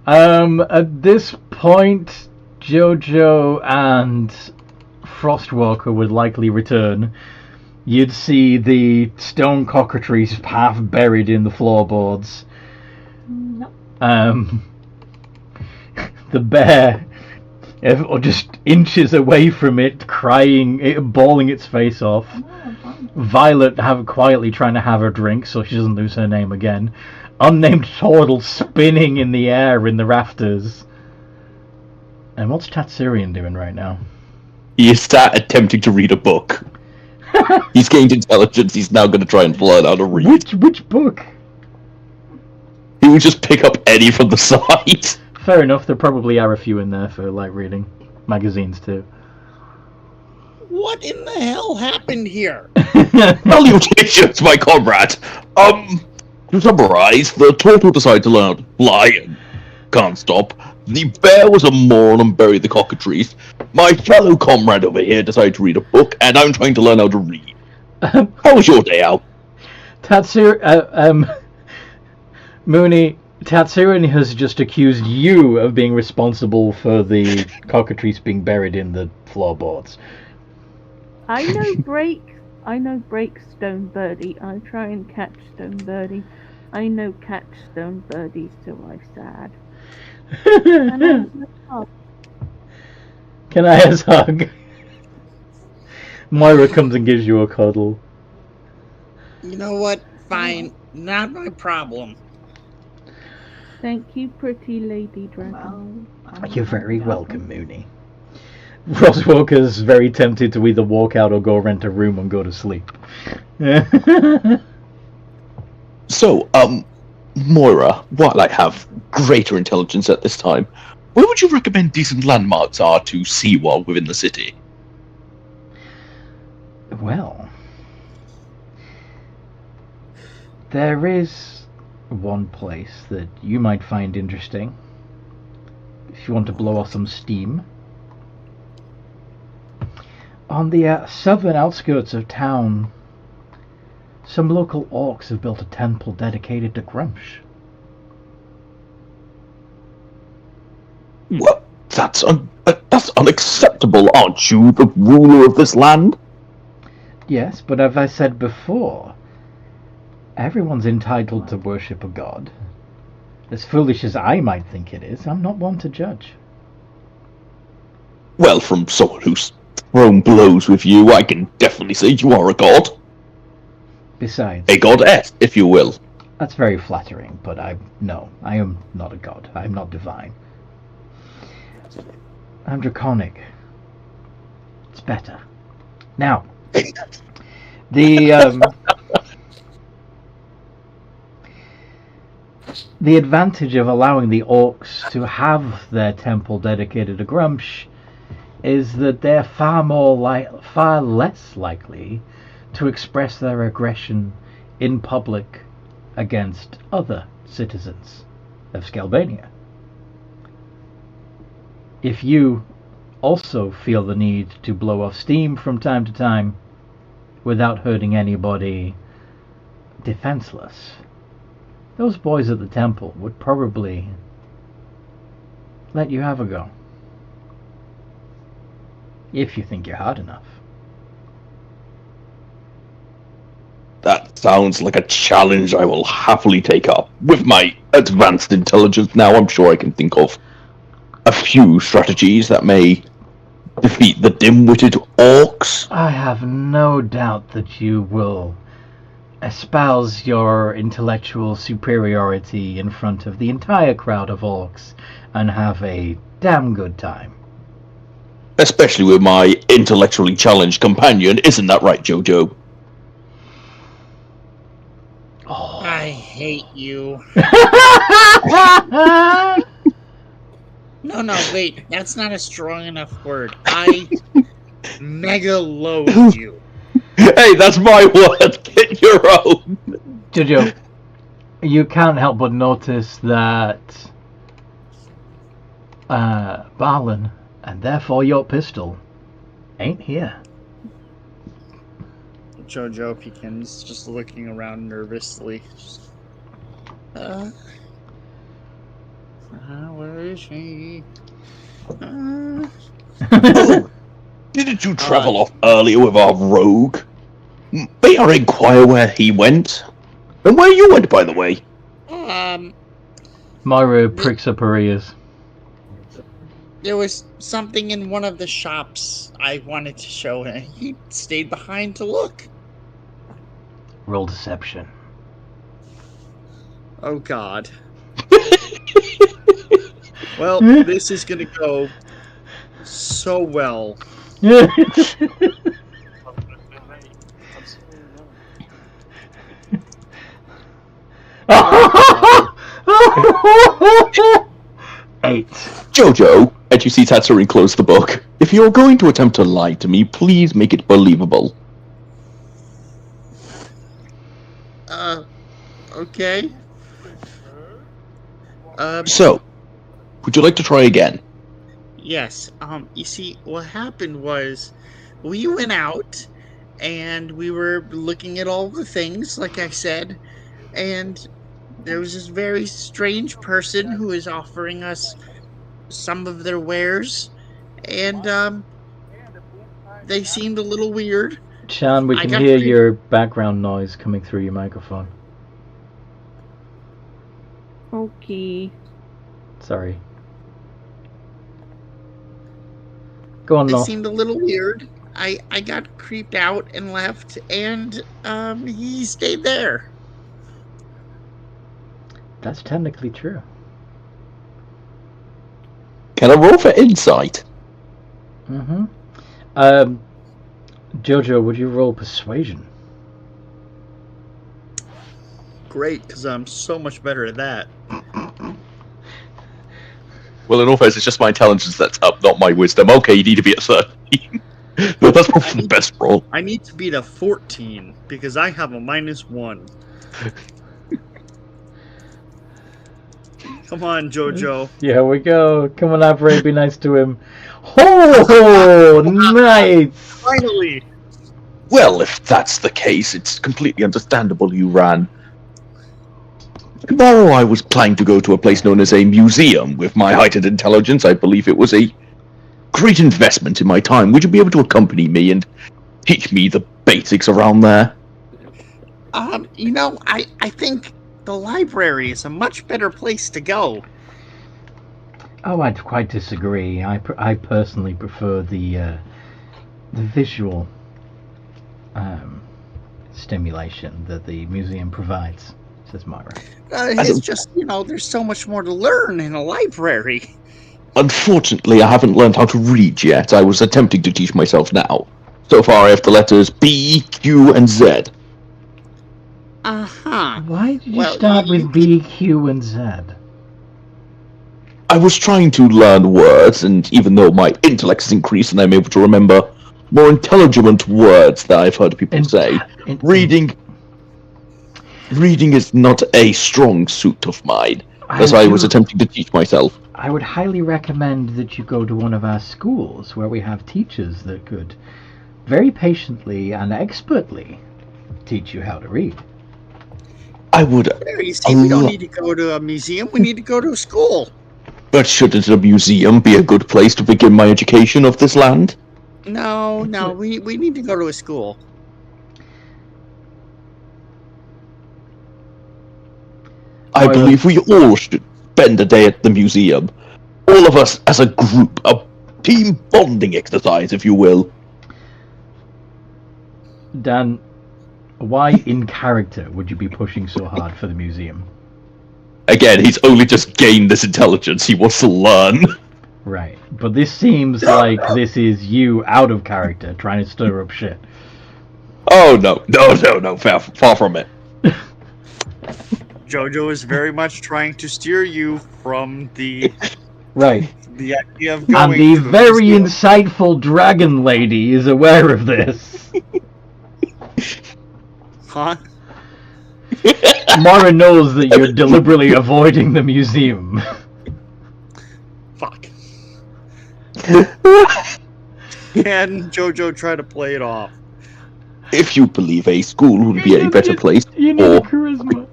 At this point, Jojo and Frostwalker would likely return. You'd see the stone cockatrice half buried in the floorboards. Nope. The bear, or just inches away from it, crying, bawling its face off. Violet quietly trying to have her drink so she doesn't lose her name again. Unnamed turtle spinning in the air in the rafters. And what's Tatsurian doing right now? He is attempting to read a book. He's gained intelligence, he's now going to try and learn how to read. Which book? He would just pick up any from the side. Fair enough, there probably are a few in there for light reading. Magazines too. What in the hell happened here? Salutations, my comrade. To summarize, the turtle decided to learn how to fly and can't stop. The bear was a moron and buried the cockatrice. My fellow comrade over here decided to read a book, and I'm trying to learn how to read. How was your day, Al? Mooney, Tatsurian has just accused you of being responsible for the cockatrice being buried in the floorboards. I know break Stone Birdie. I try and catch Stone Birdie. I know catch Stone Birdie, so I'm sad. Can I have a hug? Moira comes and gives you a cuddle. You know what? Fine. Not my problem. Thank you, pretty lady dragon. You're very welcome, Mooney. Frostwalker's very tempted to either walk out or go rent a room and go to sleep. So, Moira, while I have greater intelligence at this time, where would you recommend decent landmarks are to see while within the city? Well, there is one place that you might find interesting if you want to blow off some steam. On the southern outskirts of town, some local orcs have built a temple dedicated to Grumsh. Well, that's unacceptable. Aren't you the ruler of this land? Yes, but as I said before, everyone's entitled to worship a god. As foolish as I might think it is, I'm not one to judge. Well, from someone who's thrown blows with you, I can definitely say you are a god. Besides, a goddess, if you will. That's very flattering, but I am not a god. I'm not divine. I'm draconic. It's better. Now, the advantage of allowing the orcs to have their temple dedicated to Grumsh is that they're far less likely to express their aggression in public against other citizens of Scalbania. If you also feel the need to blow off steam from time to time without hurting anybody defenseless, those boys at the temple would probably let you have a go. If you think you're hard enough. That sounds like a challenge I will happily take up. With my advanced intelligence now, I'm sure I can think of a few strategies that may defeat the dim-witted orcs. I have no doubt that you will espouse your intellectual superiority in front of the entire crowd of orcs and have a damn good time. Especially with my intellectually challenged companion, isn't that right, Jojo? Oh. I hate you. No, No, wait. That's not a strong enough word. I mega loathe you. Hey, that's my word. Get your own. Jojo, you can't help but notice that Barlin, and therefore your pistol, ain't here. Jojo begins just looking around nervously. Where is she? Oh, didn't you travel off earlier with our rogue? May I inquire where he went? And where you went, by the way? Myra pricks up her ears. There was something in one of the shops I wanted to show him. He stayed behind to look. Roll deception. Oh, God. Well, this is gonna go so well. Eight. Jojo, as you see Tatsuri close the book, if you're going to attempt to lie to me, please make it believable. Okay. So, would you like to try again? Yes. You see, what happened was we went out and we were looking at all the things, like I said, and there was this very strange person who was offering us some of their wares, and they seemed a little weird. Chan, we can hear your background noise coming through your microphone. Okay. Sorry. Go on, They Noel. seemed a little weird. I got creeped out and left, and he stayed there. That's technically true. Can I roll for insight? Mm-hmm. Jojo, would you roll persuasion? Great, because I'm so much better at that. Well, in all fairness, it's just my intelligence that's up, not my wisdom. Okay, you need to be at 13. But that's probably the best roll. I need to beat a 14, because I have a -1. Come on, Jojo. Here we go. Come on, Ray, be nice to him. Oh, nice! Finally! Well, if that's the case, it's completely understandable you ran. Tomorrow I was planning to go to a place known as a museum. With my heightened intelligence, I believe it was a great investment in my time. Would you be able to accompany me and teach me the basics around there? You know, I think the library is a much better place to go. Oh, I'd quite disagree. I personally prefer the visual stimulation that the museum provides, says Myra. It's just, you know, there's so much more to learn in a library. Unfortunately, I haven't learned how to read yet. I was attempting to teach myself now. So far, I have the letters B, Q, and Z. Uh-huh. Why did you start with B, Q, and Z? I was trying to learn words, and even though my intellect has increased and I'm able to remember more intelligent words that I've heard people say, reading is not a strong suit of mine, as I was attempting to teach myself. I would highly recommend that you go to one of our schools where we have teachers that could very patiently and expertly teach you how to read. I would. You see, we don't need to go to a museum, we need to go to a school. But shouldn't a museum be a good place to begin my education of this land? No, we need to go to a school. I believe we all should spend a day at the museum. All of us as a group, a team bonding exercise, if you will. Dan, why in character would you be pushing so hard for the museum? Again, he's only just gained this intelligence. He wants to learn. Right, but this seems like this is you out of character, trying to stir up shit. Oh, no, far from it. Jojo is very much trying to steer you from the Right. The idea of going And the to a very museum- insightful dragon lady is aware of this. Huh? Mara knows that you're deliberately avoiding the museum. Fuck. Can Jojo try to play it off? If you believe a school would be a better place, You need charisma.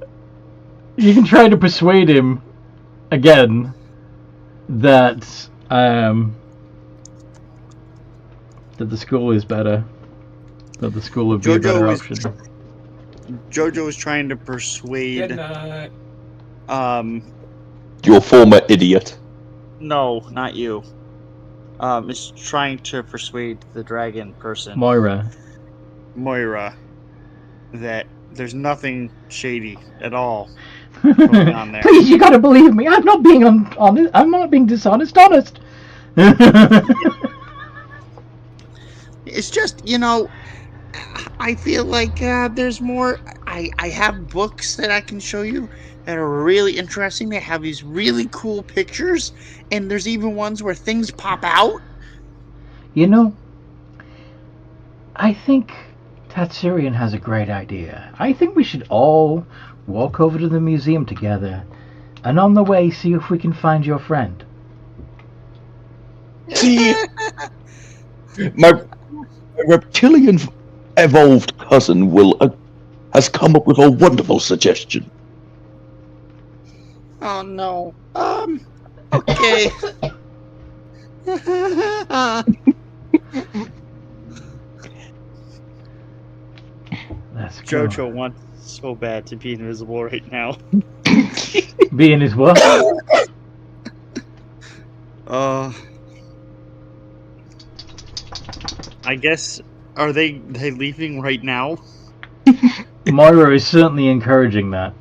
You can try to persuade him again that the school is better. That the school would be a better option. Jojo is trying to persuade. your former idiot. No, not you. Is trying to persuade the dragon person, Moira, that there's nothing shady at all going on there. please, you gotta believe me. I'm not being honest. I'm not being dishonest. Honest. It's just, I feel like there's more. I have books that I can show you that are really interesting. They have these really cool pictures, and there's even ones where things pop out. I think Tatsurian has a great idea. I think we should all walk over to the museum together, and on the way see if we can find your friend. See, my reptilian evolved cousin has come up with a wonderful suggestion. Oh no. Okay. Let's go. Jojo wants so bad to be invisible right now. Being his what? I guess, are they leaving right now? Moira is certainly encouraging that.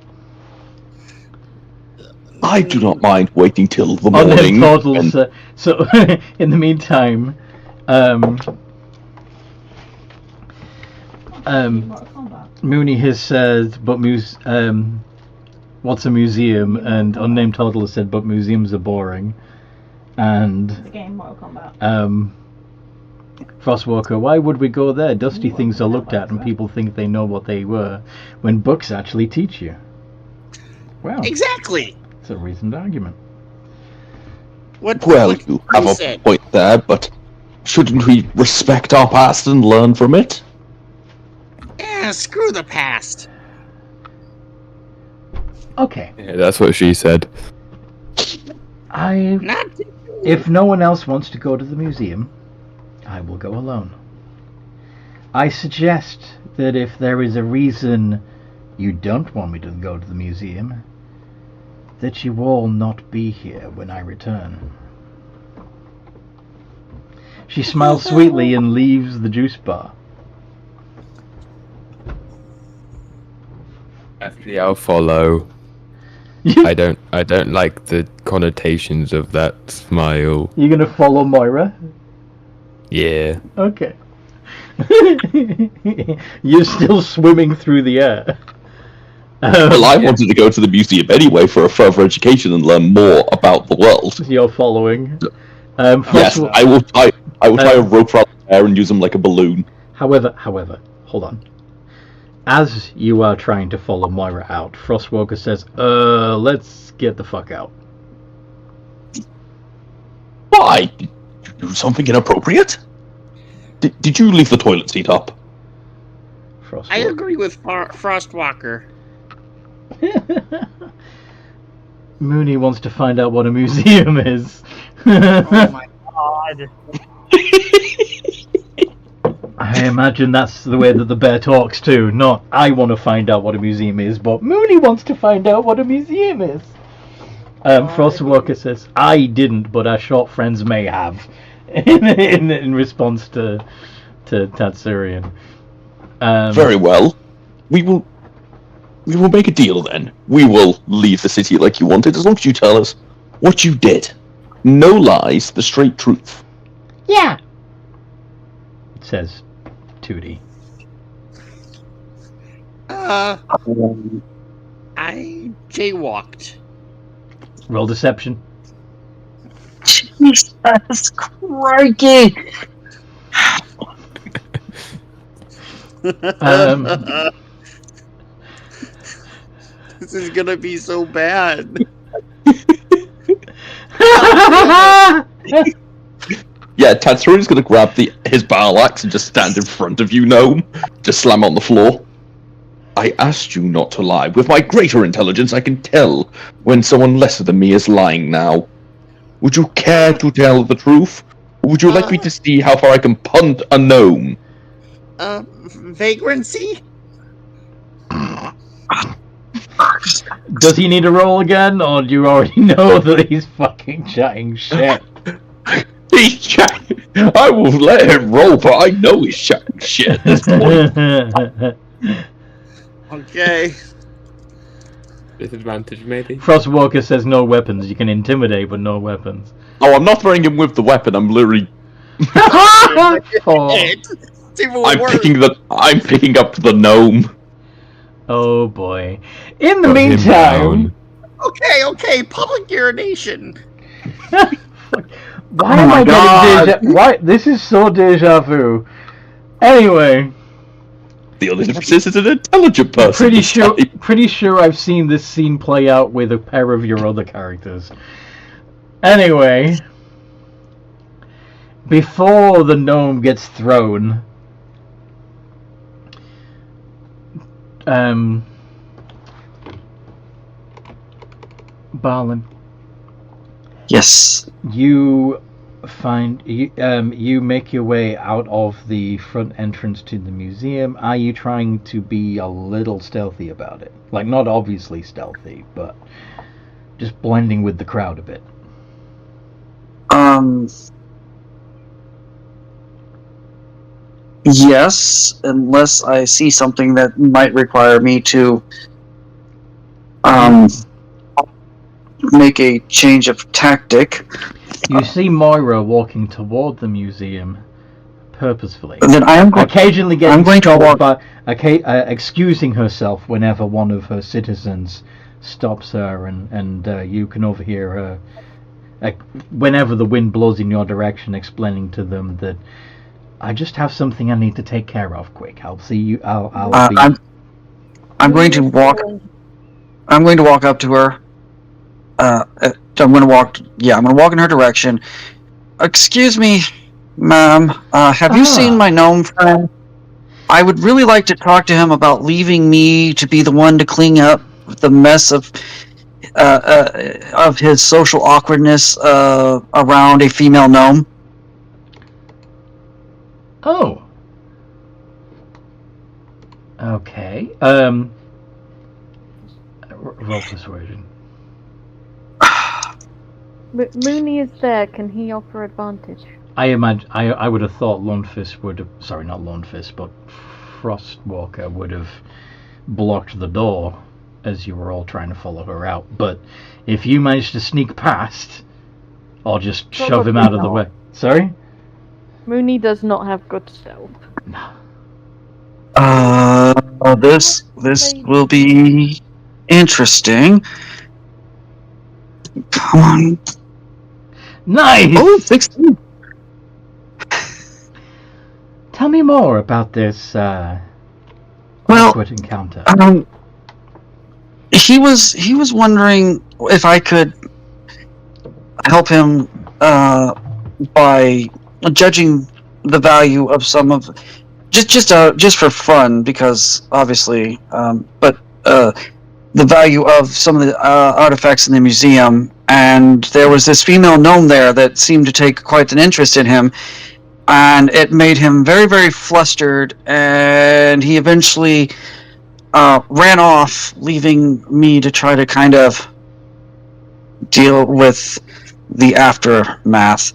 I do not mind waiting till the On morning. them portals, so in the meantime, Mooney has said, but what's a museum? And Unnamed Toddler has said, but museums are boring. And The game Mortal Kombat. Frostwalker, why would we go there? Dusty things are looked at and people think they know what they were, when books actually teach you. Well, Exactly. it's a reasoned argument. Well, you have a point there, but shouldn't we respect our past and learn from it? Yeah, screw the past. Okay. Yeah, that's what she said. If no one else wants to go to the museum, I will go alone. I suggest that if there is a reason you don't want me to go to the museum, that you all not be here when I return. She smiles sweetly and leaves the juice bar. Actually, I'll follow. I don't like the connotations of that smile. You're gonna follow Moira? Yeah. Okay. You're still swimming through the air. Well, I wanted to go to the museum anyway for a further education and learn more about the world. You're following. Yes, I will tie a rope around the hair and use them like a balloon. However, hold on. As you are trying to follow Moira out, Frostwalker says, let's get the fuck out. Why? Did you do something inappropriate? Did you leave the toilet seat up? I agree with Frostwalker. Mooney wants to find out what a museum is. Oh my god. I imagine that's the way that the bear talks too. Not, I want to find out what a museum is, but Mooney wants to find out what a museum is. Frostwalker says, I didn't, but our short friends may have. In response to Tatsurian. Very well. We will make a deal then. We will leave the city like you wanted, as long as you tell us what you did. No lies, the straight truth. Yeah. Says Tootie. I jaywalked. Roll deception. Jesus crikey! This is gonna be so bad. Yeah, Tatsuru's gonna grab his battle axe and just stand in front of you, gnome. Just slam on the floor. I asked you not to lie. With my greater intelligence, I can tell when someone lesser than me is lying now. Would you care to tell the truth? Or would you like me to see how far I can punt a gnome? Vagrancy? Does he need a roll again, or do you already know that he's fucking chatting shit? He's chatting. I will let him roll, but I know he's chatting shit at this point. Okay. Disadvantage, maybe? Frostwalker says no weapons. You can intimidate, but no weapons. Oh, I'm not throwing him with the weapon. I'm literally. I'm picking up the gnome. Oh boy. In the Put him meantime. Okay. Public urination. Why am I getting Why? This is so deja vu. Anyway. The only difference is it's an intelligent person. Pretty sure I've seen this scene play out with a pair of your other characters. Anyway. Before the gnome gets thrown, Barlin. Yes. You make your way out of the front entrance to the museum. Are you trying to be a little stealthy about it? Like, not obviously stealthy, but just blending with the crowd a bit. Yes, unless I see something that might require me to make a change of tactic. You see Moira walking toward the museum purposefully. Then I am occasionally getting stopped by excusing herself whenever one of her citizens stops her, and you can overhear her whenever the wind blows in your direction, explaining to them that I just have something I need to take care of quick. I'll see you. I'm going to walk up to her. I'm going to walk in her direction. Excuse me, ma'am. Have you seen my gnome friend? I would really like to talk to him about leaving me to be the one to clean up the mess of his social awkwardness around a female gnome. Oh. Okay. Roll persuasion. Mooney is there. Can he offer advantage? I imagine. I would have thought Lundfist would have. Sorry, not Lundfist, but Frostwalker would have blocked the door as you were all trying to follow her out. But if you managed to sneak past, or just shove him out of the way. Sorry? Mooney does not have good stealth. This will be interesting. Come on. Nice! Oh, 16. Tell me more about this awkward encounter. He was wondering if I could help him by judging the value of some of just for fun, because obviously, but the value of some of the artifacts in the museum, and there was this female gnome there that seemed to take quite an interest in him, and it made him very, very flustered, and he eventually ran off, leaving me to try to kind of deal with the aftermath.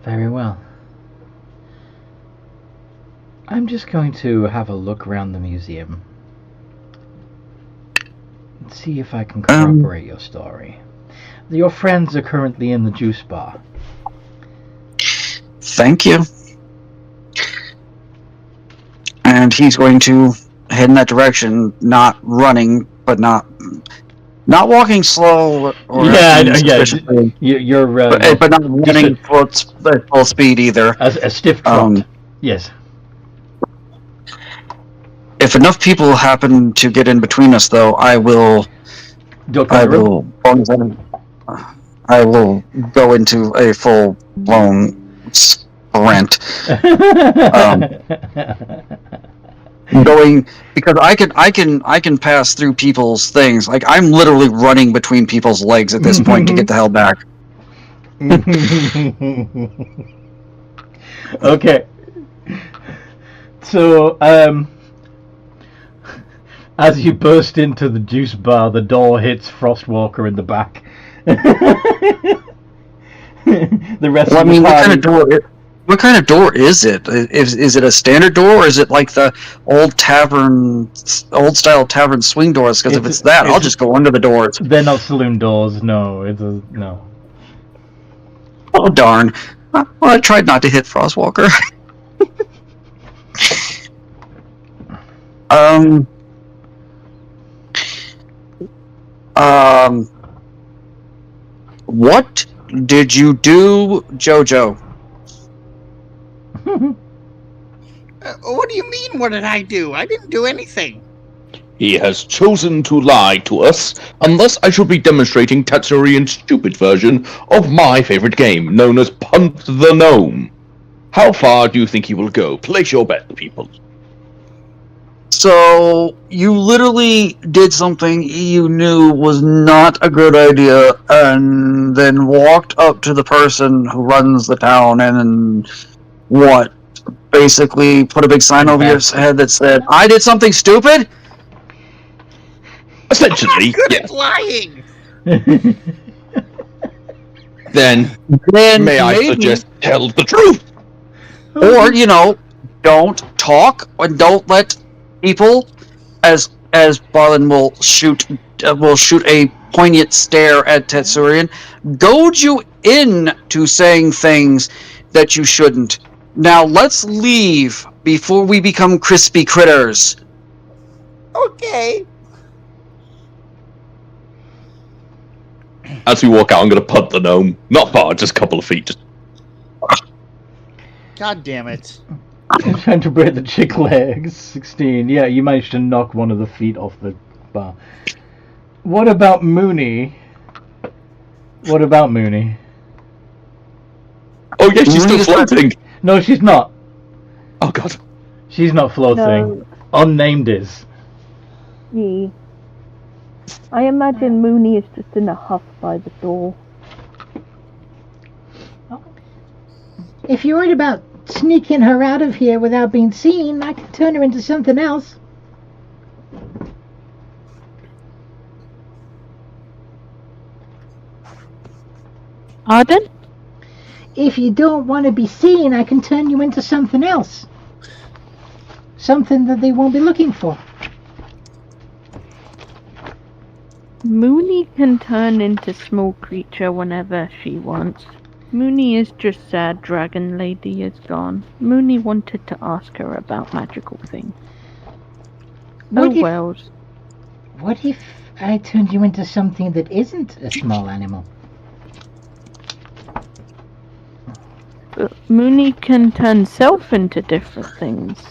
Very well. I'm just going to have a look around the museum. Let's see if I can corroborate your story. Your friends are currently in the juice bar. Thank you. And he's going to head in that direction, not running, but not Not walking slow or insufficiently, You're but not running full speed either. A stiff trot. Yes. If enough people happen to get in between us, though, I will go into a full-blown sprint. Going because I can pass through people's things. Like I'm literally running between people's legs at this point to get the hell back. Okay. So, as you burst into the juice bar, the door hits Frostwalker in the back. The rest of the party... What kind of door is it? Is it a standard door, or is it like the old style tavern swing doors? Because if it's that, I'll just go under the doors. They're not saloon doors. No, no. Oh darn! Well, I tried not to hit Frostwalker. What did you do, Jojo? What do you mean, what did I do? I didn't do anything. He has chosen to lie to us, unless I should be demonstrating Tatsurian's stupid version of my favorite game, known as Punt the Gnome. How far do you think he will go? Place your bet, people. So, you literally did something you knew was not a good idea, and then walked up to the person who runs the town and what? Basically put a big sign over your head that said, I did something stupid? Essentially, I'm not good at lying! Then may I suggest tell the truth? Or, don't talk and don't let people, as Barlin will shoot a poignant stare at Tetsurian, goad you into saying things that you shouldn't. Now let's leave before we become crispy critters. Okay. As we walk out, I'm going to punt the gnome. Not far, just a couple of feet. God damn it. I'm trying to break the chick legs. 16. Yeah, you managed to knock one of the feet off the bar. What about Mooney? Oh yeah, she's still floating. No, she's not. Oh god. She's not floating. No. Unnamed is. Yeah. I imagine Mooney is just in a huff by the door. If you're worried about sneaking her out of here without being seen, I can turn her into something else. Pardon? If you don't want to be seen, I can turn you into something else. Something that they won't be looking for. Mooney can turn into small creature whenever she wants. Mooney is just sad Dragon Lady is gone. Mooney wanted to ask her about magical things. What if I turned you into something that isn't a small animal? Mooney can turn self into different things.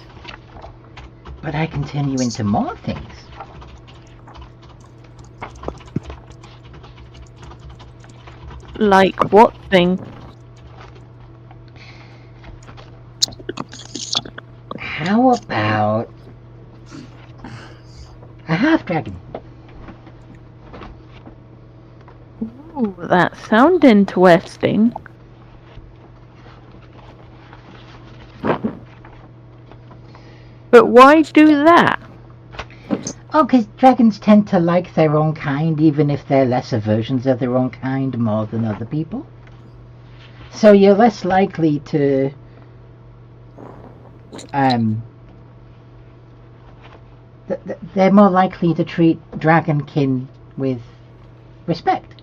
But I can turn you into more things. Like what thing? How about a half dragon? Ooh, that sounds interesting. But why do that? Oh, because dragons tend to like their own kind, even if they're lesser versions of their own kind more than other people. So you're less likely to... they're more likely to treat dragonkin with respect.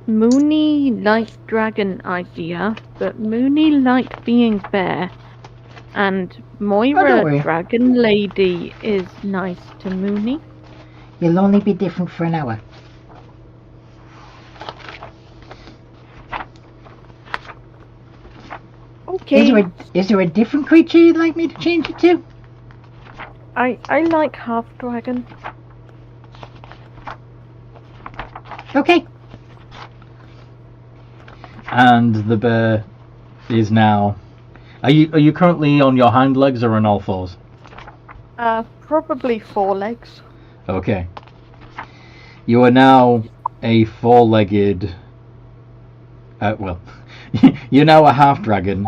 Mooney liked dragon idea, but Mooney liked being fair. And don't Moira, worry. Dragon Lady, is nice to Mooney. You'll only be different for an hour. Okay. Is there a different creature you'd like me to change it to? I like half dragon. Okay. And the bear is now. Are you currently on your hind legs or on all fours? Probably 4 legs. Okay. You are now a four-legged. Well, you're now a half dragon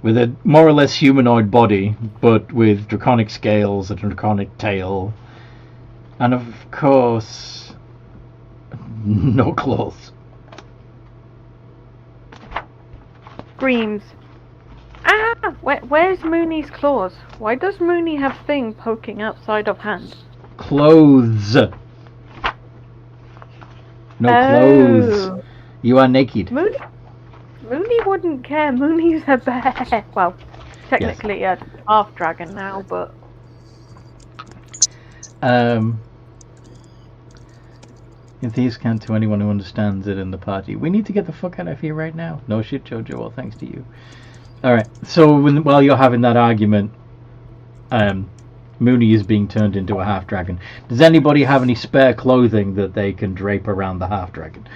with a more or less humanoid body, but with draconic scales, a draconic tail, and of course, no claws. Screams. Ah! Where's Mooney's claws? Why does Mooney have thing poking outside of hand? Clothes. No clothes. You are naked. Mooney wouldn't care. Mooney's a bear. Well, technically a half dragon now, but If these can't to anyone who understands it in the party, we need to get the fuck out of here right now. No shit, Jojo. Well, thanks to you. All right. So while you're having that argument, Mooney is being turned into a half dragon. Does anybody have any spare clothing that they can drape around the half dragon?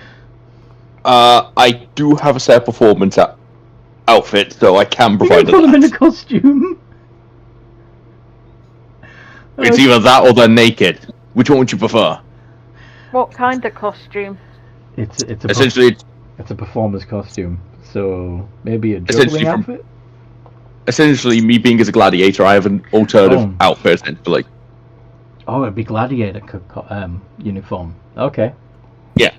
I do have a set performance outfit, so I can provide put them in a that. costume. It's either that or they're naked. Which one would you prefer? what kind of costume? It's Essentially, it's a performer's costume. So maybe a juggling outfit. Essentially, me being as a gladiator, I have an alternative outfit. Essentially, Oh, it'd be gladiator uniform. Okay. yeah.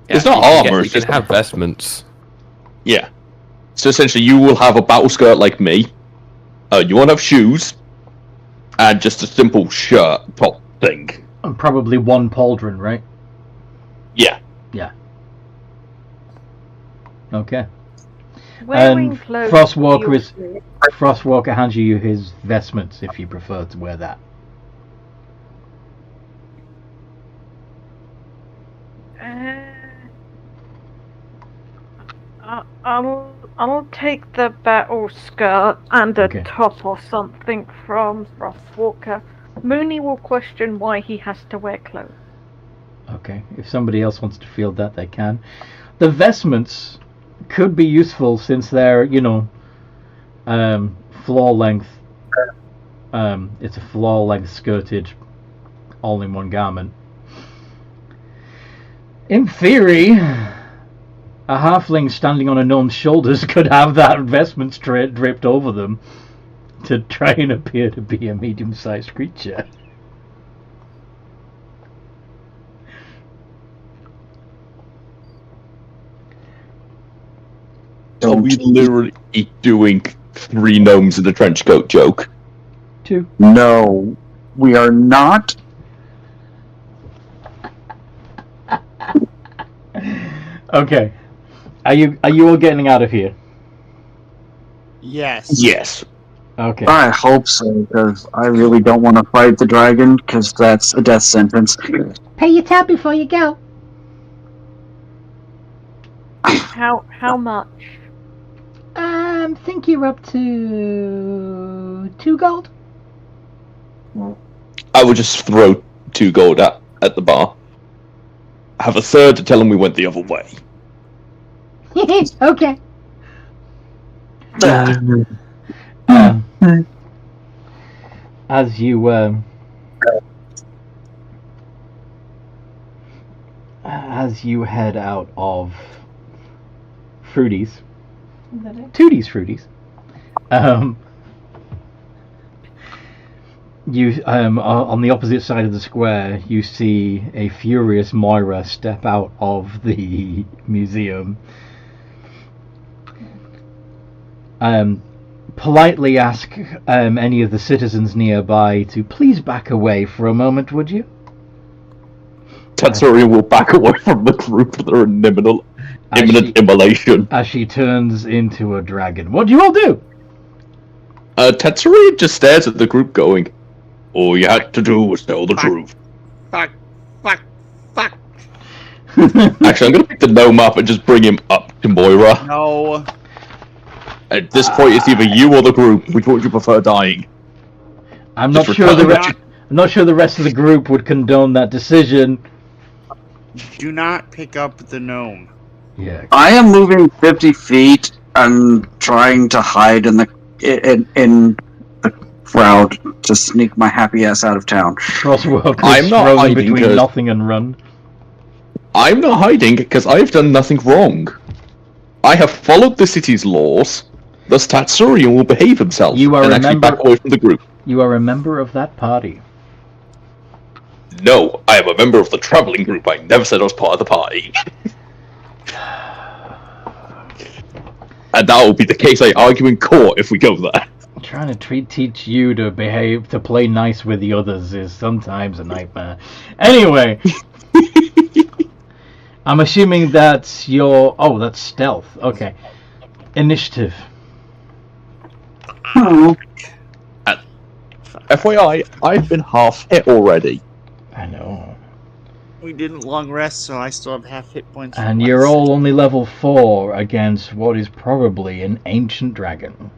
Yeah, It's not you can armor. You It's can just have vestments. Yeah. So essentially, you will have a battle skirt like me. You won't have shoes, and just a simple shirt top thing. And probably one pauldron, right? Yeah. Yeah. Okay. Wearing And clothes Frostwalker hands you his vestments if you prefer to wear that. I'll take the battle skirt and a top or something from Frostwalker. Mooney will question why he has to wear clothes. Okay. If somebody else wants to field that, they can. The vestments could be useful since they're, floor length. It's a floor length skirted, all in one garment. In theory, a halfling standing on a gnome's shoulders could have that vestment draped over them to try and appear to be a medium-sized creature. Are we literally doing 3 gnomes in a trench coat joke? 2. No, we are not. Okay. Are you all getting out of here? Yes. Yes. Okay. I hope so, because I really don't want to fight the dragon, because that's a death sentence. Pay your tab before you go. How much? Think you're up to 2 gold. I would just throw 2 gold at the bar. Have a third to tell them we went the other way. Okay. As you head out of Fruities, Tooties Fruities, you on the opposite side of the square, you see a furious Moira step out of the museum. Politely ask any of the citizens nearby to please back away for a moment, would you? Tatsuri will back away from the group. They're in imminent immolation. As she turns into a dragon. What do you all do? Tetsuri just stares at the group going, all you had to do was tell the truth. Fuck. Actually, I'm going to pick the gnome up and just bring him up to Moira. No. At this point, it's either you or the group. Which would you prefer dying? I'm not sure I'm not sure the rest of the group would condone that decision. Do not pick up the gnome. Yeah. I am moving 50 feet and trying to hide in the crowd to sneak my happy ass out of town. Crosswalk I'm not hiding between nothing and run. I'm not hiding because I have done nothing wrong. I have followed the city's laws. Thus, Tatsurian will behave himself and actually back away from the group. You are a member of that party. No, I am a member of the traveling group. I never said I was part of the party. And that will be the case I argue in court if we go there. Trying to teach you to behave, to play nice with the others is sometimes a nightmare. Anyway, I'm assuming that's your... Oh, that's stealth. Okay. Initiative. FYI, I've been half hit already. I know. We didn't long rest, so I still have half hit points. And you're all only level 4 against what is probably an ancient dragon.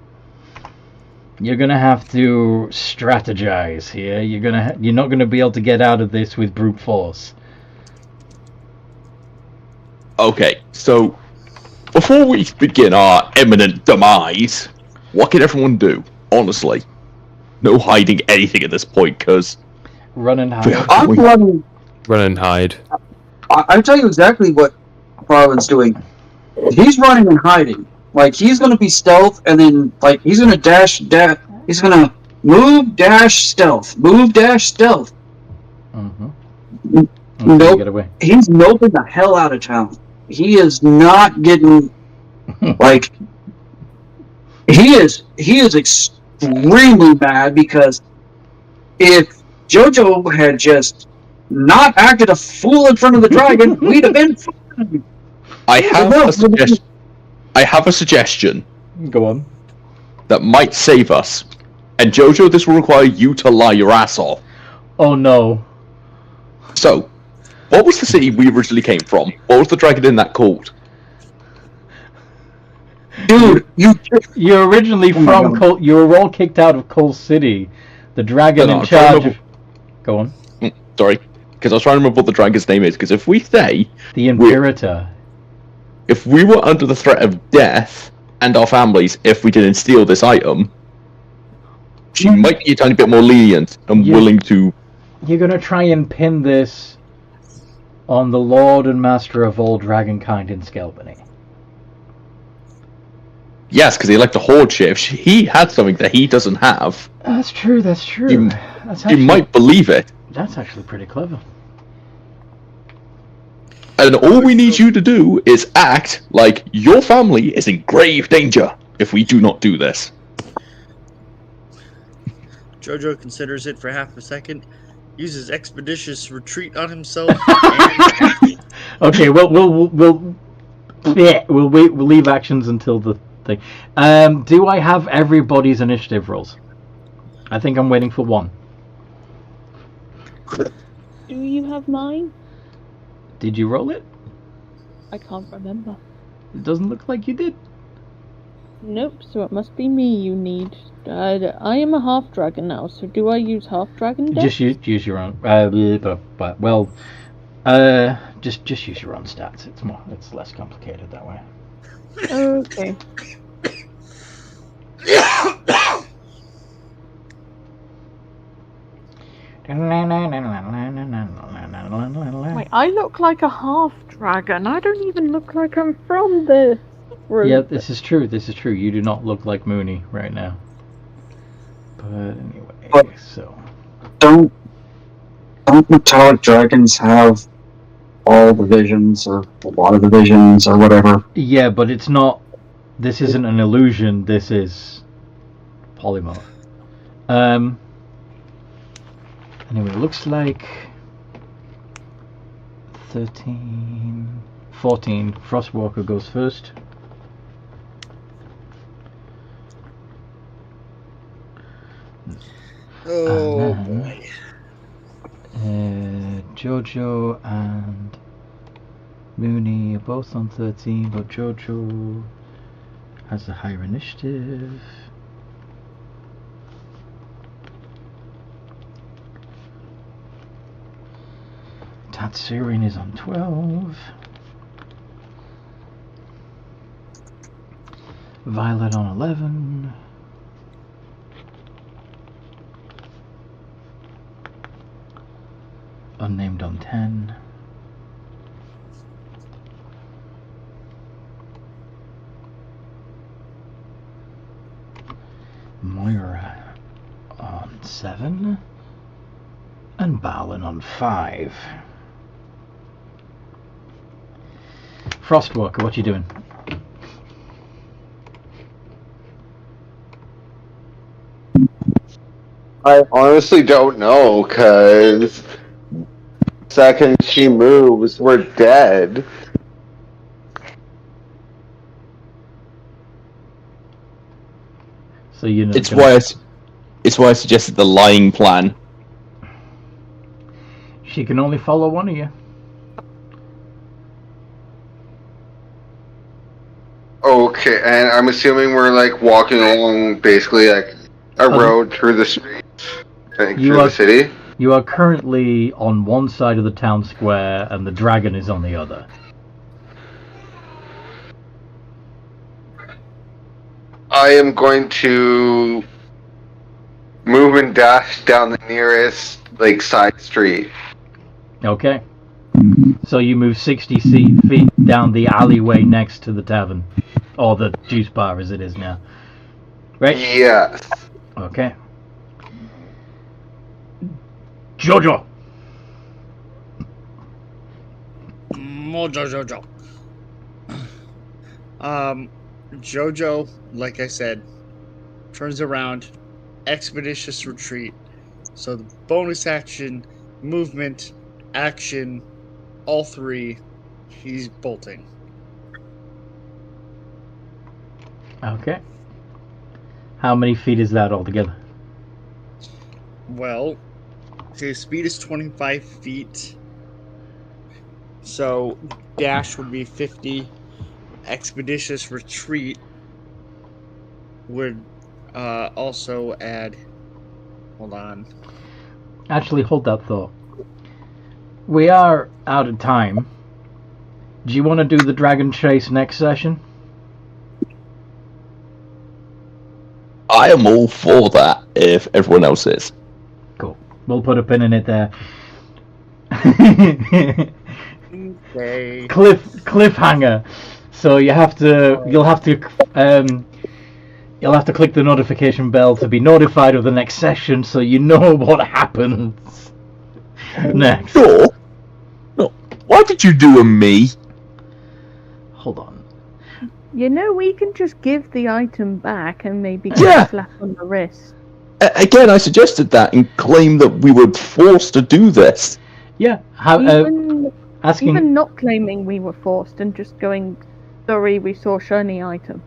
You're gonna have to strategize here. You're not gonna be able to get out of this with brute force. Okay, so before we begin our imminent demise, what can everyone do? Honestly, no hiding anything at this point, because run and hide. I'm running. Run and hide. I'll tell you exactly what Farland's doing. He's running and hiding. Like, he's going to be stealth, and then, like, he's going to dash, he's going to move, dash, stealth. Move, dash, stealth. Mm-hmm. Nope. Get away. He's noping the hell out of town. He is not getting, like, he is extremely mad because if JoJo had just not acted a fool in front of the dragon, we'd have been fine. I have a suggestion. Go on. That might save us. And Jojo, this will require you to lie your ass off. Oh no. So, what was the city we originally came from? What was the dragon in that called? Dude, you're originally from Coal. You were all kicked out of Coal City. The dragon in charge of... Go on. Sorry, because I was trying to remember what the dragon's name is, because if we say... The Imperator. If we were under the threat of death, and our families, if we didn't steal this item, she might be a tiny bit more lenient and willing to... You're going to try and pin this on the Lord and Master of all Dragonkind in Skelbany. Yes, because he liked to hoard shit. He had something that he doesn't have. That's true, that's true. You might believe it. That's actually pretty clever. And all we need you to do is act like your family is in grave danger if we do not do this. Jojo considers it for half a second, uses expeditious retreat on himself. Okay, we'll leave actions until the thing. Do I have everybody's initiative rolls? I think I'm waiting for one. Do you have mine? Did you roll it? I can't remember. It doesn't look like you did. Nope, so it must be me you need. I am a half dragon now, so do I use half dragon deck? Just use your own. Just use your own stats. It's less complicated that way. Okay. Wait, I look like a half dragon. I don't even look like I'm from the group. Yeah, this is true. You do not look like Mooney right now. But anyway, so don't metallic dragons have all the visions or a lot of the visions or whatever? Yeah, but it's not. This isn't an illusion. This is polymorph. Anyway, it looks like 13, 14. Frostwalker goes first. Oh And boy. Jojo and Mooney are both on 13, but Jojo has the higher initiative. Tatsurin is on 12. Violet on 11. Unnamed on 10. Moira on 7. And Balin on 5. Frostwalker, what you doing? I honestly don't know, because second she moves, we're dead. So you know. It's why I suggested the lying plan. She can only follow one of you. Okay, and I'm assuming we're like walking along basically like a road through the streets, through the city. You are currently on one side of the town square, and the dragon is on the other. I am going to move and dash down the nearest like side street. Okay. So you move 60 feet down the alleyway next to the tavern. Or the juice bar as it is now. Right? Yes. Okay. Jojo! More Jojo. Jojo, like I said, turns around, expeditious retreat. So the bonus action, movement, action, all three, he's bolting. Okay. How many feet is that altogether? Well, his speed is 25 feet. So dash would be 50. Expeditious retreat would also add. Hold on. Actually, hold that thought. We are out of time. Do you want to do the dragon chase next session? I am all for that, if everyone else is. Cool. We'll put a pin in it there. Okay. Cliffhanger. So you'll have to click the notification bell to be notified of the next session, so you know what happens next. Sure. No. Why did you do a me? Hold on. You know, we can just give the item back and maybe get a slap on the wrist. Again, I suggested that and claimed that we were forced to do this. Yeah. Even not claiming we were forced and just going, sorry, we saw shiny item.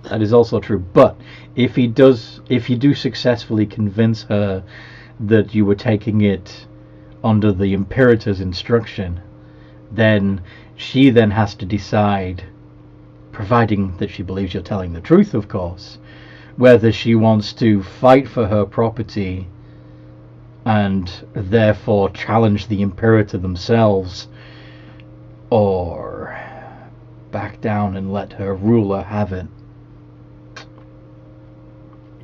That is also true. But if you do successfully convince her that you were taking it under the Imperator's instruction, then she then has to decide, providing that she believes you're telling the truth, of course, whether she wants to fight for her property and therefore challenge the Imperator themselves, or back down and let her ruler have it.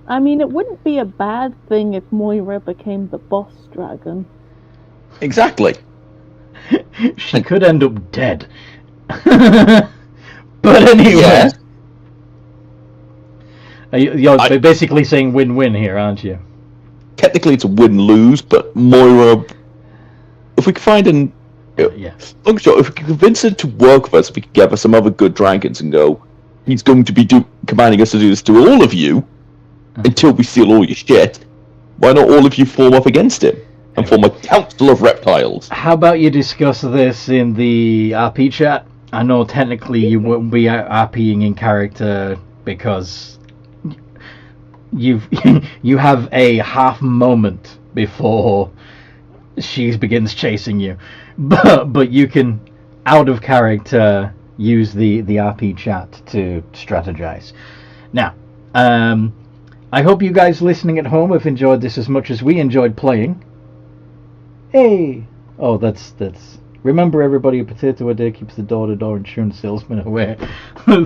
I mean, it wouldn't be a bad thing if Moira became the boss dragon. Exactly. She could end up dead. But anyway, you're basically saying win-win here, aren't you? Technically, it's a win-lose, but Moira, if we can find an if we can convince her to work with us, we can gather some other good dragons and go, he's going to be commanding us to do this to all of you until we steal all your shit. Why not all of you form up against him and form a council of reptiles? How about you discuss this in the RP chat? I know technically you wouldn't be RPing in character because you have a half moment before she begins chasing you, but you can, out of character, use the RP chat to strategize. Now, I hope you guys listening at home have enjoyed this as much as we enjoyed playing. Hey! Oh, that's... Remember, everybody, a potato a day keeps the door-to-door insurance salesman away.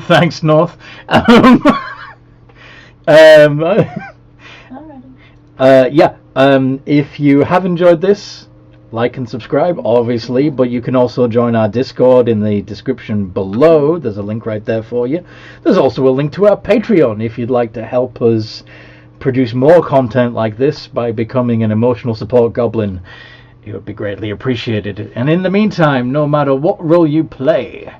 Thanks, North. If you have enjoyed this, like and subscribe, obviously, but you can also join our Discord in the description below. There's a link right there for you. There's also a link to our Patreon if you'd like to help us produce more content like this by becoming an emotional support goblin. It would be greatly appreciated. And in the meantime, no matter what role you play,